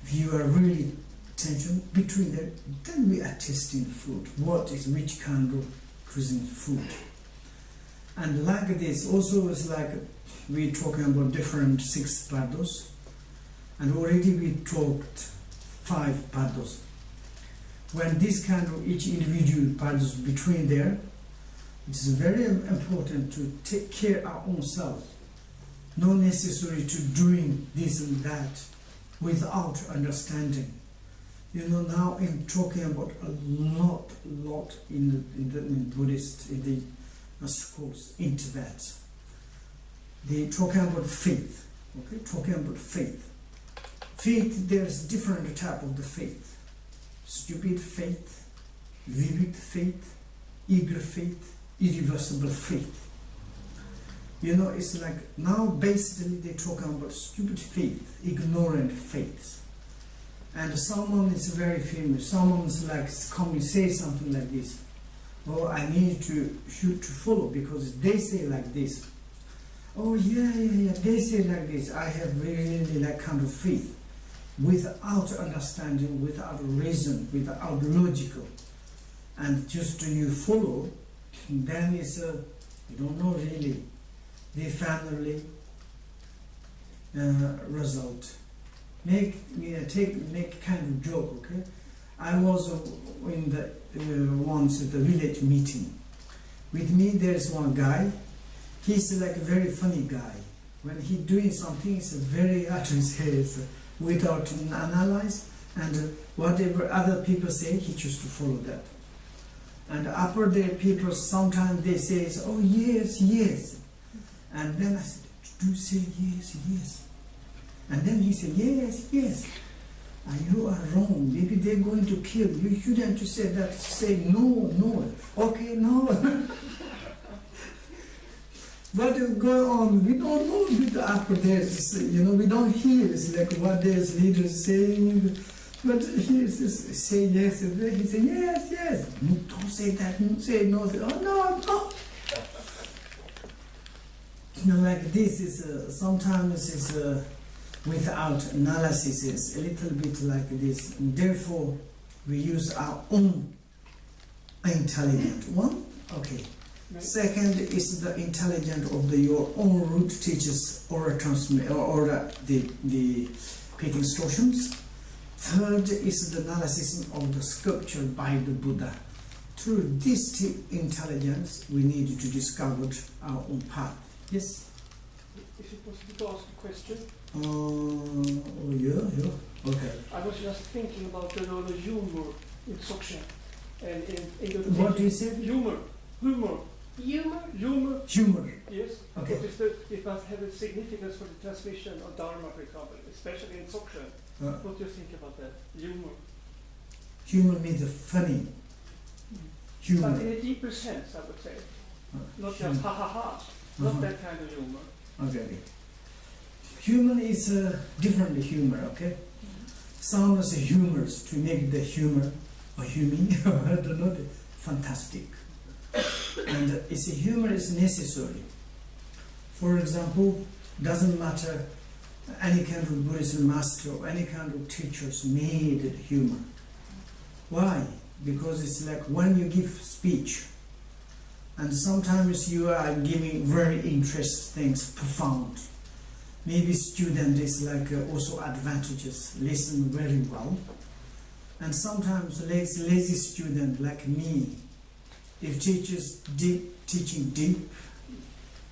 if you are really attention between there, then we are tasting food. What is which kind of cuisine food? And like this, also is like we talking about different 6 Bardos, and already we talked 5 Bardos. When this kind of each individual Bardos between there, it is very important to take care our own self. Not necessary to doing this and that without understanding. You know, now in talking about a lot in Buddhist, in the schools in Tibet, they talking about faith. Okay, talking about faith. Faith, there's different type of the faith. Stupid faith, vivid faith, eager faith, irreversible faith. You know, it's like now basically they're talking about stupid faith, ignorant faith. And someone is very famous, someone's like come and say something like this. Oh, I need to follow because they say like this. Oh yeah, they say like this. I have really like kind of faith. Without understanding, without reason, without logical. And just you follow, then it's you don't know really the family result. Make kind of joke, okay? I was in the once at the village meeting. With me there's one guy, he's like a very funny guy. When he doing something, it's very hard to say, without analyze, and whatever other people say, he chooses to follow that. And upper there people, sometimes they say, oh yes, yes. And then I said, do say yes, yes. And then he said, yes, yes. And you are wrong. Maybe they're going to kill you. You shouldn't to say that. Say no, no. Okay, no. What is going on? We don't know with the upper there. You know, we don't hear. It's like what there's leaders saying. But he say yes. He say yes, yes. No, don't say that. Don't say no. Say, oh no, no. You know, like this is sometimes it's without analysis. It's a little bit like this. And therefore, we use our own intelligent one. Okay. Right. Second is the intelligence of your own root teachers or the picking distortions. Third is the analysis of the sculpture by the Buddha. Through this intelligence, we need to discover our own path. Yes? Is it possible to ask a question? Oh, yeah. Okay. I was just thinking about the role of humor in Dzogchen. And in the What do you say? Humor. Humor. Humor? Humor. Humor. Yes. Okay. It must have a significance for the transmission of Dharma, for example, especially in Dzogchen. What do you think about that? Humor. Humor means funny. Humor. But in a deeper sense, I would say. Not just ha ha ha. Not that kind of humor. Okay. Humor is different humor, okay? Some is humorous to make the humor or humor, I don't know, fantastic. And it's humor is necessary. For example, doesn't matter any kind of Buddhist master or any kind of teachers made humor. Why? Because it's like when you give speech, and sometimes you are giving very interesting things, profound. Maybe student is like also advantages, listen very well. And sometimes lazy student like me, if teachers teaching deep,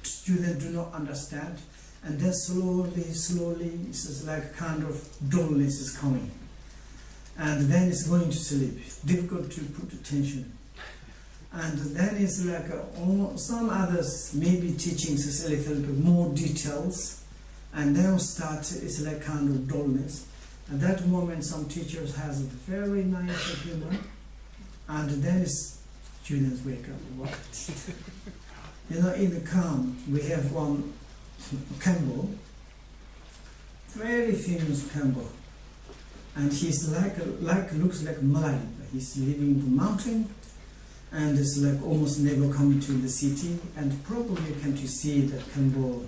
students do not understand, and then slowly, it's like kind of dullness is coming. And then it's going to sleep, difficult to put attention. And then it's like some others maybe teaching is a little bit more details, and then start it's like kind of dullness. At that moment, some teachers has a very nice humor, and then students wake up. What? You know, in the camp we have one Gampo, very famous Gampo, and he's looks like Malay. He's living in the mountain, and it's like almost never coming to the city, and probably can to see that Gampo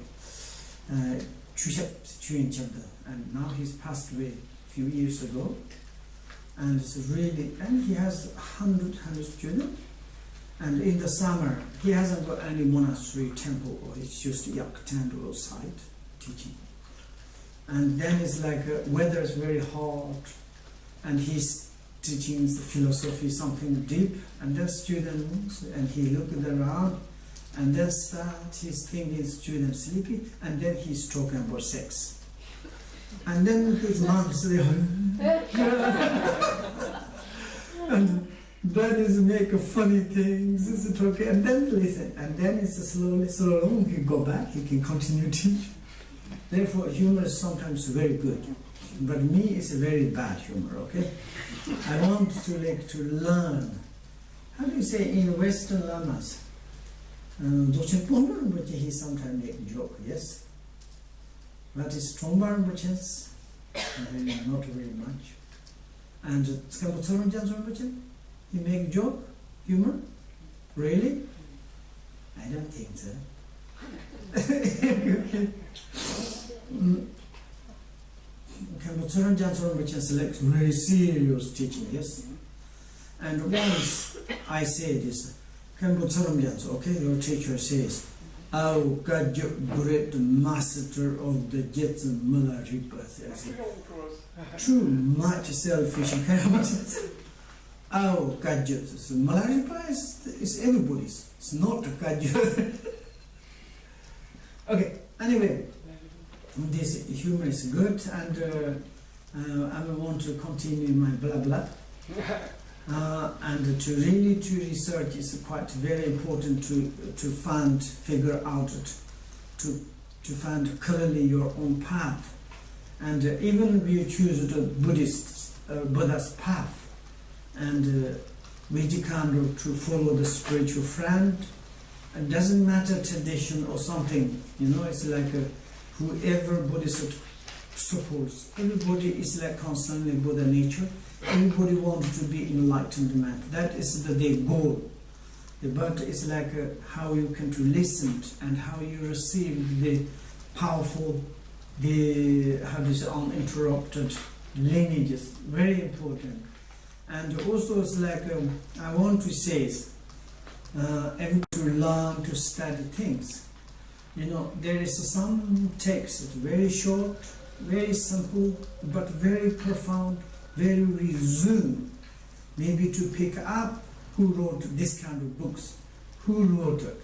and now he's passed away a few years ago, and it's really, and he has 100 students, and in the summer he hasn't got any monastery temple, or it's just yak tent outside teaching. And then it's like weather is very hot, and he's teaching the philosophy, something deep, and then students, and he looked around, and then he's thinking students sleepy, and then he's talking about sex. And then his monks, and that is make funny things, it's okay, and then listen, and then it's slowly, he can go back, he can continue teach. Therefore, humor is sometimes very good, but me is a very bad humor, okay? I want to learn. How do you say in Western lamas? Dzogchen Rinpoche, he sometimes make a joke, yes? But it's Trungpa Rinpoche's, not very much. And Patrul Rinpoche, he make joke, humor? Really? I don't think so. Patrul Rinpoche selects very serious teaching, yes? And once I say this, okay, your teacher says, oh, God, you're great master of the Dzogchen rebirth. Too much selfish. Oh, Kajut. So Malarimpa is everybody's. It's not Kajut. Okay, anyway, this humor is good, and I want to continue my blah blah. And to research is quite very important to figure out, to find clearly your own path. And even if you choose the Buddha's path, and we kind to follow the spiritual friend, it doesn't matter tradition or something, you know, it's like whoever Buddhist supports. Everybody is like constantly Buddha nature. Everybody wants to be enlightened man. That is their goal. But it's like how you can to listen and how you receive the powerful, uninterrupted lineages. Very important. And also it's like I want to say everybody to learn to study things. You know, there is some text very short, very simple, but very profound, very resume, maybe to pick up who wrote this kind of books, who wrote it.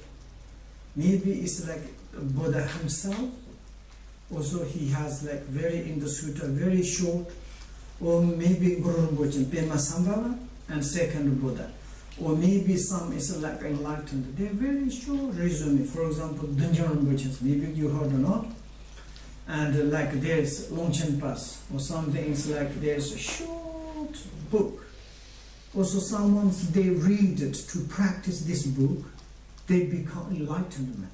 Maybe it's like Buddha himself, also he has like very in the sutta, very short, or maybe Guru Rinpoche, Padmasambhava, and second Buddha. Or maybe some is like enlightened. They're very short resume. For example, Dzogchen Rinpoche, maybe you heard or not. And like there's Longchen Pass or something, it's like there's a short book. Also someone, they read it to practice this book, they become enlightened man.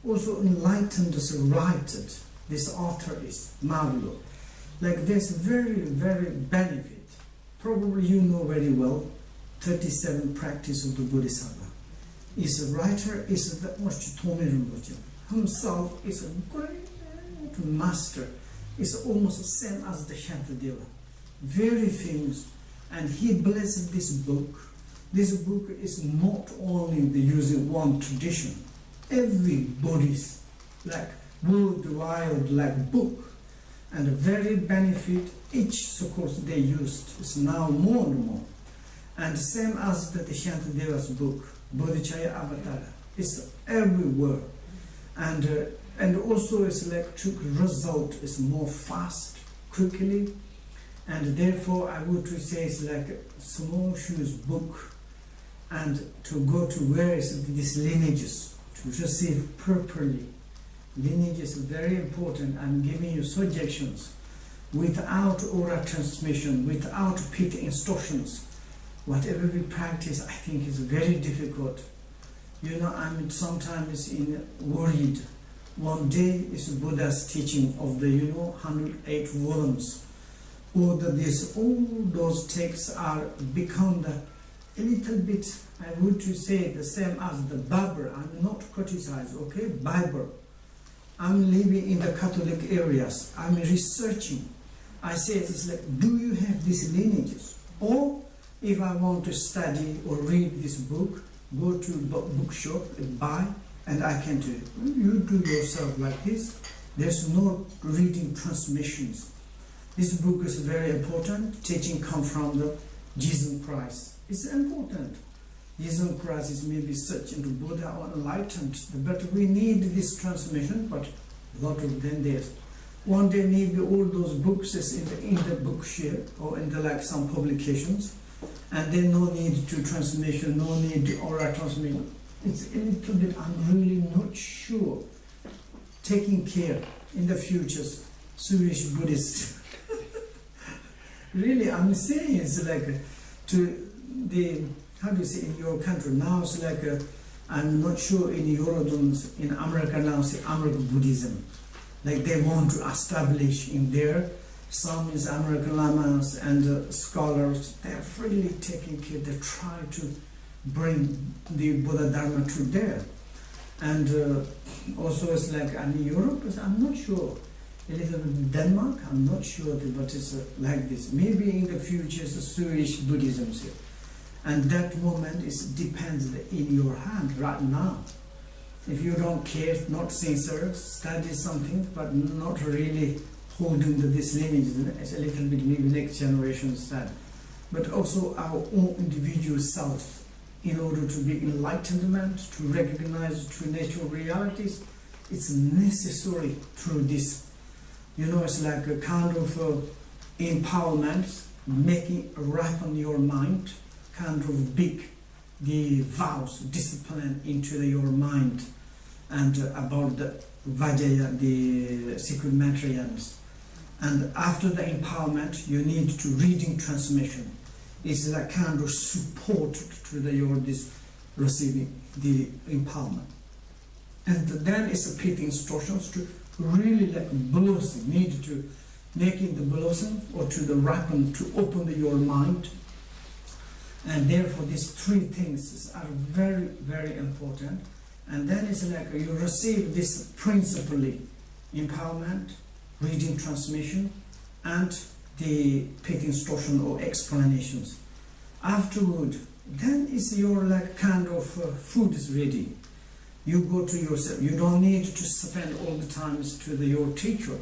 Also enlightened is write it, this author is Marlo. Like there's very, very benefit. Probably you know very well, 37 practice of the Bodhisattva. Is a writer, is the Yeshe Rinpoche. Himself is a great master, is almost the same as the Shantideva, very famous, and he blessed this book. This book is not only the using one tradition, every Buddhist, like worldwide, like book, and very benefit each course they used is now more and more, and same as the Shantideva's book, Bodhicaya Avatar, is everywhere, and also it's like to result is more fast, quickly, and therefore I would say it's like a small shoes book, and to go to where is these lineages, to receive properly. Lineage is very important. I'm giving you suggestions. Without oral transmission, without pit instructions, whatever we practice, I think is very difficult. You know, I'm sometimes worried. One day is Buddha's teaching of the 108 volumes. All those texts are become a little bit, I would say, the same as the Bible. I'm not criticized, okay? Bible. I'm living in the Catholic areas. I'm researching. I say it's like, do you have these lineages? Or if I want to study or read this book, go to bookshop and buy, and I can do it. You do yourself like this. There's no reading transmissions. This book is very important. Teaching comes from the Jesus Christ. It's important. Jesus Christ is maybe such into Buddha or enlightened, but we need this transmission, but a lot of them there's. One day maybe all those books is in the bookshare or in the like some publications, and then no need to transmission, no need to oral transmission. It's a little bit, I'm really not sure. Taking care in the futures, Swedish Buddhist. Really, I'm saying it's like to the, how do you say, in your country now it's like I'm not sure in Eurodons, in America now it's American Buddhism. Like they want to establish in there, some is American lamas and scholars, they're freely taking care, they try to bring the Buddha Dharma to there. And also it's like in Europe, I'm not sure. A little bit in Denmark, I'm not sure, but it's like this. Maybe in the future it's a Swedish Buddhism here. And that moment depends in your hand right now. If you don't care, not sincere, study something, but not really holding this lineage, it's a little bit maybe next generation study. but also our own individual self, in order to be enlightenment, to recognize true natural realities. It's necessary through this. You know, it's like a kind of empowerment, making ripen your mind, kind of big the vows, discipline into your mind, and about the Vajaya, the secret materials. And after the empowerment, you need to reading transmission. It's like kind of support to your receiving the empowerment. And then it's a pit instructions to really like blossom, need to making the blossom or to the ripen, to open your mind. And therefore these three things are very, very important. And then it's like you receive this principally empowerment, reading transmission, and the pit instruction or explanations. Afterward, then it's your like kind of food is ready. You go to yourself. You don't need to spend all the time to your teacher.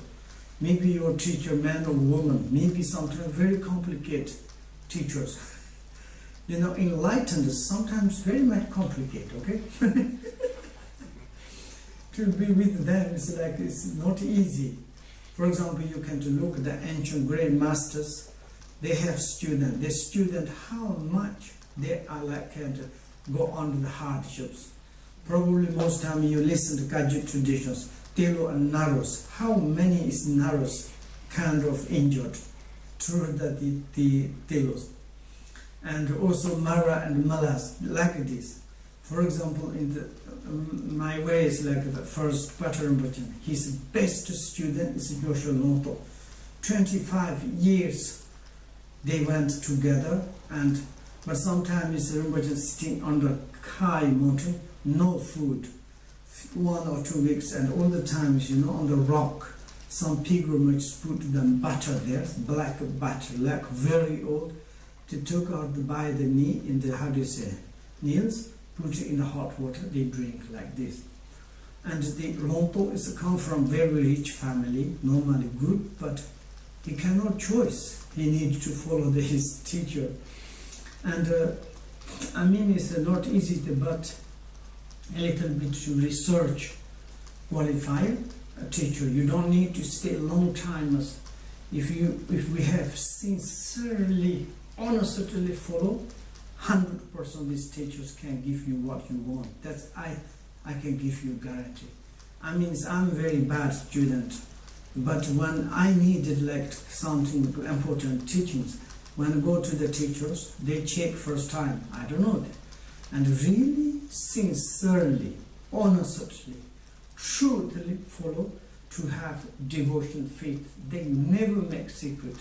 Maybe your teacher, man or woman, maybe sometimes very complicated teachers. You know, enlightened is sometimes very much complicated, okay? To be with them is like, it's not easy. For example, you can look at the ancient great masters. They have students. Their student, how much they are like to go under the hardships. Probably most time you listen to Kagyu traditions, Telo and Naros. How many is Naros kind of injured through the Telos? And also Mara and Malas, like this. For example, in the, my way is like the first Patrul Rinpoche. His best student is Yeshe Tsogyal. 25 years they went together, but sometimes Rinpoche sitting on the high mountain, no food, 1 or 2 weeks, and all the times, you know, on the rock, some pilgrims put them butter there, black butter, like very old. They took out by the knee in the, how do you say, nails, put it in the hot water, they drink like this. And the Lingpa is come from very rich family, normally good, but he cannot choose. He needs to follow his teacher. And I mean, it's not easy, but a little bit to research, qualify a teacher. You don't need to stay a long time. If we have sincerely, honestly follow, 100% these teachers can give you what you want. That's I can give you guarantee. I mean, I'm a very bad student, but when I needed like something important teachings, when I go to the teachers, they check first time. I don't know that, and really sincerely, honestly, truthfully follow to have devotion, faith. They never make secret.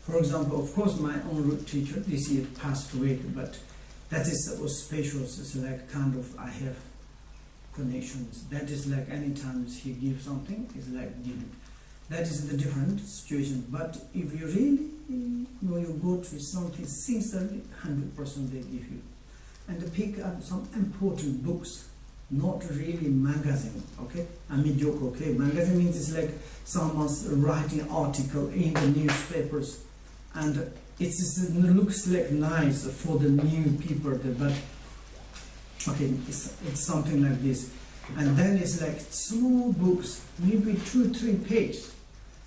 For example, of course, my own root teacher this year passed away, but that is auspicious. It's like kind of I have connections. That is like anytime he gives something, it's like giving. That is the different situation. But if you really know you go to something sincerely, 100% they give you. And pick up some important books, not really magazine, okay? I mean joke, okay? Magazine means it's like someone's writing article in the newspapers, and it looks like nice for the new people, but okay, it's something like this. And then it's like small books, maybe 2-3 pages.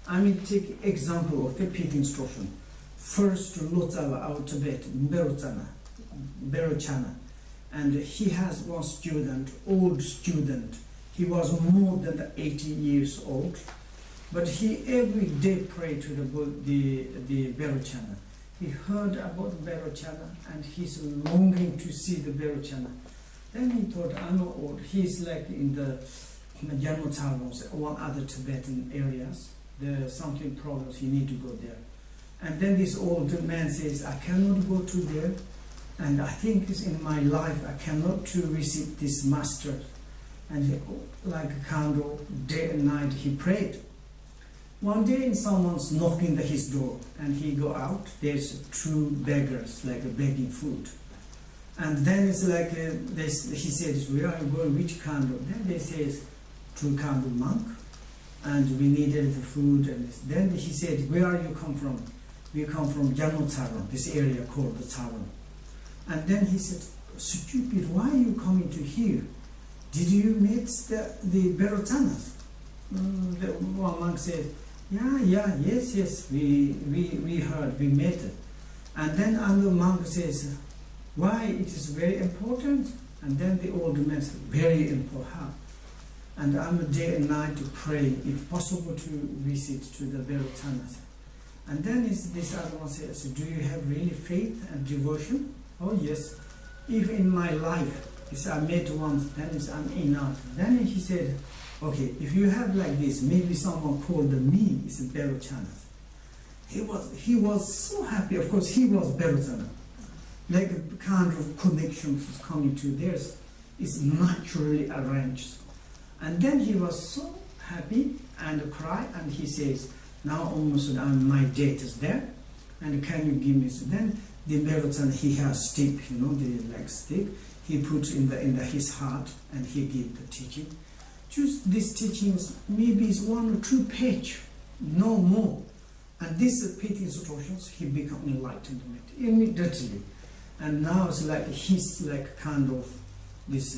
I mean, take example of the pit instruction. First, Lotava, our Tibetan, Berochana. And he has one student, old student. He was more than 80 years old. But he every day prayed to the Berochana. He heard about Berochana and he's longing to see the Berochana. Then he thought, I'm not old. He's like in the Janotavos, one other Tibetan areas. There's something problems, he need to go there. And then this old man says, I cannot go to there. And I think it's in my life, I cannot to receive this master. And he, like a candle, day and night, he prayed. One day someone's knocking his door, and he go out, there's 2 beggars, like begging food. And then it's like, he says, where are you going, which candle? Then they say, to candle monk, and we needed the food. And then he said, where are you come from? We come from Janotsaran, this area called the Tsaran. And then he said, stupid, why are you coming to here? Did you meet the Berotanas? The one monk said, yes, we heard, we met it. And then another monk says, why it is very important? And then the old man said, very important. And I'm day and night to pray, if possible, to visit to the Berotanas. And then this other one says, do you have really faith and devotion? Oh yes. If in my life, I met once, then I'm enough. Then he said, okay, if you have like this, maybe someone called me is Berotanas. He was so happy. Of course, he was Berotana. Like a kind of connection was coming to theirs is naturally arranged. And then he was so happy and cried, and he says, now almost my date is there, and can you give me? So then the Berotana, he has stick, the like stick, he put in his heart, and he gave the teaching. Just these teachings, maybe it's 1 or 2 pages, no more. And these pity instructions, he become enlightened immediately. And now it's like he's like kind of this,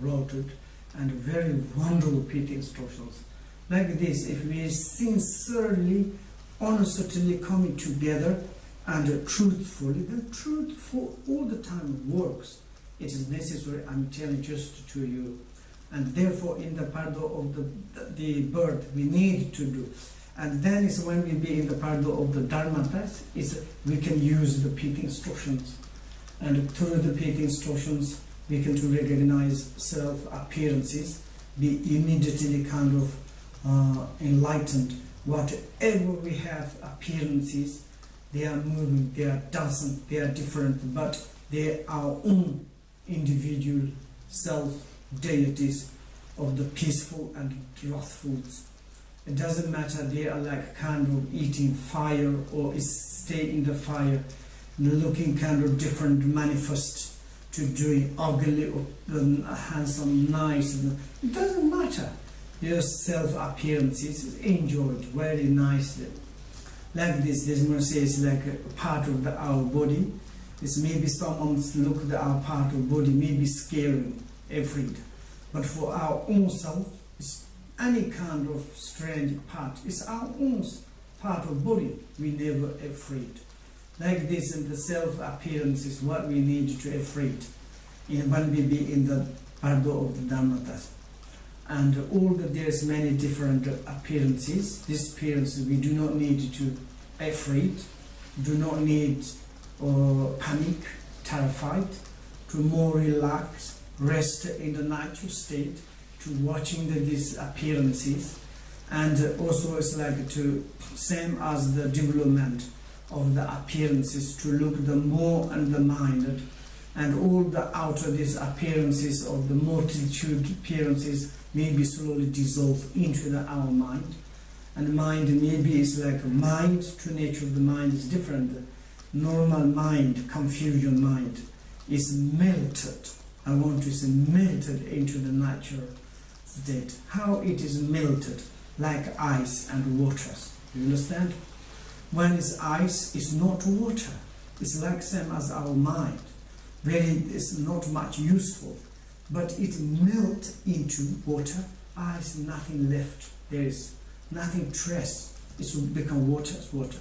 rooted and very wonderful pity instructions. Like this, if we sincerely, honestly coming together and truthfully, the truth for all the time works. It is necessary, I'm telling just to you. And therefore, in the Bardo of the birth, we need to do. And then is when we be in the Bardo of the Dharma path, we can use the pity instructions. And through the pity instructions, we can to recognize self-appearances, be immediately kind of enlightened. Whatever we have appearances, they are moving, they are dancing, they are different, but they are our own individual self-deities of the peaceful and wrathful. It doesn't matter, they are like kind of eating fire or stay in the fire, looking kind of different, manifest to doing ugly or handsome, nice. It doesn't matter. Your self-appearances enjoyed very nicely. Like this one says like a part of our body. It's maybe someone's look at our part of body, maybe scary, afraid. But for our own self, it's any kind of strange part. It's our own part of body. We never afraid. Like this, and the self-appearance is what we need to afraid when we be in the Bardo of the Dharmatas. And there's many different appearances. These appearances we do not need to afraid, do not need panic, terrified, to more relax, rest in the natural state, to watching these appearances. And also it's like to same as the development of the appearances, to look the more and the minded, and all the outer these appearances of the multitude appearances maybe slowly dissolve into our mind. And mind maybe is like mind to nature of the mind is different. The normal mind, confusion mind, is melted. I want to say melted into the natural state. How it is melted, like ice and waters. You understand? When it's ice, it's not water. It's like same as our mind. It's not much useful, but it melts into water. Ice, nothing left. There is nothing trace. It will become water. Water.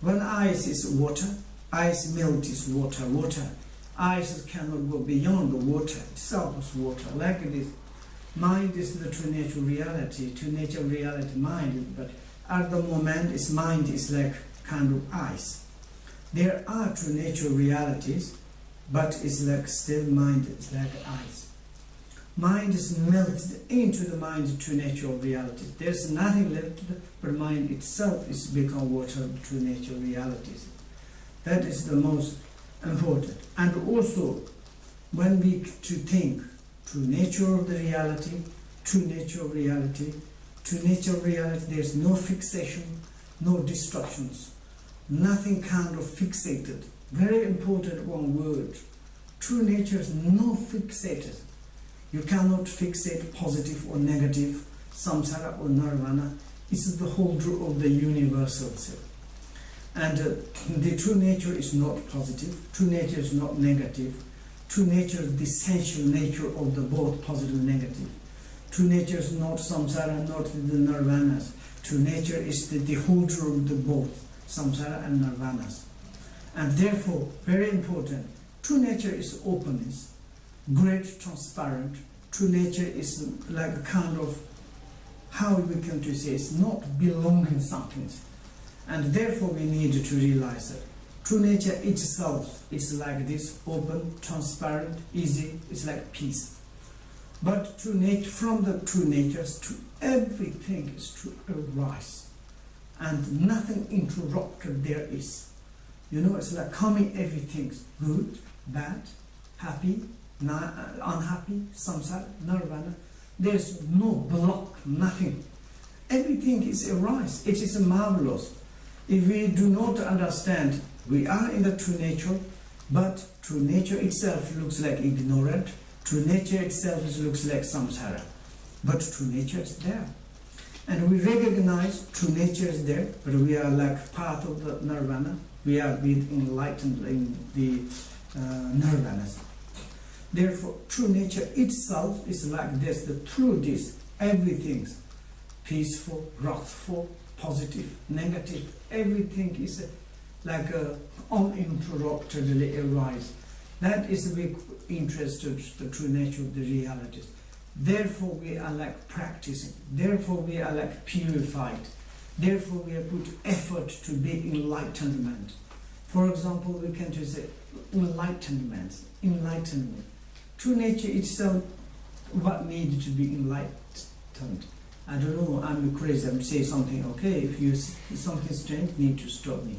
When ice is water, ice melt is water. Water. Ice cannot go beyond the water. Itself is water. Like this. Mind is the true nature reality. True nature reality mind. But at the moment, its mind is like kind of ice. There are true nature realities, but it's like still mind is like ice. Mind is melted into the mind true nature of reality. There's nothing left, but mind itself is become water true nature realities. That is the most important. And also, when we to think true nature of the reality, true nature of reality, true nature of reality, there's no fixation, no distractions, nothing kind of fixated. Very important one word. True nature is no fixated. You cannot fixate positive or negative, samsara or nirvana. This is the whole truth of the universal self. And the true nature is not positive, true nature is not negative, true nature is the essential nature of the both positive and negative. True nature is not samsara, not the nirvanas. True nature is the holder of the both samsara and nirvanas. And therefore, very important, true nature is openness, great, transparent. True nature is like a kind of, how we come to say, it's not belonging something. And therefore we need to realize that true nature itself is like this, open, transparent, easy, it's like peace. But true nature, from the true natures to everything is to arise. And nothing interrupted there is. You know, it's like coming everything's good, bad, happy, unhappy, samsara, nirvana. There's no block, nothing. Everything is arise. It is marvelous. If we do not understand, we are in the true nature, but true nature itself looks like ignorant. True nature itself looks like samsara. But true nature is there. And we recognize true nature is there, but we are like part of the nirvana. We are being enlightened in the nirvanas. Therefore, true nature itself is like this. The through this, everything's peaceful, wrathful, positive, negative, everything is like uninterruptedly arise. That is the big interest of the true nature of the realities. Therefore we are like practicing, therefore we are like purified, therefore we have put effort to be enlightenment. For example, we can just say enlightenment. True nature itself, what needs to be enlightened? I don't know, I'm crazy, I'm saying something, okay, if you see something strange, you need to stop me.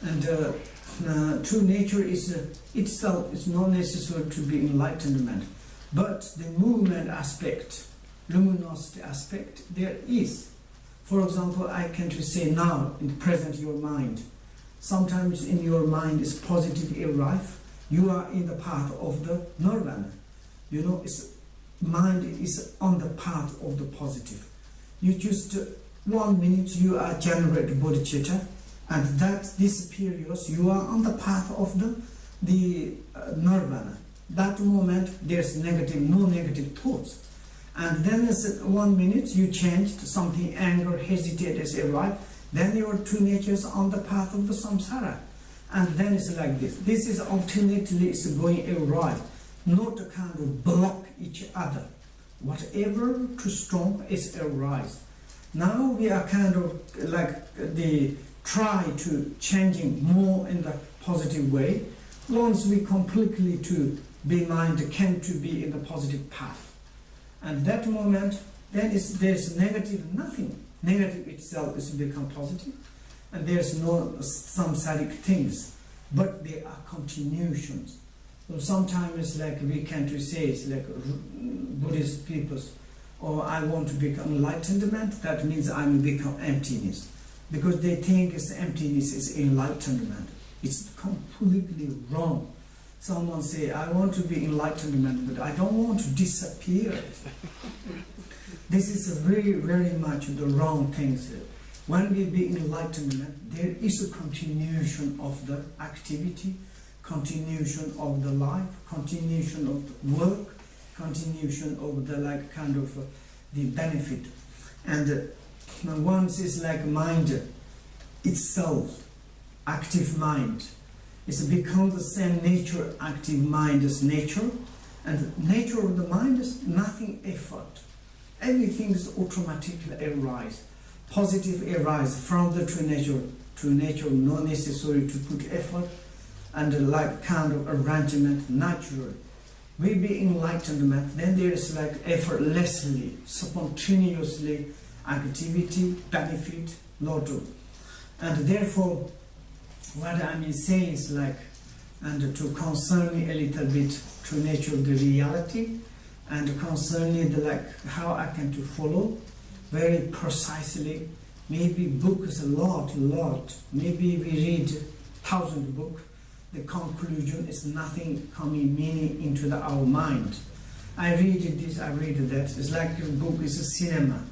And true nature is itself is not necessary to be enlightenment, but the movement aspect, luminosity aspect, there is. For example, I can just say now, in present your mind, sometimes in your mind is positive arrive, you are in the path of the nirvana. You know, it's mind is on the path of the positive. You just 1 minute you are generate bodhicitta, and that disappears. You are on the path of the nirvana. That moment there's negative, no negative thoughts, and then 1 minute you changed something, anger, hesitate as arrive. Then your true nature is on the path of the samsara, and then it's like this. This is alternately is going arrive. Not a kind of block each other. Whatever too strong is arise. Now we are kind of like the try to changing more in the positive way. Once we completely to be mind came to be in the positive path. And that moment, then there's negative nothing. Negative itself is become positive, and there's no samsaric things, but they are continuations. So sometimes it's like we can to say it's like Buddhist people, or I want to become enlightenment, that means I'm become emptiness. Because they think it's emptiness is enlightenment. It's completely wrong. Someone say, I want to be enlightenment, but I don't want to disappear. This is very, very much the wrong things. When we be enlightenment, there is a continuation of the activity, continuation of the life, continuation of the work, continuation of the like kind of the benefit. And once is like mind itself, active mind, it's become the same nature, active mind as nature, and the nature of the mind is nothing effort. Everything is automatically arise, positive arise from the true nature. True nature, not necessary to put effort, and like kind of arrangement natural. We be enlightenment, then there is like effortlessly, spontaneously activity, benefit, lot of. And therefore, what I mean saying is like, and to concern me a little bit to nature of the reality, and concerning the like how I can to follow very precisely. Maybe book is a lot. Maybe we read 1,000 books. The conclusion is nothing coming meaning into our mind. I read this, I read that. It's like your book is a cinema.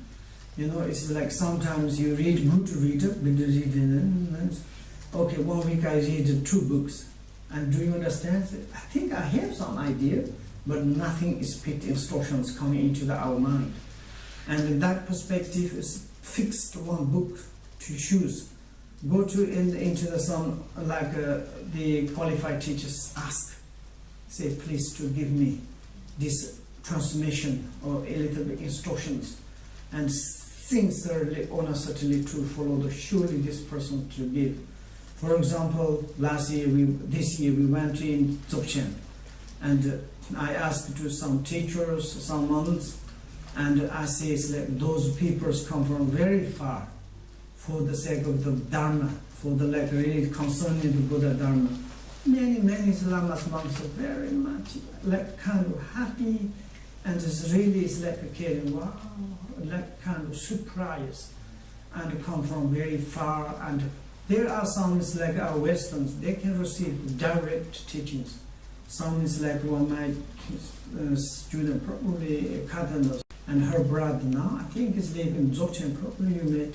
You know, it's like sometimes you read good reader, okay, 1 week I read 2 books. And do you understand? I think I have some idea, but nothing is put instructions coming into our mind. And in that perspective is fixed 1 book to choose. Go into the some, like the qualified teachers ask, say, please to give me this transmission or a little bit instructions, and sincerely, honestly to follow the surely this person to give. For example, this year we went in Dzogchen, and I asked to some teachers, some monks, and I say like, those people come from very far for the sake of the Dharma, for the like really concerning the Buddha Dharma. Many Lamas monks are very much like kind of happy, and it's really like a caring, wow, like kind of surprise, and come from very far. And there are some like our Westerns, they can receive direct teachings. Some is like one my student, probably Katanos, and her brother now, I think is living in Dzogchen, probably you met,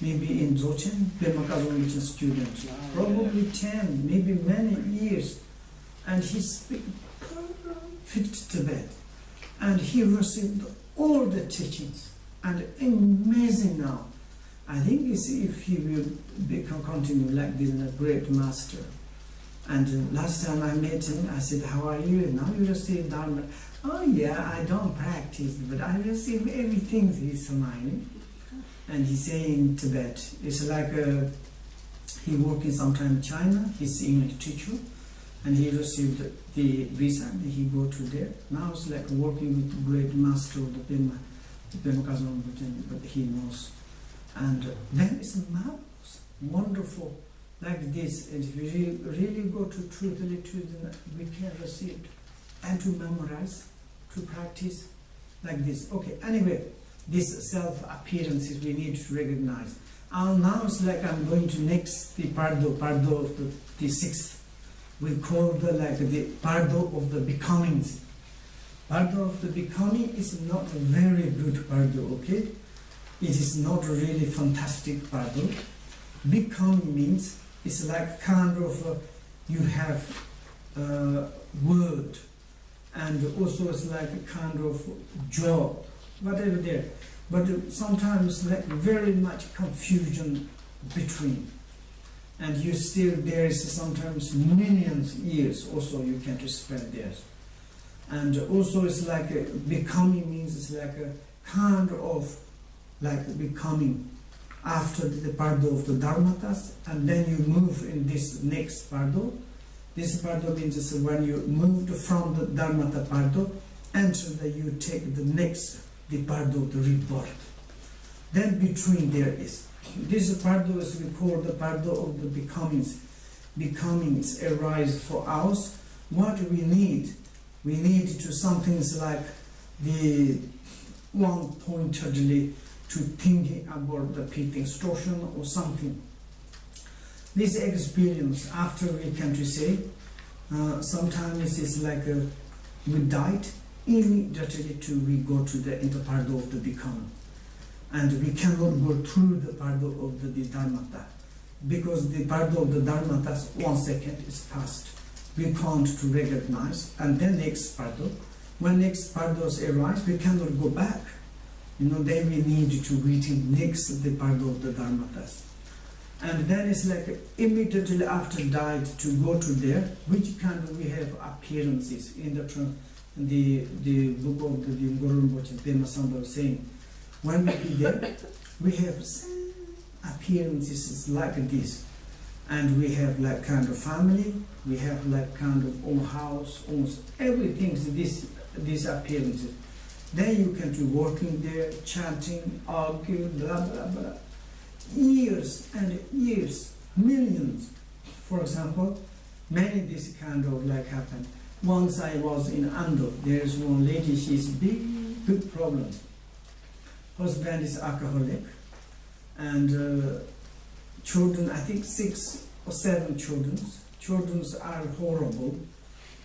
maybe in Dzogchen, Padmasambhava student, probably 10, maybe many years, and he speaks perfect Tibet, and he received all the teachings, and amazing now. I think if he will continue like this, a great master. And last time I met him, I said, how are you? Now you receive Dharma. Oh yeah, I don't practice, but I receive everything. He's smiling. And he say in Tibet, it's like he working sometime in China, he's English teacher, and he received the visa, and he go to there. Now it's like working with the great master of the Padmasambhava, but he knows. And then it's marvelous, wonderful, like this. And if we really go to truthfully to the, we can receive and to memorize, to practice like this. Okay, anyway, this self-appearances we need to recognize. Now it's like I'm going to next the Bardo of the 6th. We call the like the Bardo of the becomings. Bardo of the becoming is not a very good Bardo, okay? It is not a really fantastic Bardo. Becoming means it's like kind of you have a word, and also it's like a kind of job, whatever there. But sometimes like very much confusion between. And you still, there is sometimes millions years also you can to spend there. And also it's like becoming means it's like a kind of like becoming after the Bardo of the Dharmatas, and then you move in this next Bardo. This Bardo means it's when you moved from the Dharmata Bardo, and you take the next, the Bardo of the rebirth. Then between there is, this Bardo is we call the Bardo of the becomings. Becomings arise for us. What we need to something like the one-pointedly to thinking about the pit instruction or something. This experience, after we can to say, sometimes it's like we died, immediately we go to the Bardo of the becoming. And we cannot go through the Bardo of the Dharmata, because the Bardo of the Dharmatas 1 second is past. We can't to recognize, and then next Bardo. When next Bardos arise, we cannot go back. You know, then we need to reach next the Bardo of the Dharmatas. And then it's like immediately after died to go to there, which kind of we have appearances in the book of the Guru Rinpoche, Padmasambhava saying, when we be there, we have appearances like this. And we have like kind of family, we have like kind of own house, almost everything, these appearances. Then you can do working there, chanting, arguing, blah, blah, blah. Years and years, millions. For example, many this kind of like happened. Once I was in Ando, there is one lady, she's big problem. Husband is alcoholic, and children, I think 6 or 7 children. Children are horrible,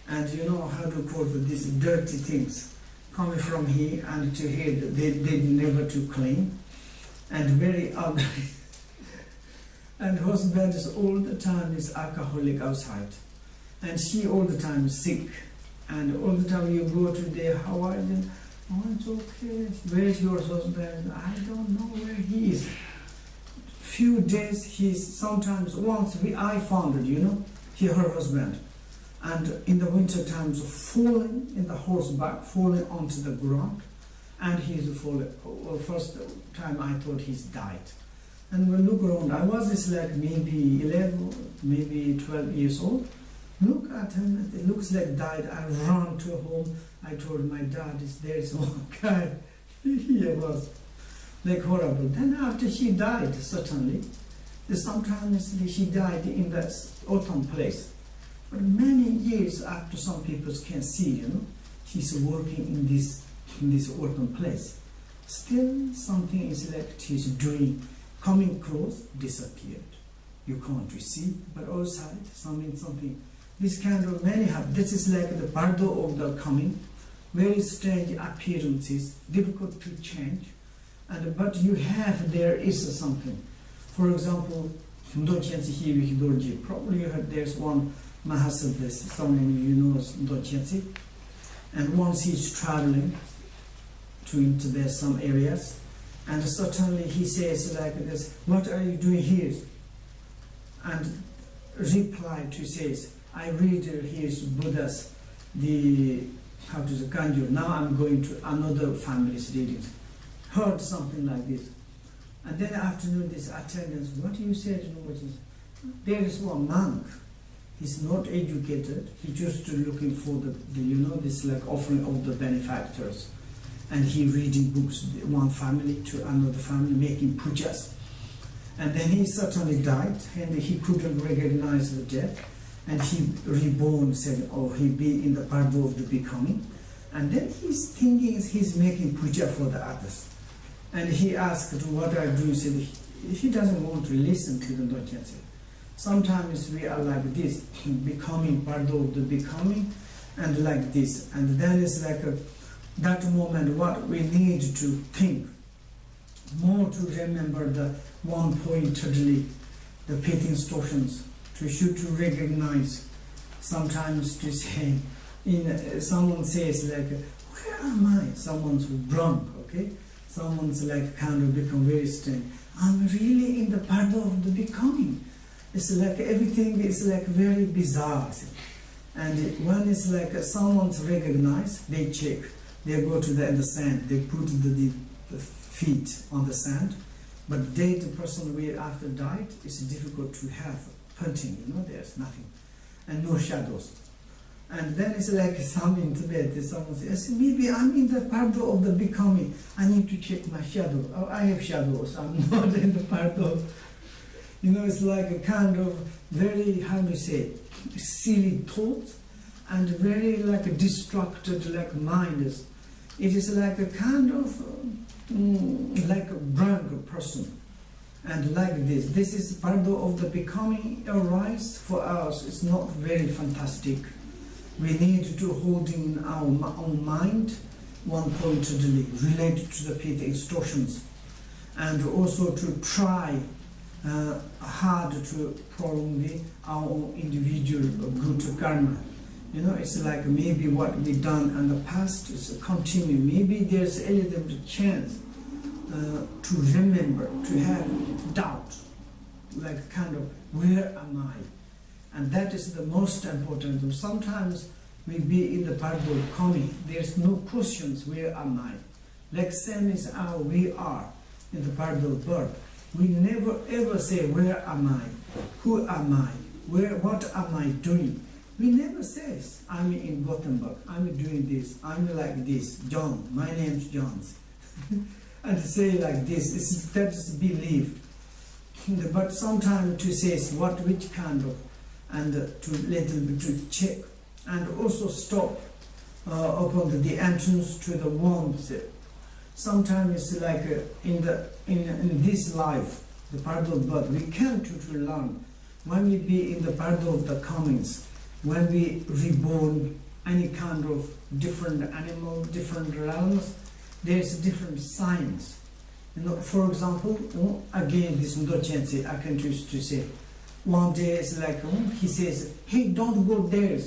and you know how to call these dirty things coming from here and to here, they never to clean, and very ugly. And husband is all the time is alcoholic outside, and she all the time is sick, and all the time you go to there, how are you? Oh, it's okay. Where's your husband? I don't know where he is. Few days he's sometimes once I found it, you know, her husband, and in the winter times falling in the horseback, falling onto the ground, and he's fallen. First time I thought he's died. And when I look around, I was just like maybe 11, maybe 12 years old. Look at him, it looks like died. I ran to home. I told my dad, there's one guy. He was like horrible. Then after she died, certainly, sometimes she died in that autumn place. But many years after, some people can see, you know, she's working in this autumn place. Still something is like she's doing. Coming close, disappeared. You can't receive, but outside, something. This kind of many have. This is like the Bardo of the coming. Very strange appearances, difficult to change. But you have, there is something. For example, Ndochensi Hiwi Dorji. Probably you heard there's one Mahasabha, someone you know as Ndochensi. And once he's traveling to Tibet, some areas, and certainly he says like this, what are you doing here? And reply to says, I read here Buddha's, how to say, Kanjur. Now I'm going to another family's readings. Heard something like this. And then afternoon, this attendance, what you said, there is one monk. He's not educated. He just looking for the you know, this like offering of the benefactors. And he reading books, one family to another family, making pujas. And then he certainly died, and he couldn't recognize the death. And he reborn, said, oh, he be in the Bardo of the becoming. And then he's thinking, he's making puja for the others. And he asked, what I do? He said, he doesn't want to listen to the Dzogchen. Sometimes we are like this, becoming Bardo of the becoming, and like this. And then it's like that moment, what we need to think, more to remember the one-pointedly, the pit instructions, to recognize, sometimes to say, someone says like, where am I? Someone's drunk, okay? Someone's like kind of become very strange. I'm really in the Bardo of the becoming. It's like everything is like very bizarre. And when it's like someone's recognized, they check. They go to the sand, they put the feet on the sand, but the person who after died, it's difficult to have hunting, you know, there's nothing, and no shadows. And then it's like some in Tibet, someone says, maybe I'm in the Bardo of the becoming, I need to check my shadow. Oh, I have shadows, I'm not in the Bardo. You know, it's like a kind of very, how do you say, silly thought, and very like a distracted like mind. It is like a kind of like a drunk person, and like this is Bardo of the becoming arise for us. It's not very fantastic. We need to hold in our own mind one-pointedly, related to the pit instructions, and also to try hard to prolong our own individual good karma. You know, it's like maybe what we done in the past is continue. Maybe there's a little bit chance to remember, to have doubt, like kind of, where am I? And that is the most important. Sometimes we be in the Bardo coming, there's no questions, where am I? Like same as how we are in the Bardo birth. We never ever say, where am I? Who am I? What am I doing? We never say, I'm in Gothenburg, I'm doing this, I'm like this, John, my name's John. And say like this, that is believed. But sometimes to say which kind of, and to little bit to check, and also stop upon the entrance to the warmth. Sometimes it's like in this life, the Bardo of birth, we can to learn. When we be in the Bardo of the comings, when we reborn any kind of different animal, different realms, there's different signs. You know, for example, again, this Ndochense, I can choose to say, one day it's like, he says, hey, don't go there,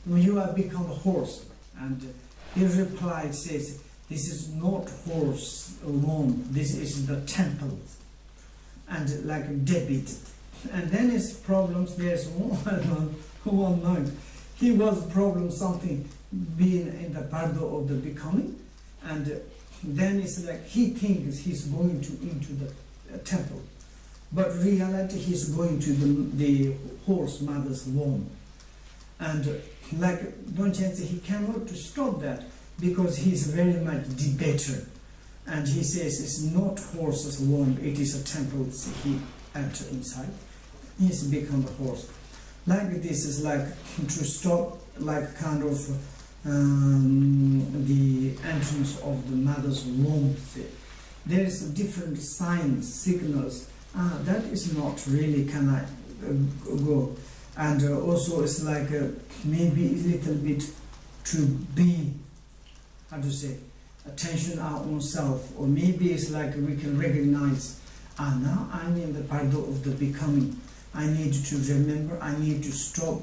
you have become a horse. And he replied, says, this is not horse alone, this is the temple. And like David. And then his problems, there's one night, he was problem something being in the Bardo of the becoming, and then it's like he thinks he's going into the temple, but reality he's going to the horse mother's womb. And like Dzogchen, he cannot stop that because he's very much debater, and he says it's not horse's womb, it is a temple he entered inside. He's become a horse. Like this is like to stop like kind of the entrance of the mother's womb. There is different signs, signals. That is not really can I go. And also it's like maybe a little bit to be, how to say, attention our own self, or maybe it's like we can recognize, now I'm in the Bardo of the becoming. I need to remember, I need to stop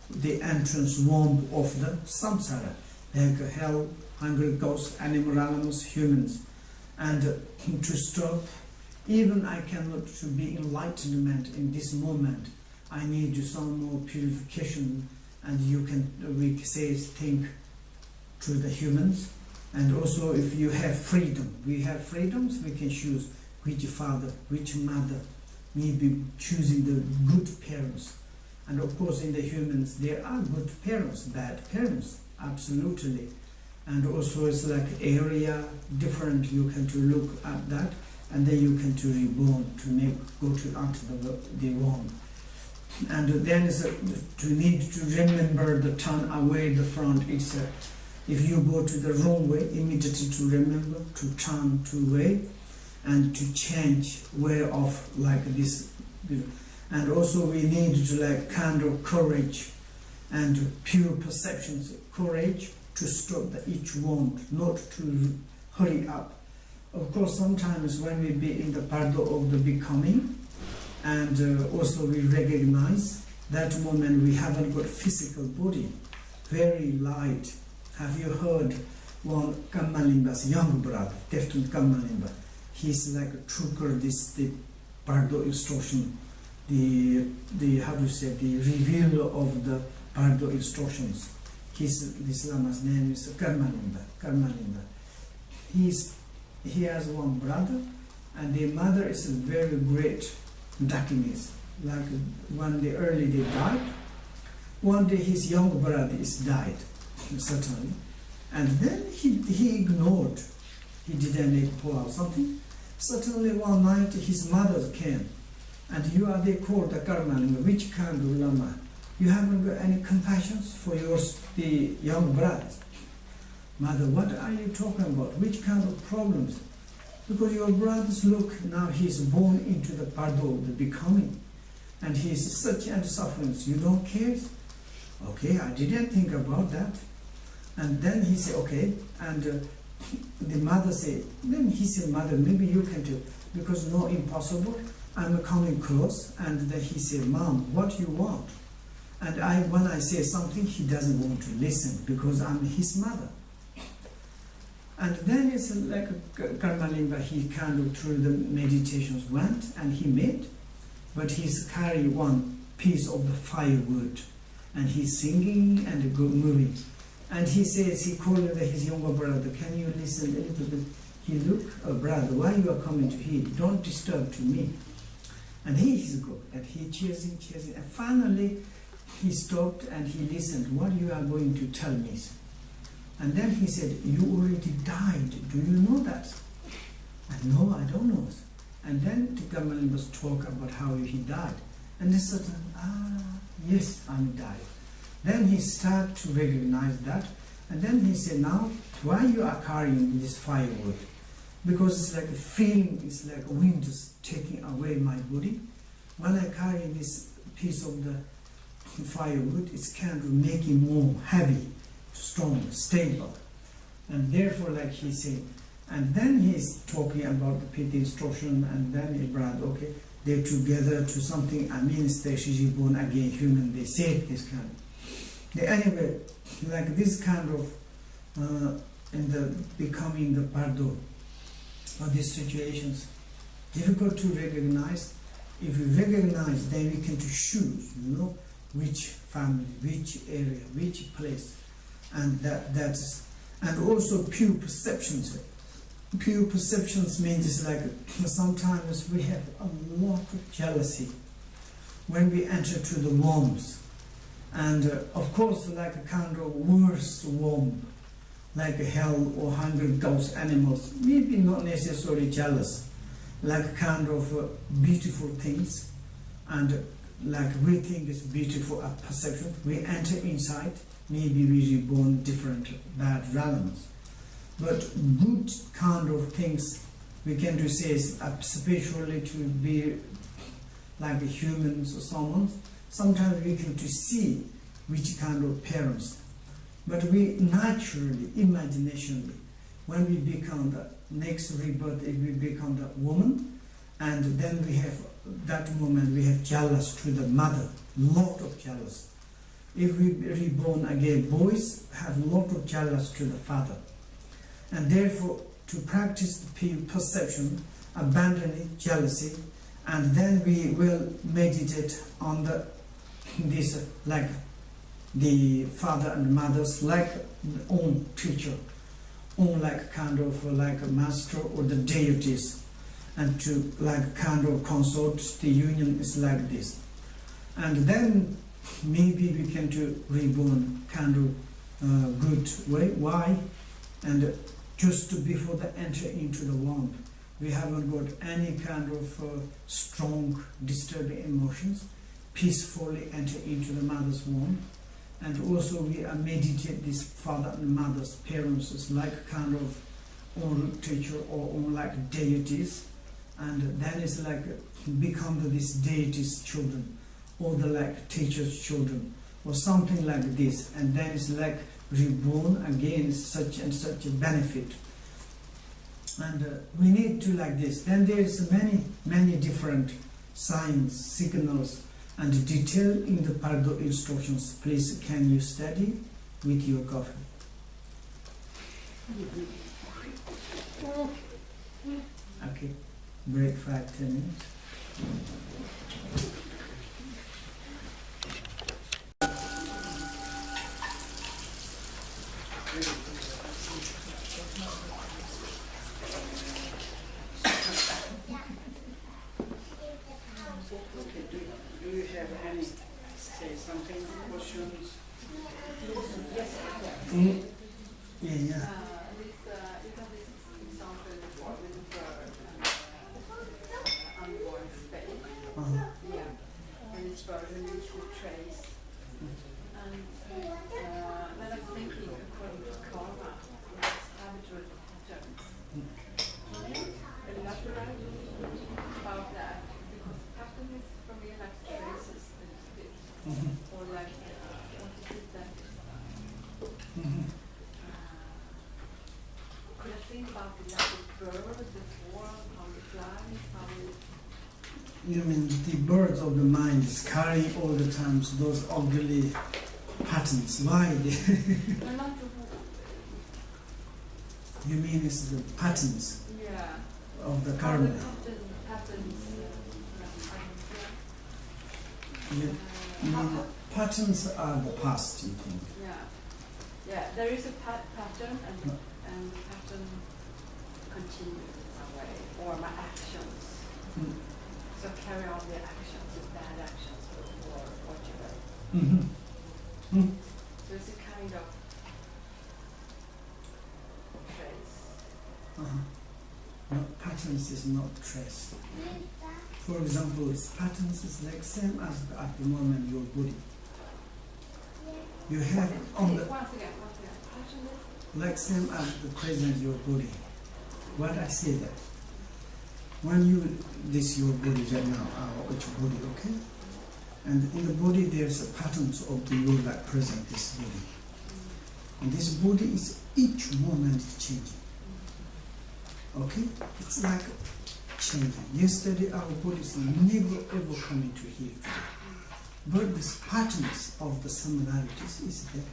the entrance womb of the samsara, like hell, hungry ghosts, animal animals, humans. And to stop, even I cannot to be enlightenment in this moment. I need some more purification, and you can, we say, think to the humans. And also if you have freedom, we have freedoms, we can choose which father, which mother, maybe choosing the good parents. And of course in the humans there are good parents, bad parents, absolutely. And also it's like area different, you can to look at that, and then you can to reborn, to make, go to enter the womb. And then is to need to remember the turn away the front. It's if you go to the wrong way, immediately to remember to turn to way and to change way of like this. And also we need to like kind of courage and pure perceptions, courage to stop the each wound, not to hurry up. Of course sometimes when we be in the Bardo of the becoming, and also we recognize that moment we haven't got physical body, very light. Have you heard one Gammalimba's young brother, terton Gammalimba? He's like a trooper, the Bardo instruction, the how do you say, the revealer of the Bardo instructions. This Lama's name is Gammalimba. He has one brother, and the mother is a very great Dakinis. Like when they died, one day his young brother is died, certainly, and then he ignored, he didn't pull out something. Certainly one night his mother came, and you are they called the Karmalima, which kind of Lama? You haven't got any compassion for the young brothers. Mother, what are you talking about? Which kind of problems? Because your brothers look, now he's born into the Bardo, the becoming, and he's such and sufferings, you don't care? Okay, I didn't think about that. And then he said, okay, and the mother said, then he said, mother, maybe you can do, because no, impossible, I'm coming close. And then he said, Mom, what you want? And when I say something, he doesn't want to listen, because I'm his mother. And then it's like Karmalimba, he kind of through the meditations went and he made, but he's carrying one piece of the firewood, and he's singing and moving. And he says, he called his younger brother, can you listen a little bit? He looked, oh brother, why you are coming to here? Don't disturb to me. And he is good, and he chasing, and finally he stopped and he listened, what you are going to tell me? And then he said, you already died, do you know that? And no, I don't know. And then Tigamalin was talk about how he died. And he said, yes, I'm died. Then he started to recognize that. And then he said, now, why you are carrying this firewood? Because it's like a feeling, it's like wind is taking away my body. When I carry this piece of the firewood, it's kind of making more heavy, strong, stable. And therefore, like he said, And then he's talking about the PT instruction, and then he brought, okay, they're together to something, administration, born again human, they say this kind. Anyway, like this kind of, in the becoming the Bardo, or these situations, difficult to recognize. If we recognize, then we can to choose, which family, which area, which place, and that's, and also pure perceptions. Pure perceptions means like sometimes we have a lot of jealousy when we enter to the worms, and of course like a kind of worse worm, like hell or hungry ghost animals, maybe not necessarily jealous, like kind of beautiful things, and like we think it's beautiful a perception, we enter inside, maybe we reborn different bad realms. But good kind of things we can do say is spiritually to be like humans or someone. Sometimes we can to see which kind of parents. But we naturally, imaginationally, when we become the next rebirth, if we become the woman, and then we have that moment we have jealous to the mother, lot of jealous. If we reborn again, boys have lot of jealous to the father. And therefore, to practice the pure perception, abandoning jealousy, and then we will meditate on this like the father and mothers, like own teacher, own like kind of like a master or the deities, and to like kind of consort the union is like this. And then maybe we can to reborn kind of good way. Why? And just before the enter into the womb, we haven't got any kind of strong disturbing emotions, peacefully enter into the mother's womb. And also we are meditate this father and mother's parents as like kind of own teacher or own like deities, and then it's like become this deities children or the like teacher's children or something like this, and then it's like reborn again such and such a benefit. And we need to like this. Then there is many different signs, signals, and detail in the Bardo instructions. Please, can you study with your coffee? Okay, break 5-10 minutes. Do you have any, say something, questions? Yes. Yeah. You have this example before with the bird and unborn space. Yeah. And it's bird and you should trace. And then I'm thinking according to karma, it's habitual patterns. Elaborate about that, because pattern is for me like traces a little bit. Or like what is it that could I think about the like the bird, the form, how it flies, how it... You mean the birds of the mind is carrying all the times those ugly patterns? Why? No, not the You mean it's the patterns yeah. of the karma? Patterns. You mean patterns are the past, you think? Yeah, there is a pattern, and the pattern continues in some way, or my actions. So carry on the actions, the bad actions, or whatever. So it's a kind of trace. No, patterns is not trace. For example, patterns is like same as at the moment your body. You have on the Once again, pattern is like same as the present your body. What I say that when you this your body right now, which body, okay? And in the body there's a patterns of the your like present this body. And this body is each moment is changing. Okay? It's like changing. Yesterday our bodies never ever coming to here today. But the patterns of the similarities is there.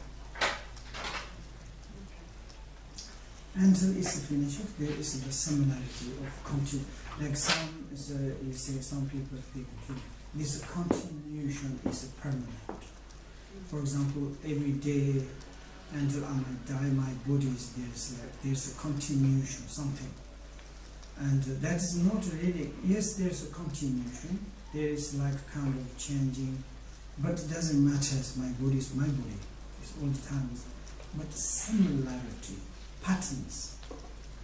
Until it's finished, there is the similarity of continue. Like some, you say, some people think this continuation is permanent. For example, every day until I might die, my body is there's a continuation, something. And that is not really, yes, there's a continuation, there is like kind of changing, but it doesn't matter, my body is my body, it's all the time. But similarity, patterns,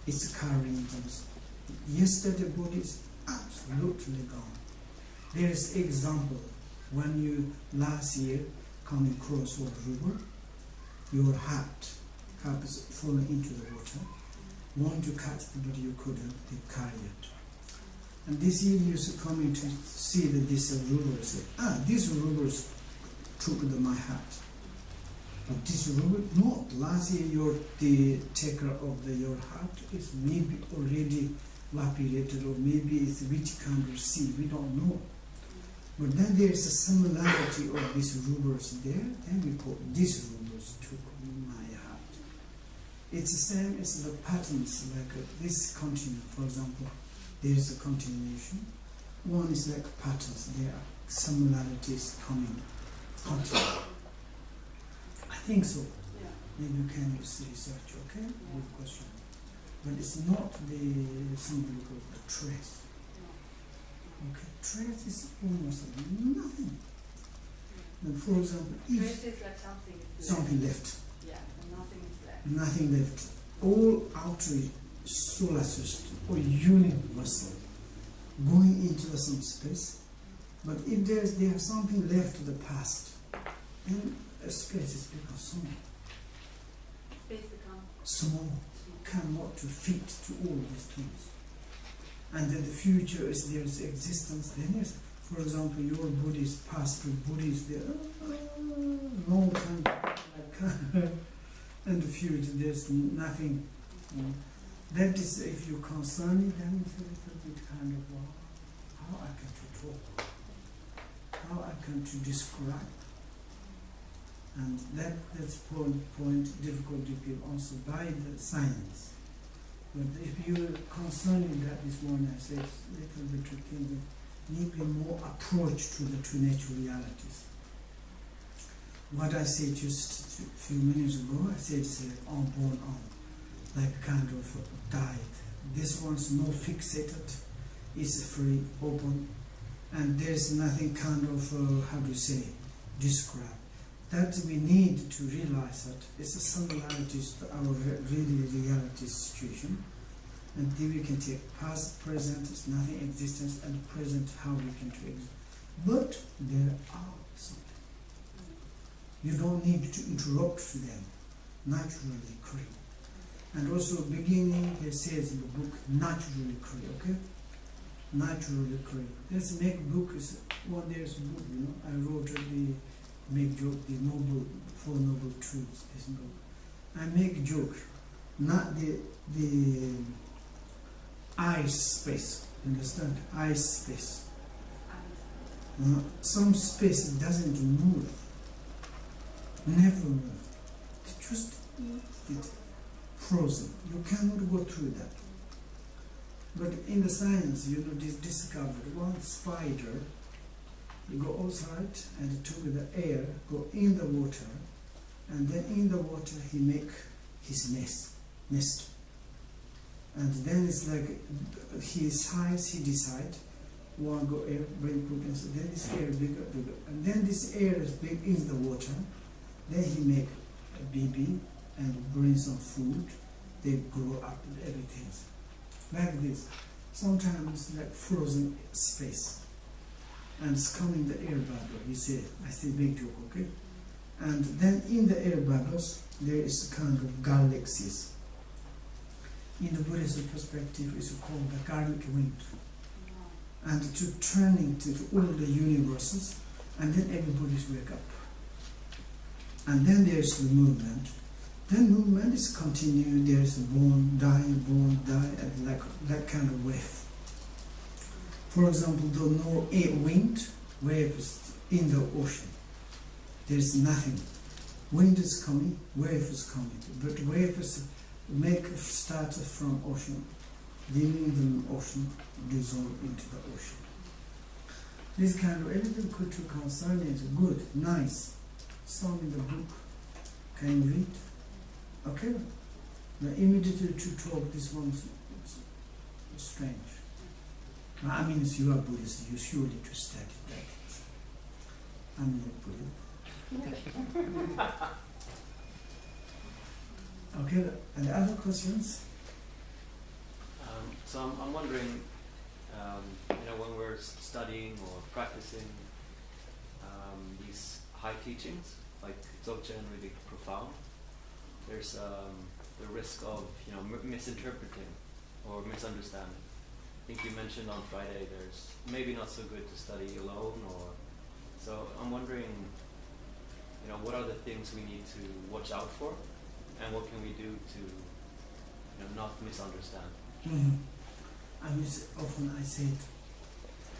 it's carrying those. Yesterday body is absolutely gone. There is example, when you last year come across a river, your hat is falling into the water, want to cut but you couldn't, they carry it. And this year you're coming to see that this river, say, these rivers took my hat. But this river, not last year the taker of your hat is maybe already lapidated, or maybe it's which kind of sea, we don't know. But then there is a similarity of these rivers there, and we put these rivers took my hat. It's the same as the patterns, like this continue, for example, there is a continuation. One is like patterns, there are similarities coming, continue. I think so. Yeah. Maybe you can use research, okay? Good question. But it's not the symbol of the trace. Okay, trace is almost nothing. And for example, if Trace is like something left, yeah, and nothing is left. nothing left, all outer solar system or universal going into some space. But if there's something left to the past, then a space is become small. Space becomes Small, cannot to fit to all these things. And then the future is there's existence. Then yes, for example, your body's past, your body's there long time, like, and the future there's nothing. That is, if you concern it, then it's a little bit kind of how I can to talk, how I can to describe. And that's point difficult to give also by the science. But if you're concerned that this morning, I say it's a little bit tricky, need be more approach to the two natural realities. What I said just a few minutes ago, I said it's on born on, like kind of died. This one's no fixated, it's free, open, and there's nothing kind of, how to say, describe. That we need to realize that it's a similarities to our really reality situation, and then we can take past, present, it's nothing existence, and present how we can to exist. But there are something. You don't need to interrupt to them, naturally create. And also beginning, it says in the book, naturally create, okay? Naturally create. Let's make book is one there's a book, you know. I wrote the make joke, the noble, four noble truths, this book. I make joke, not the ice space, understand? Ice space. Some space doesn't move, never move. It's just frozen. You cannot go through that. But in the science, you know, this discovered one spider, you go outside and took the air, go in the water, and then in the water he make his nest. And then it's like his size, he decide, one go air, bring put, and so then this air bigger, and then this air is big in the water, then he make a baby and bring some food, they grow up and everything. Like this. Sometimes like frozen space. And it's coming the air bubble, he said, I say big joke, okay? And then in the air bubbles, there is a kind of galaxies. In the Buddhist perspective, it's called the karmic wind. And to turning to all the universes, and then everybody's wake up. And then there's the movement. Then movement is continuing. There is born, die, and like that kind of wave. For example, the wind wave is in the ocean. There is nothing. Wind is coming, wave is coming, but wave is start from ocean, leaving the ocean, dissolve into the ocean. This kind of anything cultural concern is good, nice. Some in the book. Can you read? Okay. Now immediately to talk this one's strange. I mean, if you are Buddhist, you surely to study that. I'm not Buddhist. Okay, and other questions? So I'm wondering, when we're studying or practicing these high teachings, like Dzogchen really profound, there's the risk of misinterpreting or misunderstanding. I think you mentioned on Friday there's maybe not so good to study alone, or so I'm wondering, what are the things we need to watch out for, and what can we do to not misunderstand? Mm-hmm. Often I said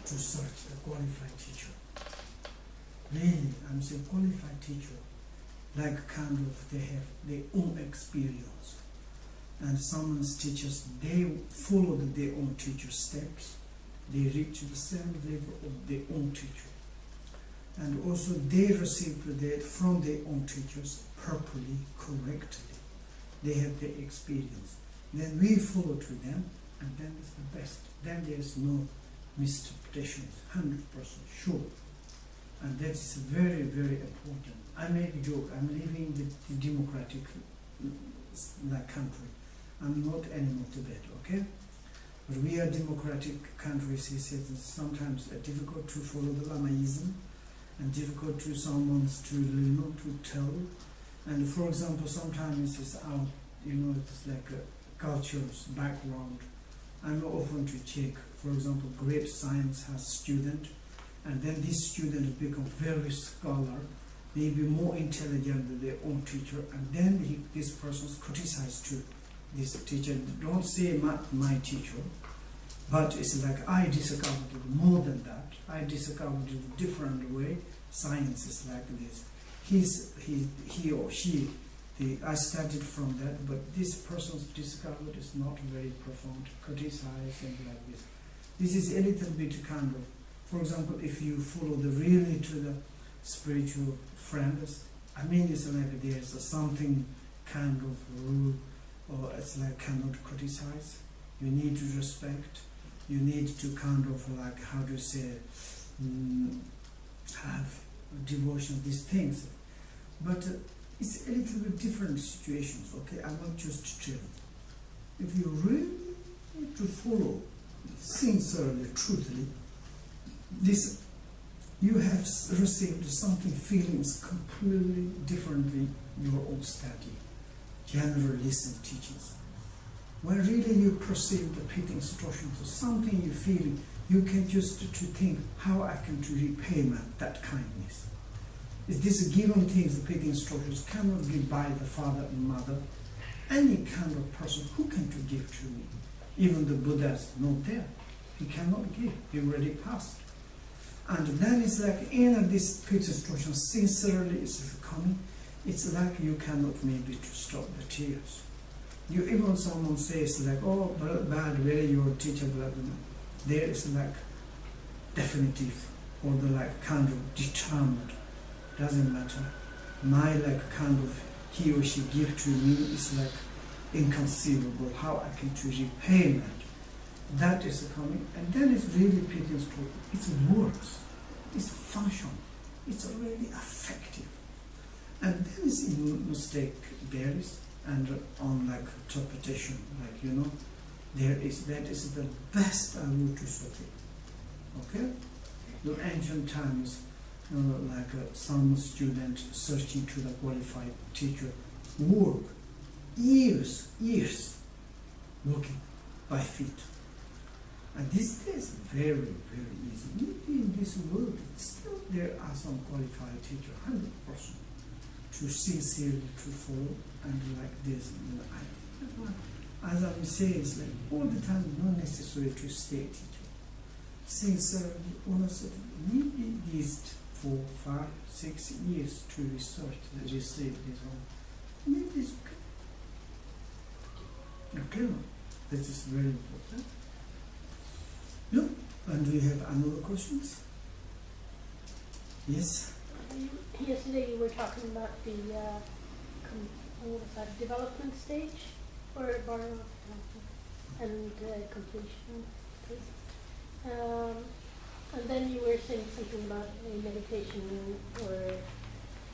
to search a qualified teacher. Really, I'm saying qualified teacher, like kind of they have their own experience. And someone's teachers, they follow their own teacher's steps. They reach the same level of their own teacher. And also they receive that from their own teachers properly, correctly. They have their experience. Then we follow to them, and then it's the best. Then there is no misinterpretations, 100% sure. And that is very, very important. I make a joke, I'm living in the democratic country. I'm not anymore Tibet, okay? But we are democratic countries, he said, sometimes difficult to follow the Lamaism, and difficult to someone to tell. And for example, sometimes it's out, it's like a culture's background. I'm often to check, for example, great science has student, and then this student become very scholar, maybe more intelligent than their own teacher, and then this person's criticized to this teacher. Don't say my teacher, but it's like I discovered more than that. I discovered it a different way. Science is like this. He or she, I studied from that, but this person's discovered is not very profound. Criticize and like this. This is a little bit kind of, for example, if you follow really to the spiritual friends, I mean, it's like there's something kind of rule, or it's like cannot criticize. You need to respect. You need to kind of like, how to say, have devotion, these things. But it's a little bit different situations, okay? I want just to tell you. If you really need to follow sincerely, truthfully, this, you have received something, feelings completely differently your own study, general lesson teachings. When really you perceive the pit instructions, something you feel, you can just to think how I can to repay that kindness. Is this given things, the pit instructions cannot be by the father and mother, any kind of person who can to give to me. Even the Buddha is not there. He cannot give, he already passed. And then it's like in this pit instruction, sincerely is coming, it's like you cannot maybe to stop the tears. You even someone says like, oh, bad, where your teacher, blah, blah, blah. There is like definitive, or the like kind of determined, doesn't matter. My like kind of he or she give to me is like inconceivable, how I can to repay that. That is coming, and then it's really pit instruction. It works, it's function, it's really effective. And there is a mistake there is, and on like interpretation, like there is, that is the best I would to say. Okay? The ancient times, like some student searching to the qualified teacher, work years walking by feet. And this is very, very easy. Maybe in this world, still there are some qualified teachers, 100%. to sincerely to follow and like this. And as I'm saying, it's like all the time, not necessary to stay teacher. Sincerely, honestly, maybe at least 4, 5, 6 years to research and receive this one. Maybe it's okay. Okay, this is very important. No? And do you have another questions? Yes? Yesterday you were talking about the what was that, development stage or Bardo and completion phase. And then you were saying something about a meditation or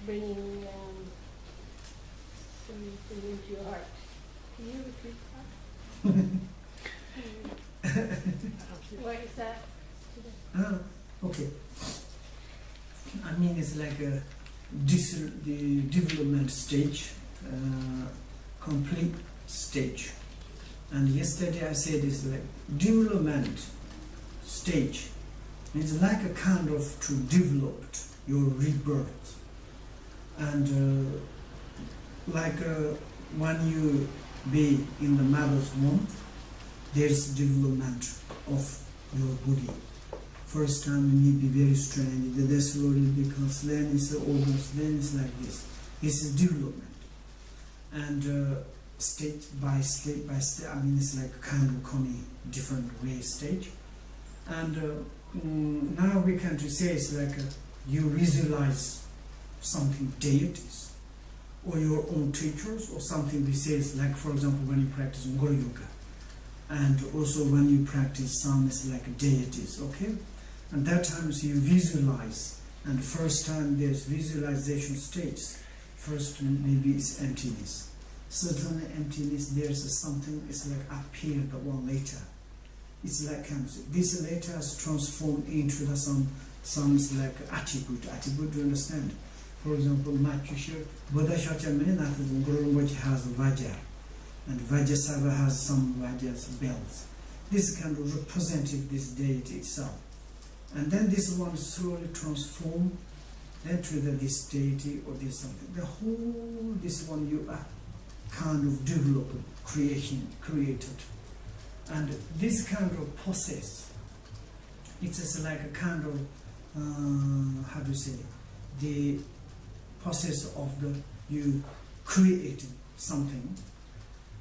bringing something into your heart. Can you repeat that? Why is that? Okay. I mean, it's like the development stage, complete stage. And yesterday I said it's like development stage. It's like a kind of to develop your rebirth. And like when you be in the mother's womb, there's development of your body. First time you need to be very strange, then slowly becomes, then it's organs, then it's like this. This is development. And stage by stage, I mean it's like kind of coming different way stage. And now we can to say it's like you visualize something deities or your own teachers or something we say is like, for example, when you practice Guru Yoga. And also when you practice some is like deities, okay? And that times you visualize, and first time there's visualization stages. First maybe it's emptiness. Certainly emptiness, there's something, it's like appear the one later. It's like this later is transformed into the some is like attribute, do you understand? For example, Matusha, Buddha Shachamani, Guru Rinpoche has Vajra, and Vajrasattva has some Vajra's bells. This kind of represented this deity itself. And then this one slowly transformed into this deity or this something. The whole, this one you are kind of developed, created. And this kind of process, it's just like a kind of, how to say, the process of you creating something.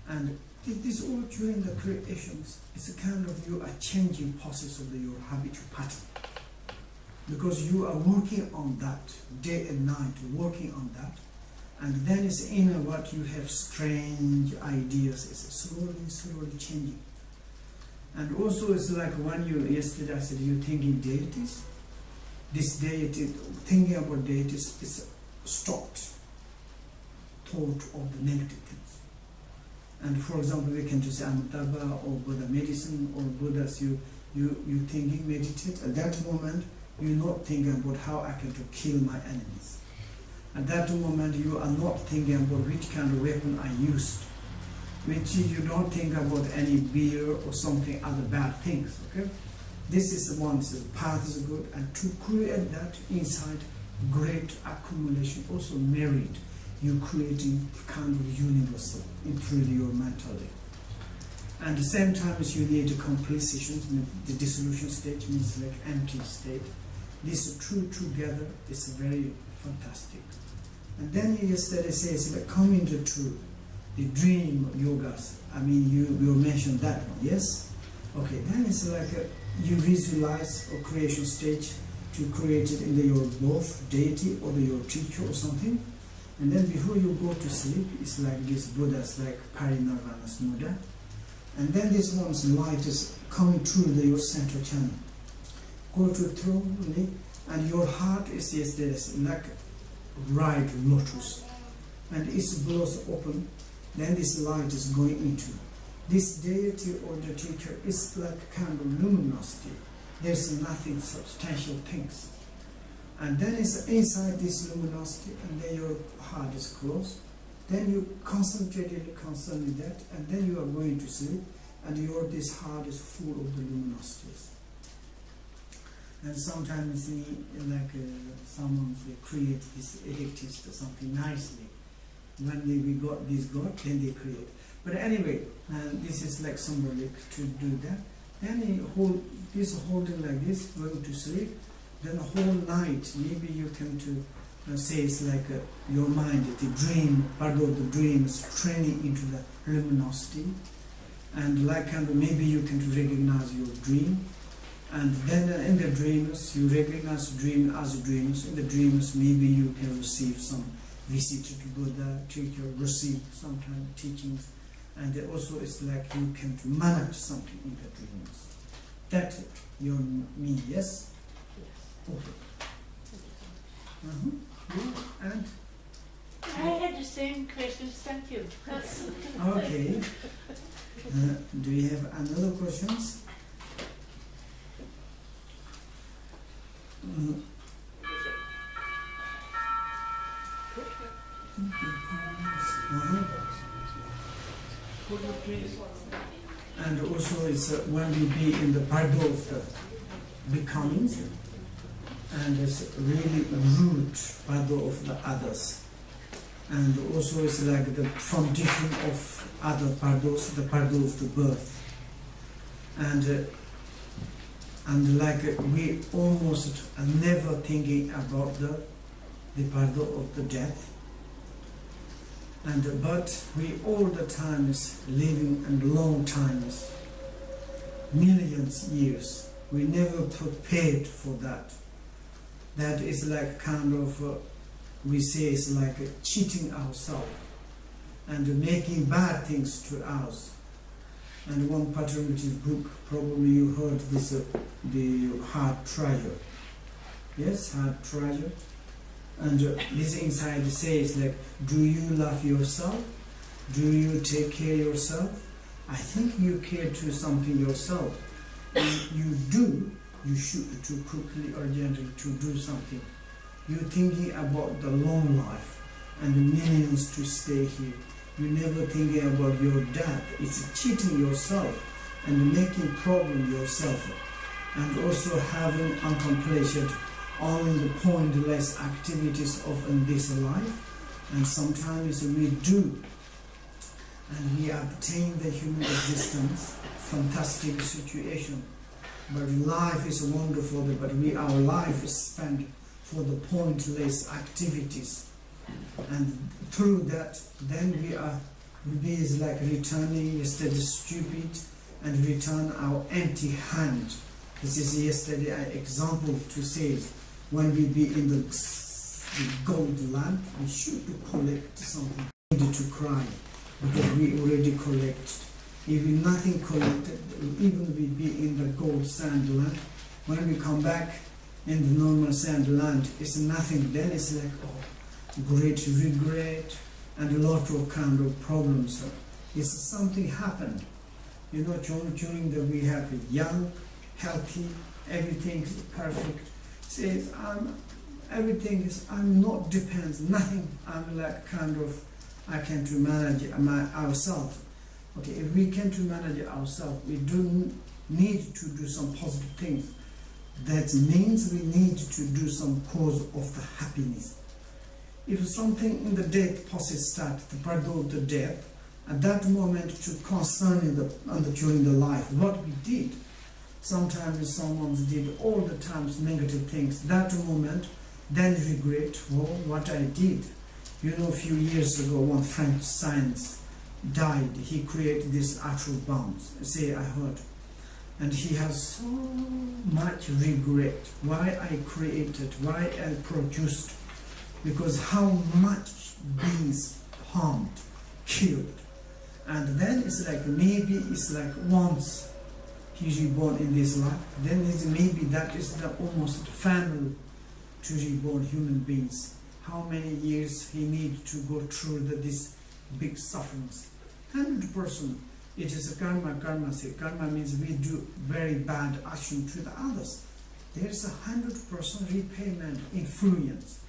And this all during the creations, it's a kind of you are changing process of your habitual pattern. Because you are working on that, day and night, working on that. And then it's in what you have strange ideas, it's slowly changing. And also it's like when you, yesterday I said you're thinking deities. This deity, thinking about deities is stopped thought of the negative things. And for example, we can just say antarābhava or Buddha medicine or Buddhas, you thinking, meditate. At that moment, you're not thinking about how I can to kill my enemies. At that moment, you are not thinking about which kind of weapon I used. Which you don't think about any beer or something, other bad things, okay? This is the one, so the path is good, and to create that inside great accumulation, also merit, you creating kind of universal, improve your mentally. And at the same time, you need a complete session, the dissolution state means like empty state. These two together is very fantastic. And then yesterday says, like, coming to the dream yogas. I mean, you mentioned that one, yes? Okay, then it's like you visualize a creation stage to create it in your both deity or your teacher or something. And then before you go to sleep, it's like this Buddha's like Parinirvana Smuddha. And then this one's light is coming through your central channel. Go to throne, and your heart is there's like right lotus. And it's blows open, then this light is going into. This deity or the teacher is like kind of luminosity. There's nothing substantial things. And then it's inside this luminosity, and then your heart is closed. Then you concentrate concerning that, and then you are going to sleep, and this heart is full of the luminosities. And sometimes someone create this elitist or something nicely. When we got this God, then they create. But anyway, this is like symbolic to do that. Then you hold this holding like this, going to sleep. Then the whole night, maybe you can say it's like your mind, the dream, part of the dream is training into the luminosity. And like maybe you can recognize your dream. And then in the dreams, you recognize dream as dreams. In the dreams, maybe you can receive some visit to Buddha, teacher, receive some kind of teachings. And also it's like you can manage something in the dreams. That you mean, yes? Yes. Okay. And I had the same questions, thank you. okay. Do you have another questions? Could you please? And also it's when we be in the Bardo of the becoming, and it's really root Bardo of the others. And also it's like the foundation of other Bardos, the Bardo of the birth. And like we almost are never thinking about the Bardo of the death. But we all the time is living in long times, millions years. We never prepared for that. That is like kind of, we say it's like cheating ourselves and making bad things to us. And one Patrul Rinpoche book, probably you heard this, the heart treasure. Yes, heart treasure. And this inside says like, do you love yourself? Do you take care of yourself? I think you care to something yourself. If you do, you should to quickly or gently to do something. You're thinking about the long life and the millions to stay here. You're never thinking about your death. It's cheating yourself and making problem yourself. And also having uncompleted only the pointless activities of in this life, and sometimes we do, and we obtain the human existence, fantastic situation. But life is wonderful, but our life is spent for the pointless activities, and through that, then we is like returning instead of stupid, and return our empty hand. This is yesterday an example to say. When we be in the gold land, we should collect something. We need to cry because we already collect. If we nothing collected, even we be in the gold sand land, when we come back in the normal sand land, it's nothing. Then it's like great regret and a lot of kind of problems. It's something happened. You know, during the we have young, healthy, everything is perfect. Says everything is I'm not depends nothing. I'm like kind of I can to manage ourselves. Okay, if we can to manage ourselves, we do need to do some positive things. That means we need to do some cause of the happiness. If something in the death process start, the Bardo of the death, at that moment to concern during the life, what we did. Sometimes someone did all the times negative things. That moment, then regret, well, what I did. You know, a few years ago, one French scientist died. He created these atom bombs. Say, I heard. And he has so much regret. Why I created, why I produced. Because how much beings harmed, killed. And then it's like, maybe it's like once he's reborn in this life, then maybe that is the almost family to reborn human beings. How many years he needs to go through this big sufferings. 100%. It is a karma. Karma means we do very bad action to the others. There's 100% repayment influence.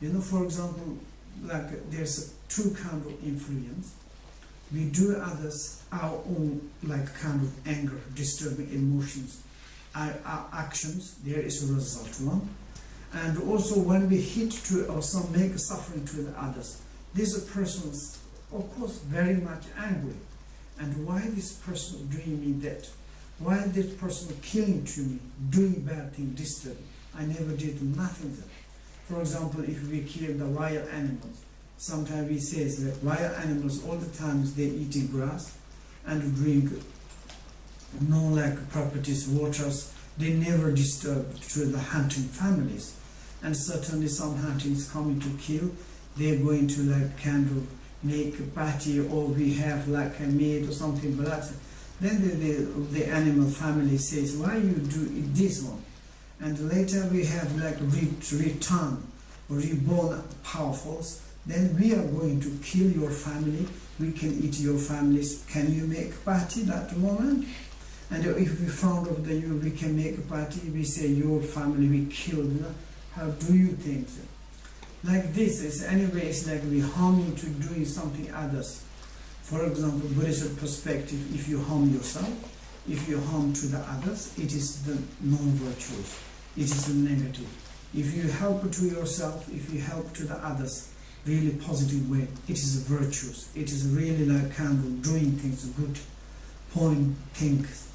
You know, for example, like there's two kind of influence. We do others our own like kind of anger, disturbing emotions. our actions, there is a result one. And also when we hit to or some make suffering to the others, this person is of course very much angry. And why this person doing me that? Why this person killing to me, doing bad thing, disturbing? I never did nothing there. For example, if we kill the wild animals, sometimes we say that wild animals all the time they eating grass and drink no like properties, waters, they never disturb to the hunting families. And certainly some hunting is coming to kill, they're going to like kind of make a party, or we have like a maid or something like that. Then the animal family says, why you do it this one? And later we have like return or reborn powerfuls, then we are going to kill your family, we can eat your families, can you make party that moment? And if we found out that we can make a party, we say your family we killed, how do you think? Like this is anyway, it's like we harm you to doing something others. For example, Buddhist perspective, if you harm yourself, if you harm to the others, it is the non-virtuous, it is the negative. If you help to yourself, if you help to the others, really positive way, it is virtuous. It is really like kind of doing things good, point things,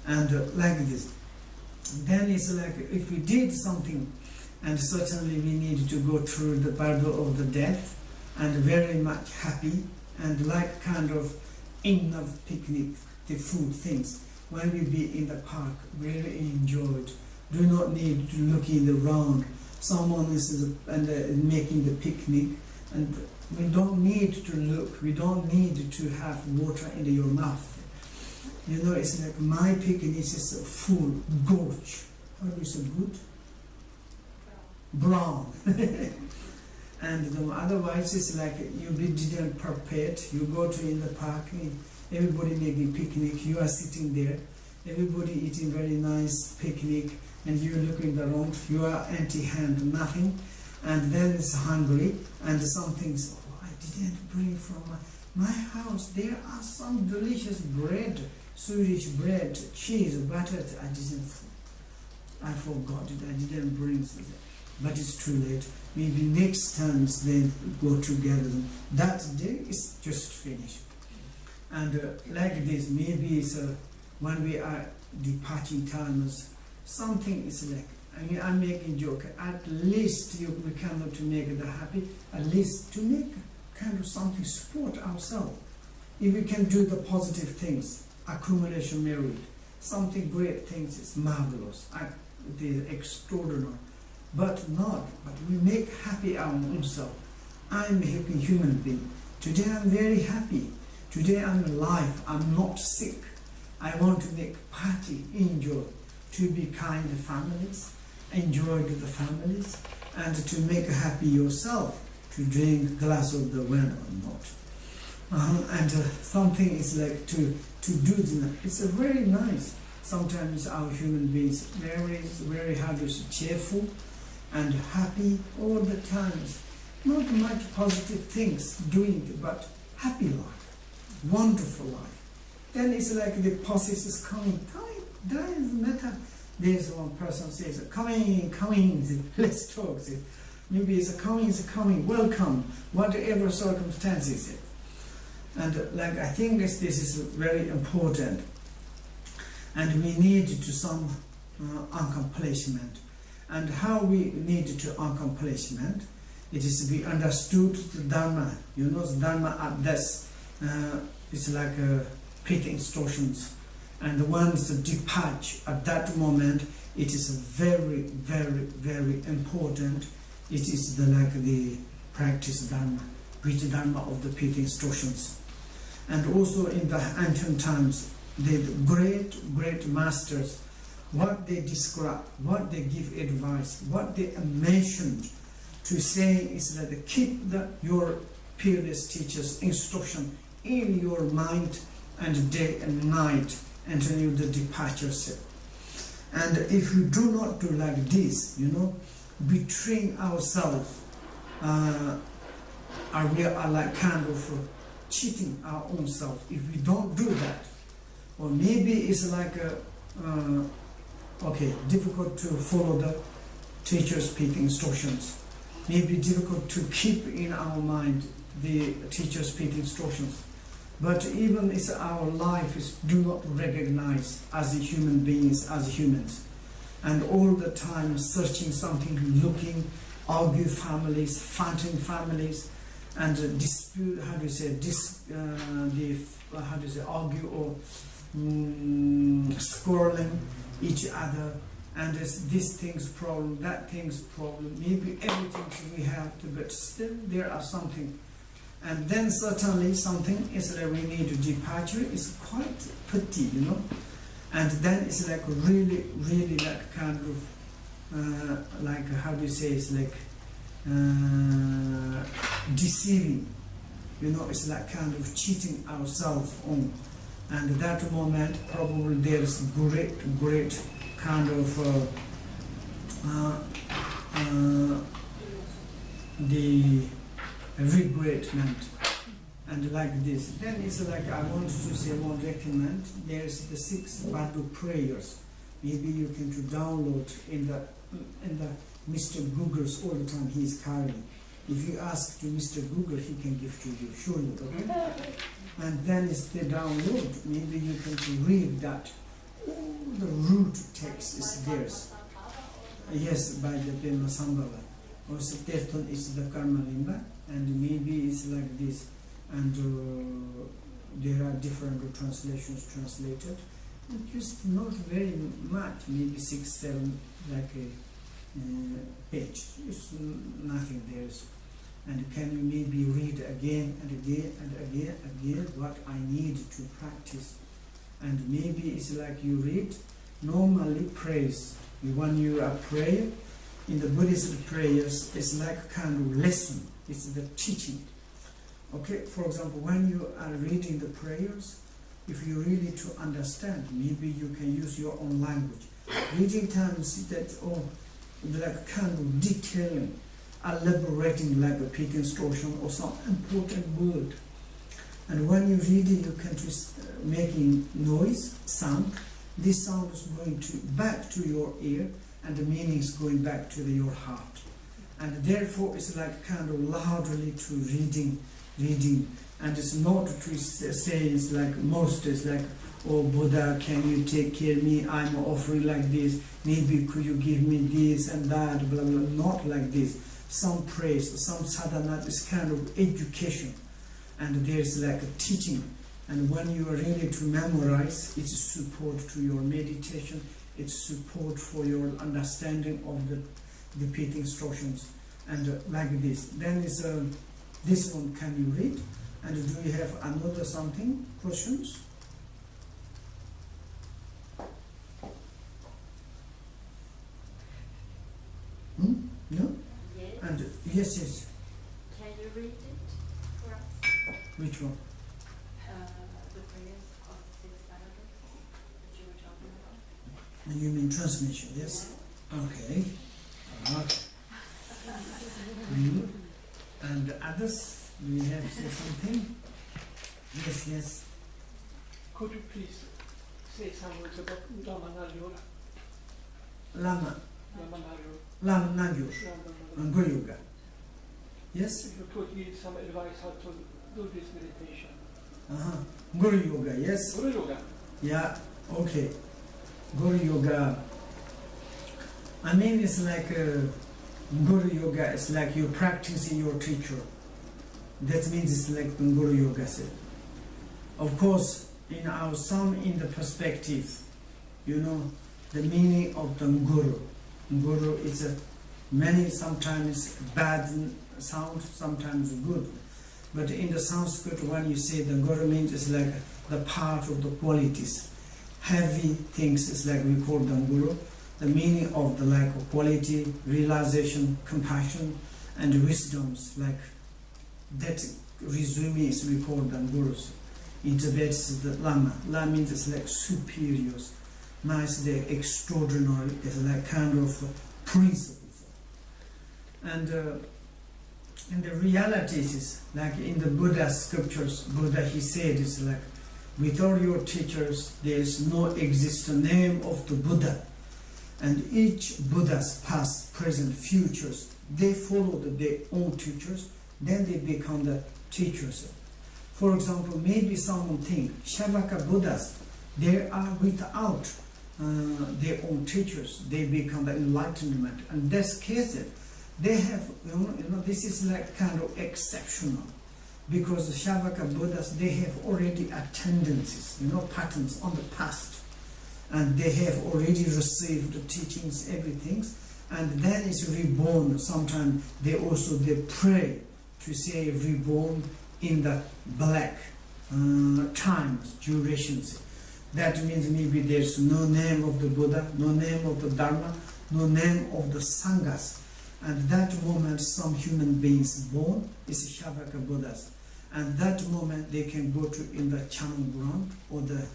and like this. Then it's like if we did something, and certainly we need to go through the bardo of the death, and very much happy, and like kind of enough picnic, the food things. When we be in the park, very enjoyed. Do not need to look in the round. Someone is making the picnic, and we don't need to look. We don't need to have water in your mouth. You know, it's like my picnic is full, gorge. How do you say good? Brown. And otherwise it's like you didn't prepare it. You go to in the park, everybody making picnic, you are sitting there, everybody eating very nice picnic, and you looking around, you are empty hand, nothing, and then it's hungry, and some things, oh, I didn't bring from my house, there are some delicious bread, Swedish bread, cheese, butter, I forgot it, I didn't bring something. But it's too late. Maybe next time they go together. That day is just finished. And like this, maybe it's when we are departing times, something is like, I mean, I'm making joke. At least we cannot to make it happy. At least to make kind of something support ourselves. If we can do the positive things, accumulation merit, something great things is marvelous. It is extraordinary. But we make happy our own self. I'm a happy human being. Today I'm very happy. Today I'm alive. I'm not sick. I want to make party, enjoy, to be kind to families, enjoy to the families, and to make happy yourself, to drink a glass of the wine or not. And something is like to do it's a very nice. Sometimes our human beings very hard to cheerful and happy all the times. Not much positive things doing, but happy life, wonderful life. Then it's like the process is coming, doesn't matter. There's one person says, coming, let's talk. Maybe it's coming, welcome, whatever circumstances. And like I think this is very important. And we need to some accomplishment. And how we need to accomplishment, it is to be understood the Dharma. You know, the Dharma at this, it's like pit instructions. And once the departure at that moment, it is very, very, very important. It is like the practice Dharma, which Dharma of the pit instructions. And also in the ancient times, the great masters, what they describe, what they give advice, what they mentioned to say is that keep your peerless teachers' instruction in your mind and day and night until you the departure set. And if we do not do like this, you know, betraying ourselves, we are like kind of cheating our own self if we don't do that. Or maybe it's like Okay, difficult to follow the teacher's speaking instructions. Maybe difficult to keep in our mind the teacher's speaking instructions. But even if our life is do not recognize as a human beings, as humans, and all the time searching something, looking, argue families, fighting families, and dispute, argue or squirreling each other, and this thing's problem, that thing's problem, maybe everything we have to, but still there are something. And then certainly something is that we need to departure is quite petty, you know. And then it's like really, really like kind of, like how do you say, it's like deceiving, you know, it's like kind of cheating ourselves on. And at that moment probably there is great kind of the regretment and like this. Then it's like I want to say one recommend. There's the 6 Bardo prayers. Maybe you can to download in the Mr. Google's all the time he is carrying. If you ask to Mr. Google, he can give to you surely. Okay? And then it's the download. Maybe you can read that. All the root text is theirs. Yes, by the Padmasambhava. Also, terton is the karma limba, and maybe it's like this. And there are different translations translated. And just not very much, maybe 6, 7, like a page. It's nothing there. And can you maybe read again and again and again what I need to practice. And maybe it's like you read, normally praise. When you are praying, in the Buddhist prayers, it's like a kind of lesson. It's the teaching. Okay, for example, when you are reading the prayers, if you really to understand, maybe you can use your own language. Reading times that, like kind of detailing, elaborating like a peak instruction or some important word. And when you read it, you can just making noise, sound. This sound is going to back to your ear, and the meaning is going back to your heart. And therefore, it's like kind of loudly to reading, and it's not to say it's like most is like, oh Buddha, can you take care of me? I'm offering like this. Maybe could you give me this and that? Blah blah. Not like this. Some praise, some sadhana is kind of education, and there's like a teaching. And when you are ready to memorize, it's support to your meditation. It's support for your understanding of the peak instructions, and like this. Then is this one. Can you read? And do you have another something questions? No? Yes. And yes. Can you read it for us? Which one? The prayers of 6 Bardos that you were talking about. You mean transmission? Yes. Okay. And others? Do you have to say something? Yes. Could you please say some words about Lama Nagyur? Lama Nagyur. And Guru Yoga. Yes? If you could give some advice how to do this meditation. Guru Yoga, yes? Guru Yoga. Yeah, okay. Guru Yoga. I mean, it's like Guru Yoga is like you practicing your teacher. That means it's like the Guru Yoga said. Of course, in the perspective, you know, the meaning of the Guru. Guru is many sometimes bad sound, sometimes good. But in the Sanskrit, when you say the Guru means it's like the part of the qualities. Heavy things is like we call them Guru. The meaning of the like of quality, realization, compassion, and wisdoms, like that resume is we call them Gurus. In Tibet it's the Lama. Lama means it's like superiors. Nice, the extraordinary, it's like kind of principles. And the reality is like in the Buddha scriptures, Buddha he said it's like without your teachers there is no existent name of the Buddha. And each Buddha's past, present, futures, they follow their own teachers, then they become the teachers. For example, maybe someone think Shavaka Buddhas, they are without their own teachers, they become the enlightenment. And this case, they have, this is like kind of exceptional, because the Shavaka Buddhas, they have already attendances, patterns on the past, and they have already received the teachings, everything, and then it's reborn. Sometimes they pray to say reborn in the black times, durations. That means maybe there's no name of the Buddha, no name of the Dharma, no name of the Sanghas. And that moment some human beings born is Shavaka Buddhas. And that moment they can go to in the charnel ground or the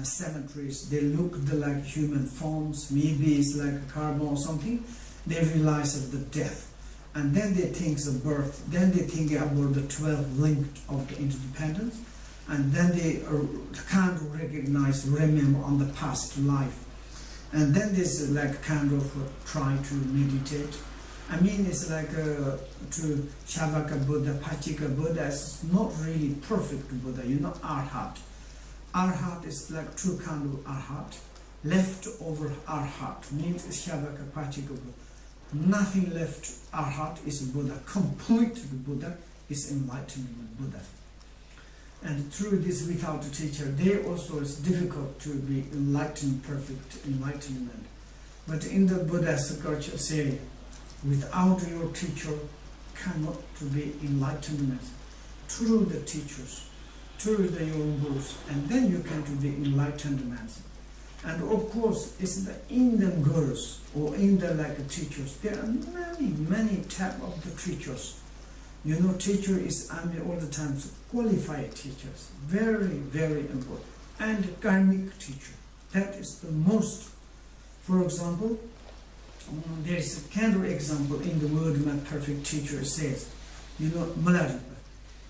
cemeteries. They look like human forms, maybe it's like a carbon or something. They realize of the death. And then they think of birth. Then they think about the 12 links of the interdependence. And then they kind of recognize, remember on the past life. And then there's like kind of try to meditate. I mean, it's like to Shavaka Buddha, Pachika Buddha is not really perfect Buddha, Arhat. Arhat is like two kind of Arhat. Leftover Arhat means Shavaka Pachika Buddha. Nothing left Arhat is Buddha. Complete Buddha is enlightenment Buddha. And through this without a teacher, they also it's difficult to be enlightened, perfect enlightenment. But in the Buddha's culture say, without your teacher cannot to be enlightenment. Through the teachers, through the young gurus, and then you can to be enlightenment. And of course, it's the Indian gurus or in the teachers. There are many type of the teachers. Teacher is all the time qualified teachers, very, very important. And karmic teacher, that is the most. For example, there is a kind of example in the word my perfect teacher says, Malaripa,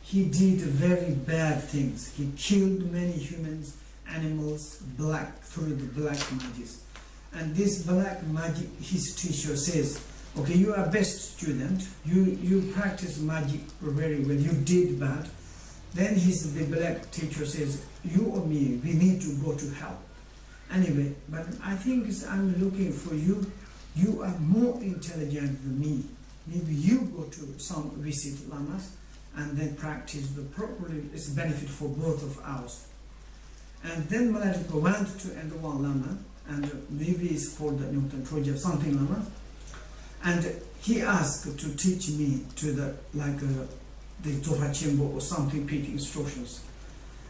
he did very bad things. He killed many humans, animals, through the black magic. And this black magic, his teacher says, okay, you are best student, you practice magic very well, you did bad. Then the black teacher says, you or me, we need to go to hell. Anyway, but I think I'm looking for you. You are more intelligent than me. Maybe you go to some visit lamas and then practice the properly. It's a benefit for both of us. And then Malayika went to one lama, and maybe it's called the Nyingtig Troja something lama, and he asked to teach me to the Zohachimbo or something, Pete instructions.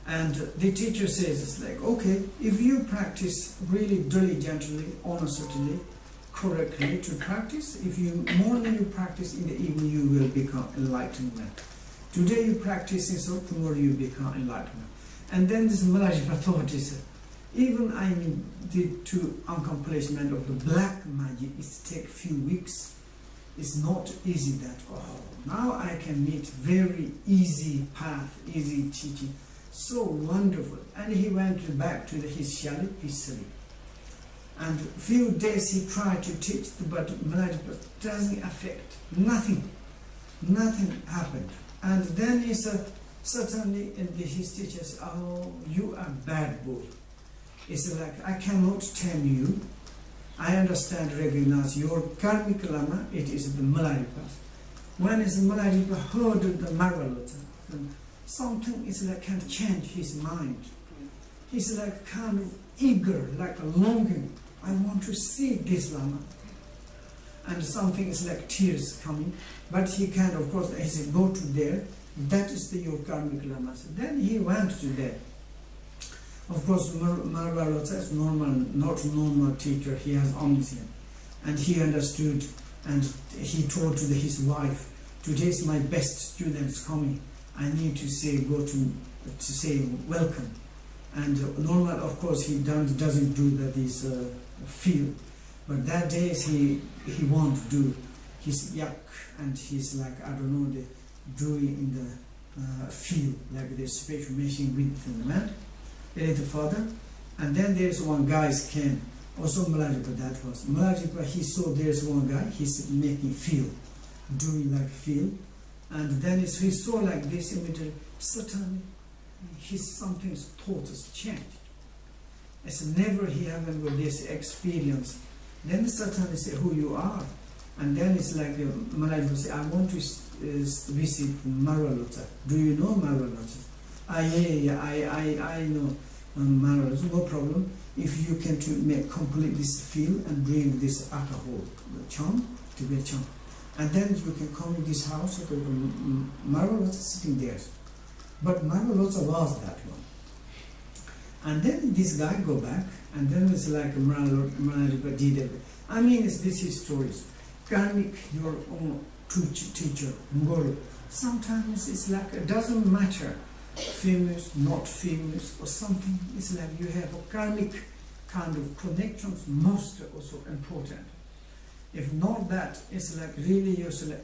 And the teacher says, it's like, okay, if you practice really diligently, honestly, correctly to practice, if you morning you practice, in the evening you will become enlightenment. Today you practice, so tomorrow you become enlightenment. And then this Malajipa thought is, even the accomplishment of the black magic, it takes few weeks. It's not easy that, now I can meet very easy path, easy teaching. So wonderful. And he went back to his shali, his city. And few days he tried to teach, but Malajipa doesn't affect, nothing happened. And then he said, certainly his teachers, you are bad boy. It's like, I cannot tell you, I understand, recognize your karmic lama, it is the Malajipa. When is Malajipa heard the Marvalota, something is like can change his mind. He's like kind of eager, like a longing. I want to see this lama. And something is like tears coming. But he can, of course, he said, go to there. That is your karmic lama. So then he went to there. Of course, Marvalota is not normal teacher. He has omniscience. And he understood. And he told to his wife, today is my best students coming. I need to say, to say welcome. And normal, of course, he doesn't do this field. But that day he won't do his yak, and he's like, I don't know, doing in the field, like the special machine with the man, the father. And then there's one guy came, Also Malaripa, that was. Malaripa, he saw there's one guy, he's making feel, doing like feel. And then he saw like this immediately, suddenly his something's thought has changed. It's never he having got this experience. Then suddenly say who you are. And then it's like Malaripa say, I want to visit Maralota. Do you know Maralota? Yeah, I know Maralota, no problem. If you can to complete this feel and bring this alcohol, chant, Tibet chant. And then you can come in this house, Maralota sitting there. But Maralota was that one. And then this guy go back, and then it's like Maralota did everything. I mean, this is stories. Karmic, your own teacher, Guru. Sometimes it's like, it doesn't matter, famous, not famous, or something. It's like you have a karmic kind of connections, most also important. If not that, it's like really useful.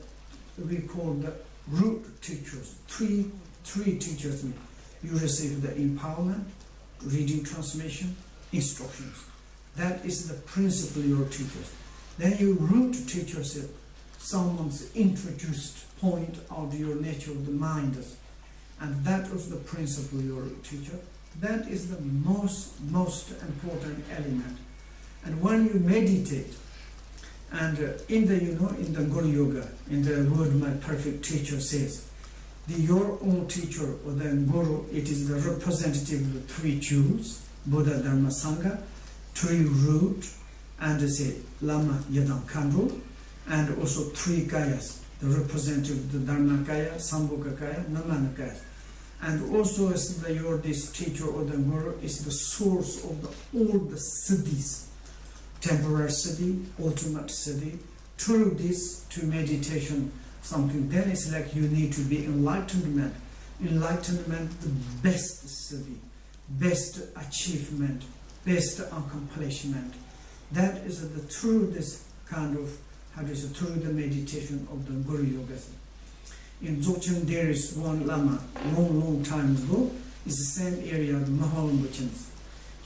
We call the root teachers. Three teachers. You receive the empowerment, reading transmission, instructions. That is the principle of your teachers. Then you root teachers, someone's introduced point of your nature of the mind, and that was the principle of your teacher. That is the most important element. And when you meditate, and in the Guru Yoga, in the word my perfect teacher says, your own teacher or the Guru, it is the representative of the three jewels, Buddha, Dharma, Sangha, three root, and say Lama, Yadam, Kandro, and also three kayas, the representative of the Dharma kaya, Sambhoga kaya, Namana kaya. And also as this teacher or the Guru is the source of all the siddhis, temporary siddhi, ultimate siddhi. Through this to meditation something, then it's like you need to be enlightenment. Enlightenment, the best siddhi, best achievement, best accomplishment. That is through this kind of, through the meditation of the Guru Yoga. In Dzogchen there is one Lama, long time ago, it's the same area, the Mahal Rinpoche.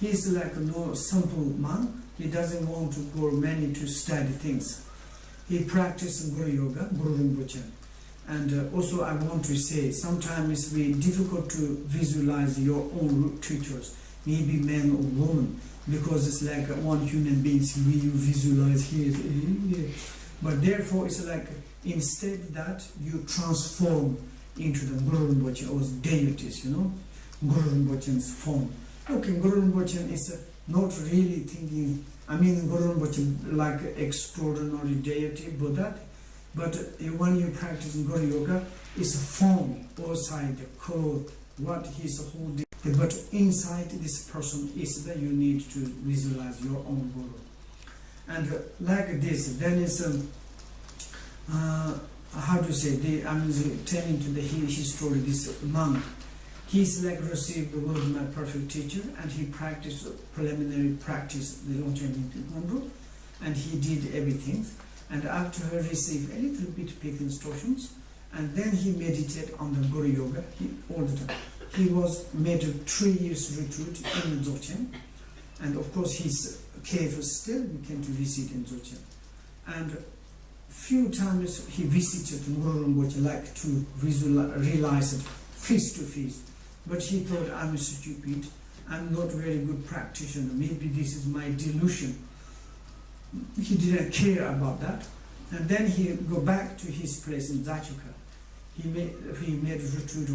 He is like a simple monk. He doesn't want to go many to study things. He practices Guru Yoga, Guru Rinpoche. And also I want to say, sometimes it's very difficult to visualize your own teachers, maybe man or woman, because it's like one human being, you visualize here. But therefore it's like, instead that you transform into the Guru Rinpoche or deities, Guru Rinpoche's form. Okay, Guru Rinpoche is not really thinking, Guru Rinpoche like extraordinary deity, Buddha, but when you practice Guru Yoga, it's a form outside the cloth, what he's holding. But inside this person is that you need to visualize your own Guru. And like this, then it's telling to the history, this monk, he's like received the word my perfect teacher, and he practiced preliminary practice the Longchen Nyingtig, and he did everything. And after he received a little bit big instructions, and then he meditated on the Guru Yoga all the time. He was made a 3 years retreat in Dzogchen, and of course his cave still we came to visit in Dzogchen. And few times he visited Guru Rinpoche like to realize it face to face. But he thought, I'm stupid, I'm not very good practitioner, maybe this is my delusion. He didn't care about that. And then he go back to his place in Zachuka. He made retreat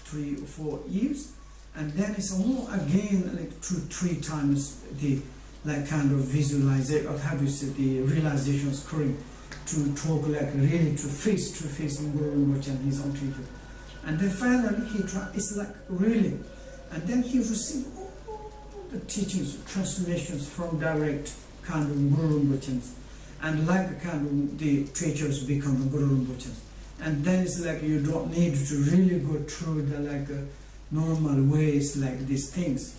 3 or 4 years, and then it's again like 3 times the like kind of visualization of how to say the realizations occurring, to talk like really to face in Guru Rinpoche and his own teacher. And then finally he tried, it's like really, and then he received all the teachings, transformations from direct kind of Guru Rinpoche, and like kind of the teachers become the Guru Rinpoche. And then it's like you don't need to really go through the like normal ways like these things.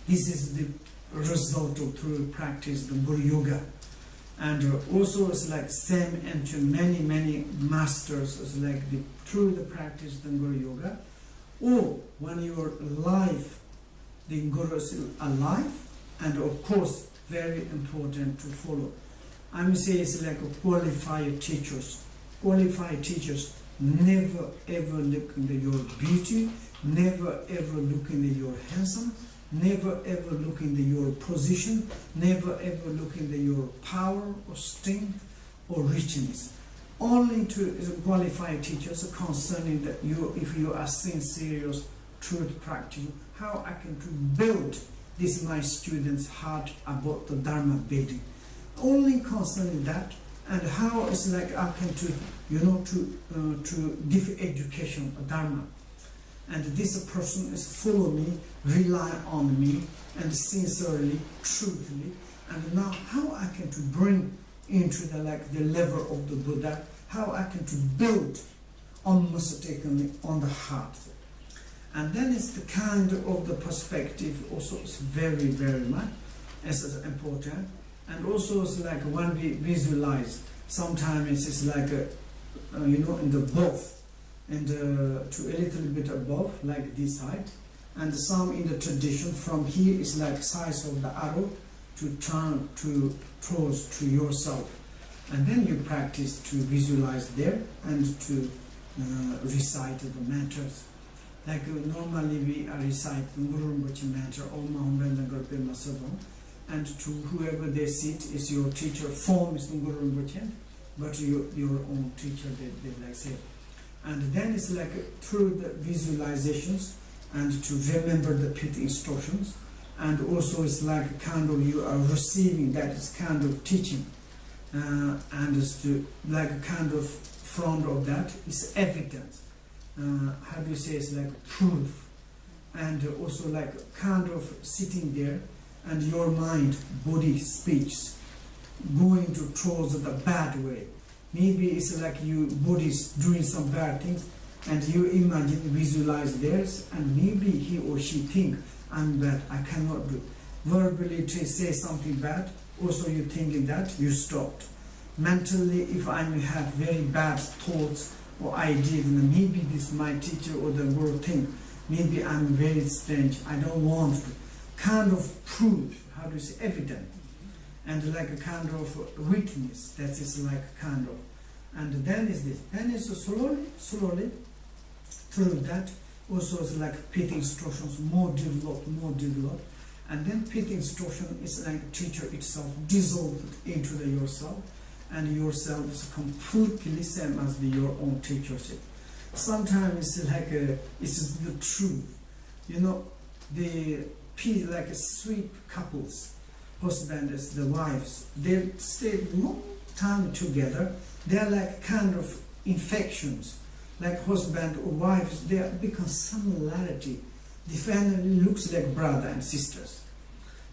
This is the result of through practice the Guru Yoga. And also it's like same and to many masters, it's like through the practice the Guru Yoga, or when you are alive, the Guru is alive, and of course very important to follow. I'm saying it's like a qualified teachers. Qualified teachers never ever look into your beauty, never ever look into your handsome, never ever look into your position, never ever look into your power or strength or richness. Only to qualified teachers concerning that you, if you are sincere, truth practice, how I can to build this my students' heart about the Dharma building. Only concerning that, and how it's like I can to, you know, to give education of Dharma. And this person is follow me, rely on me, and sincerely, truthfully. And now how I can to bring into the level of the Buddha, how I can to build unmistakably on the heart. And then it's the kind of the perspective also is very, very much as important. And also it's like when we visualize, sometimes it's like you know, in the both, and to a little bit above, like this side, and some in the tradition from here is like size of the arrow to turn to towards to yourself, and then you practice to visualize there and to recite the mantras. Like normally we recite the Guru Rinpoche mantra, Om Aham Brahma Gurpe Masadam, and to whoever they sit is your teacher. Form is the Guru Rinpoche, but your own teacher, they like say. And then it's like through the visualizations and to remember the pit instructions, and also it's like kind of you are receiving, that is kind of teaching, and it's to like kind of front of that is evidence. How do you say, it's like proof, and also like kind of sitting there, and your mind, body, speech going to towards the bad way. Maybe it's like you body's doing some bad things, and you imagine, visualize theirs, and maybe he or she think, I'm bad, I cannot do. Verbally to say something bad, also you thinking that, you stopped. Mentally, if I may have very bad thoughts or ideas, maybe this my teacher or the world think, maybe I'm very strange, I don't want to. Kind of proof, how do you say, evidence. And like a kind of witness, that is like kind of. And then is this. Then is slowly, through that, also is like pit instructions, more developed. And then pit instruction is like teacher itself, dissolved into the yourself, and yourself is completely same as your own teachership. Sometimes it's like it's the truth. You know, the like a sweet couples, husbands, the wives, they stay long time together. They're like kind of infections, like husband or wives. They become similarity. The family looks like brother and sisters,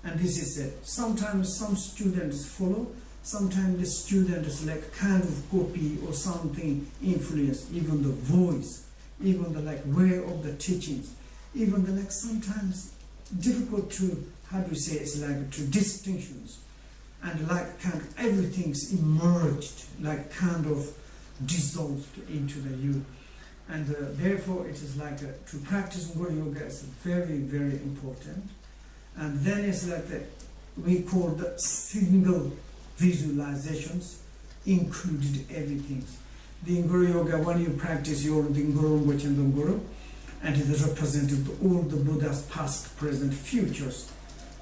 and this is it. Sometimes some students follow. Sometimes the students like kind of copy or something influence. Even the voice, even the like way of the teachings, even the like sometimes difficult to, how do you say, it's like to distinctions, and like kind of everything's emerged, like kind of dissolved into the you, and therefore it is like to practice Guru Yoga is very, very important. And then it's like we call the single visualizations included everything. The Guru Yoga, when you practice your Guru Rinpoche and Guru, and it is represented all the Buddhas past, present, futures,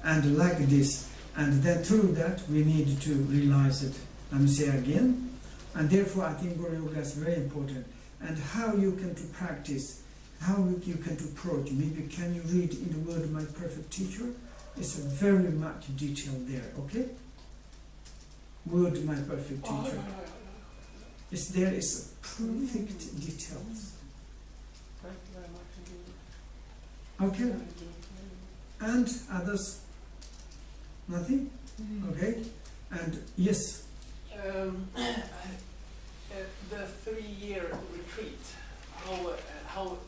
and like this, and then through that we need to realize it. Let me say again, and therefore I think Guru Yoga is very important. And how you can to practice, how you can to approach. Maybe can you read in the word My Perfect Teacher? It's very much detail there. Okay. Word My Perfect Teacher. It's there is perfect details. Thank you very much indeed. Okay. And others? Nothing? Okay. And yes. The 3-year retreat, how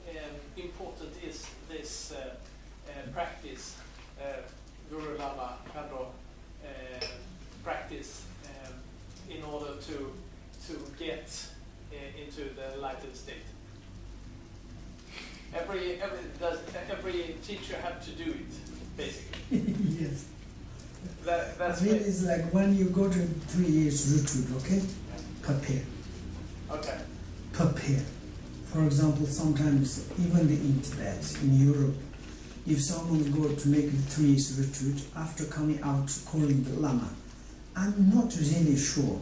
important is this practice, Guru Lama Padro practice, in order to get into the enlightened state? Does every teacher have to do it, basically? Yes. that's I mean, it. it's like when you go to 3 years retreat, okay? Prepare. Okay. Prepare. For example, sometimes even in Tibet, in Europe, if someone go to make the 3 years retreat, after coming out calling the Lama, I'm not really sure.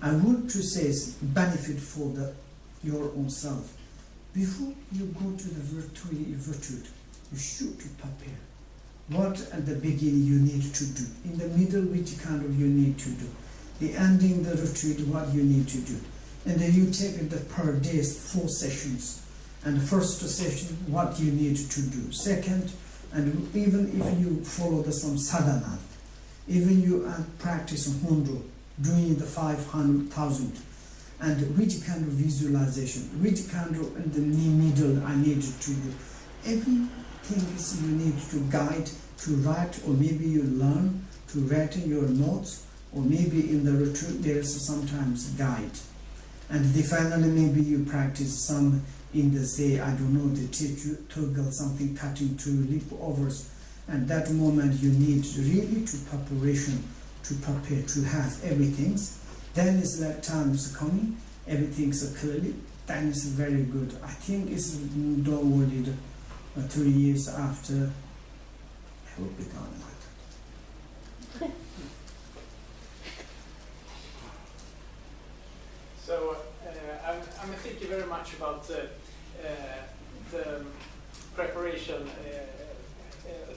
I want to say it's benefit for your own self. Before you go to the retreat, you should prepare. What at the beginning you need to do. In the middle, which kind of you need to do. The ending the retreat, what you need to do. And then you take the per day 4 sessions. And the first session, what you need to do. Second, and even if you follow some sadhana, even you practice Hondo, doing the 500,000, and which kind of visualization, which kind of in the middle I need to do. Everything is you need to guide, to write, or maybe you learn to write in your notes, or maybe in the retreat there is sometimes guide. And then finally maybe you practice some in the say, I don't know, the Tsogyal, something cutting to lip overs. And that moment you need really to preparation, to prepare, to have everything. Then it's like time is coming, everything's clearly, then it's very good. I think it's don't worry, 3 years after, I will become like that. So I'm thinking very much about the preparation,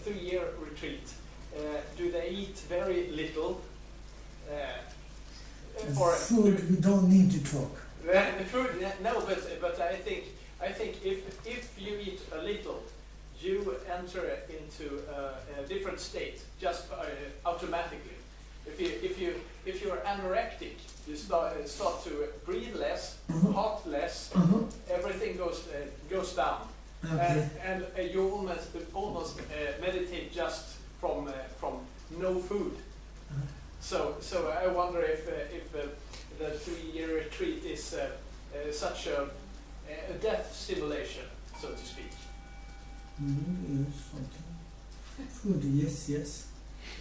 3-year retreat. Do they eat very little? Or food, we don't need to talk. The food, no, but I think if you eat a little, you enter into a different state just automatically. If you're anorectic, you start to breathe less, heart less, everything goes down, Okay. and you almost meditate just from no food. So I wonder if the 3-year retreat is such a death simulation, so to speak. Yes, something. Food, yes, yes.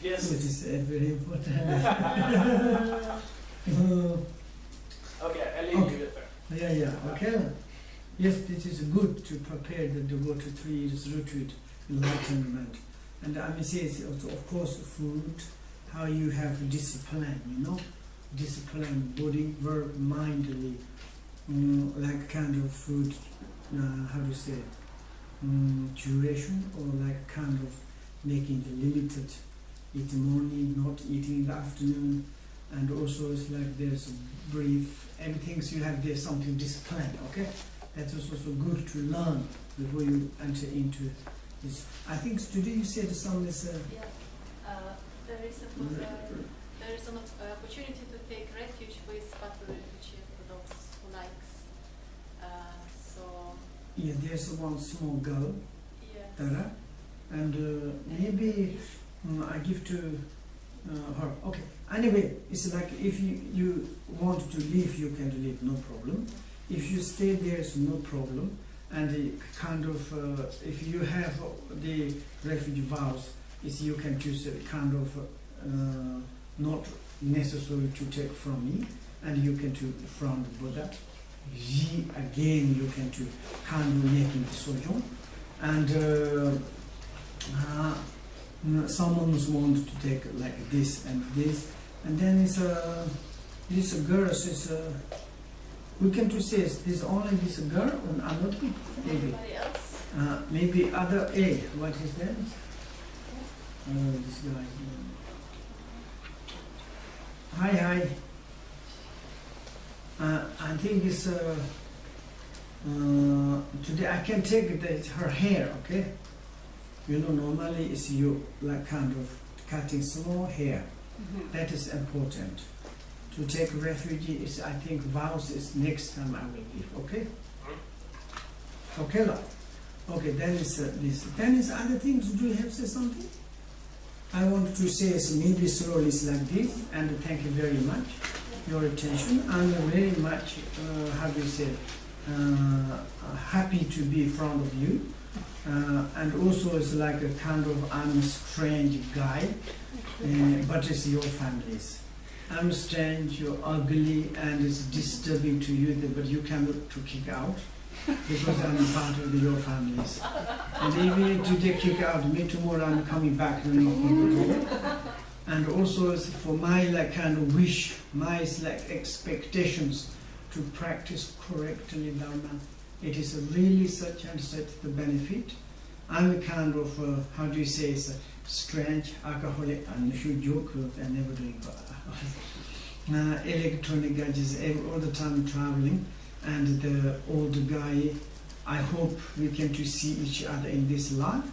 Yes. Food is very important. Okay, I'll leave Okay. you there. Yeah, okay. Yes, this is good to prepare the go to 3 years retreat, enlightenment. And I mean, say, also, of course, food, how you have discipline, you know, discipline, body, verb, mindly, like kind of food, how do you say, duration, or like kind of making the limited, eat in the morning, not eating in the afternoon, and also it's like there's brief, everything you have there something discipline, okay? That's also good to learn before you enter into this. I think today you said some is there is an opportunity to take refuge with Patrul Rinpoche for those who likes. So yeah, there's one small girl, yeah. Tara, and maybe I give to her. Okay. Anyway, it's like if you want to leave, you can leave, no problem. If you stay there, it's no problem. And the kind of if you have the refuge vows, is you can choose a kind of not necessary to take from me, and you can to from the Buddha. Yi again, you can to kind of making the sojourn, and someone want to take like this, and then it's this girl is we can to say this only this girl and another maybe. Anybody else? Maybe other A. What is that? This guy. Hi. I think it's today I can take her hair. Okay. You know, normally it's you like kind of cutting small hair. That is important. To take refugee is, I think, vows is next time I will give. Okay. Okay, love. Okay, then is this. Then is other things. Do you have to say something? I want to say maybe slowly like this, and thank you very much your attention. I'm very much how do you say happy to be in front of you, and also it's like a kind of I'm a strange guy, but it's your families. I'm strange, you're ugly, and it's disturbing to you, but you cannot to kick out because I'm part of your families. And even today kick out me, tomorrow I'm coming back to you. And also it's for my like kind of wish, my like expectations to practice correctly Dharma. It is really such and such the benefit. I'm a kind of how do you say, it's a strange alcoholic, and if you joke, I never doing electronic gadgets all the time traveling, and the old guy. I hope we can to see each other in this life.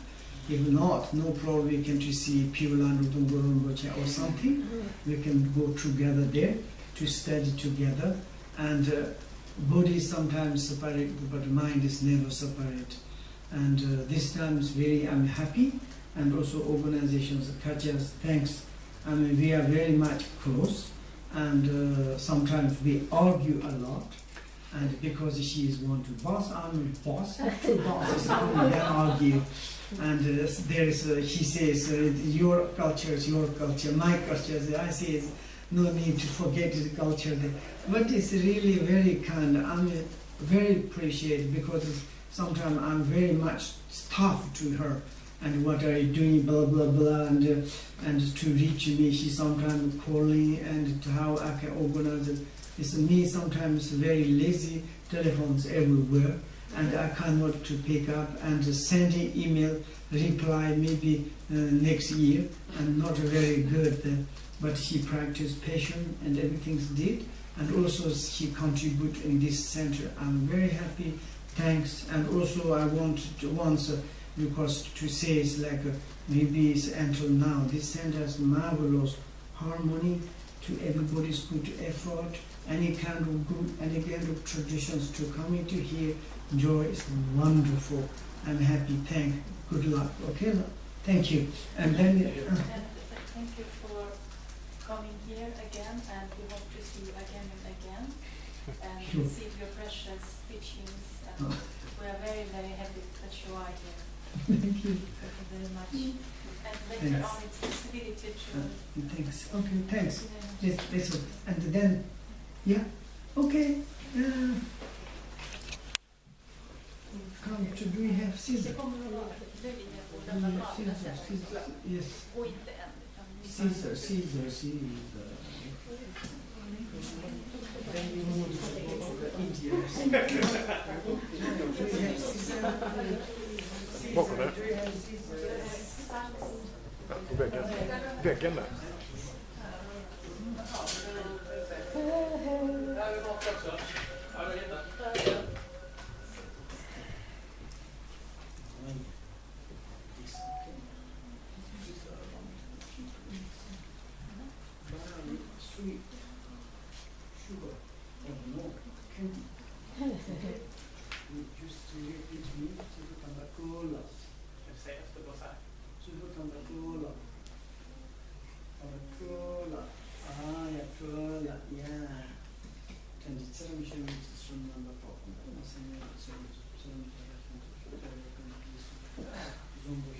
If not, no problem. We can to see people or something. We can go together there to study together. And body is sometimes separate, but mind is never separate. And this time is very I'm happy. And also organizations, Kajas, thanks. I mean, we are very much close, and sometimes we argue a lot. And because she is one to boss, I'm a boss. Two bosses come and argue. And there is, he says, your culture is your culture, my culture is. I say, no need to forget the culture. But it's really very kind. I'm very appreciated because sometimes I'm very much tough to her. And what are you doing, blah, blah, blah, and to reach me, she sometimes calling, and to how I can organize it. It's me sometimes very lazy, telephones everywhere, and I cannot to pick up, and sending email, reply maybe next year, and not very good, but she practiced patience and everything's did, and also she contribute in this center. I'm very happy, thanks, and also I want to once, because to say it's like maybe it's until now this center has marvelous harmony to everybody's good effort, any kind of group, any kind of traditions to come into here. Joy is wonderful. I'm happy. Good luck. Okay, thank you. And then thank you for coming here again, and we hope to see you again and again, and sure. receive your precious teachings. And we are very, very happy that you are here. Thank you. Thank you very much. And later on, it's possibility to. Thanks. Okay, thanks. This, and then, yeah, okay. Come to, do we have scissors? Yes. Scissors. Then we move to the Indians. Bakom det. På väggen. Väggen där. Zumbo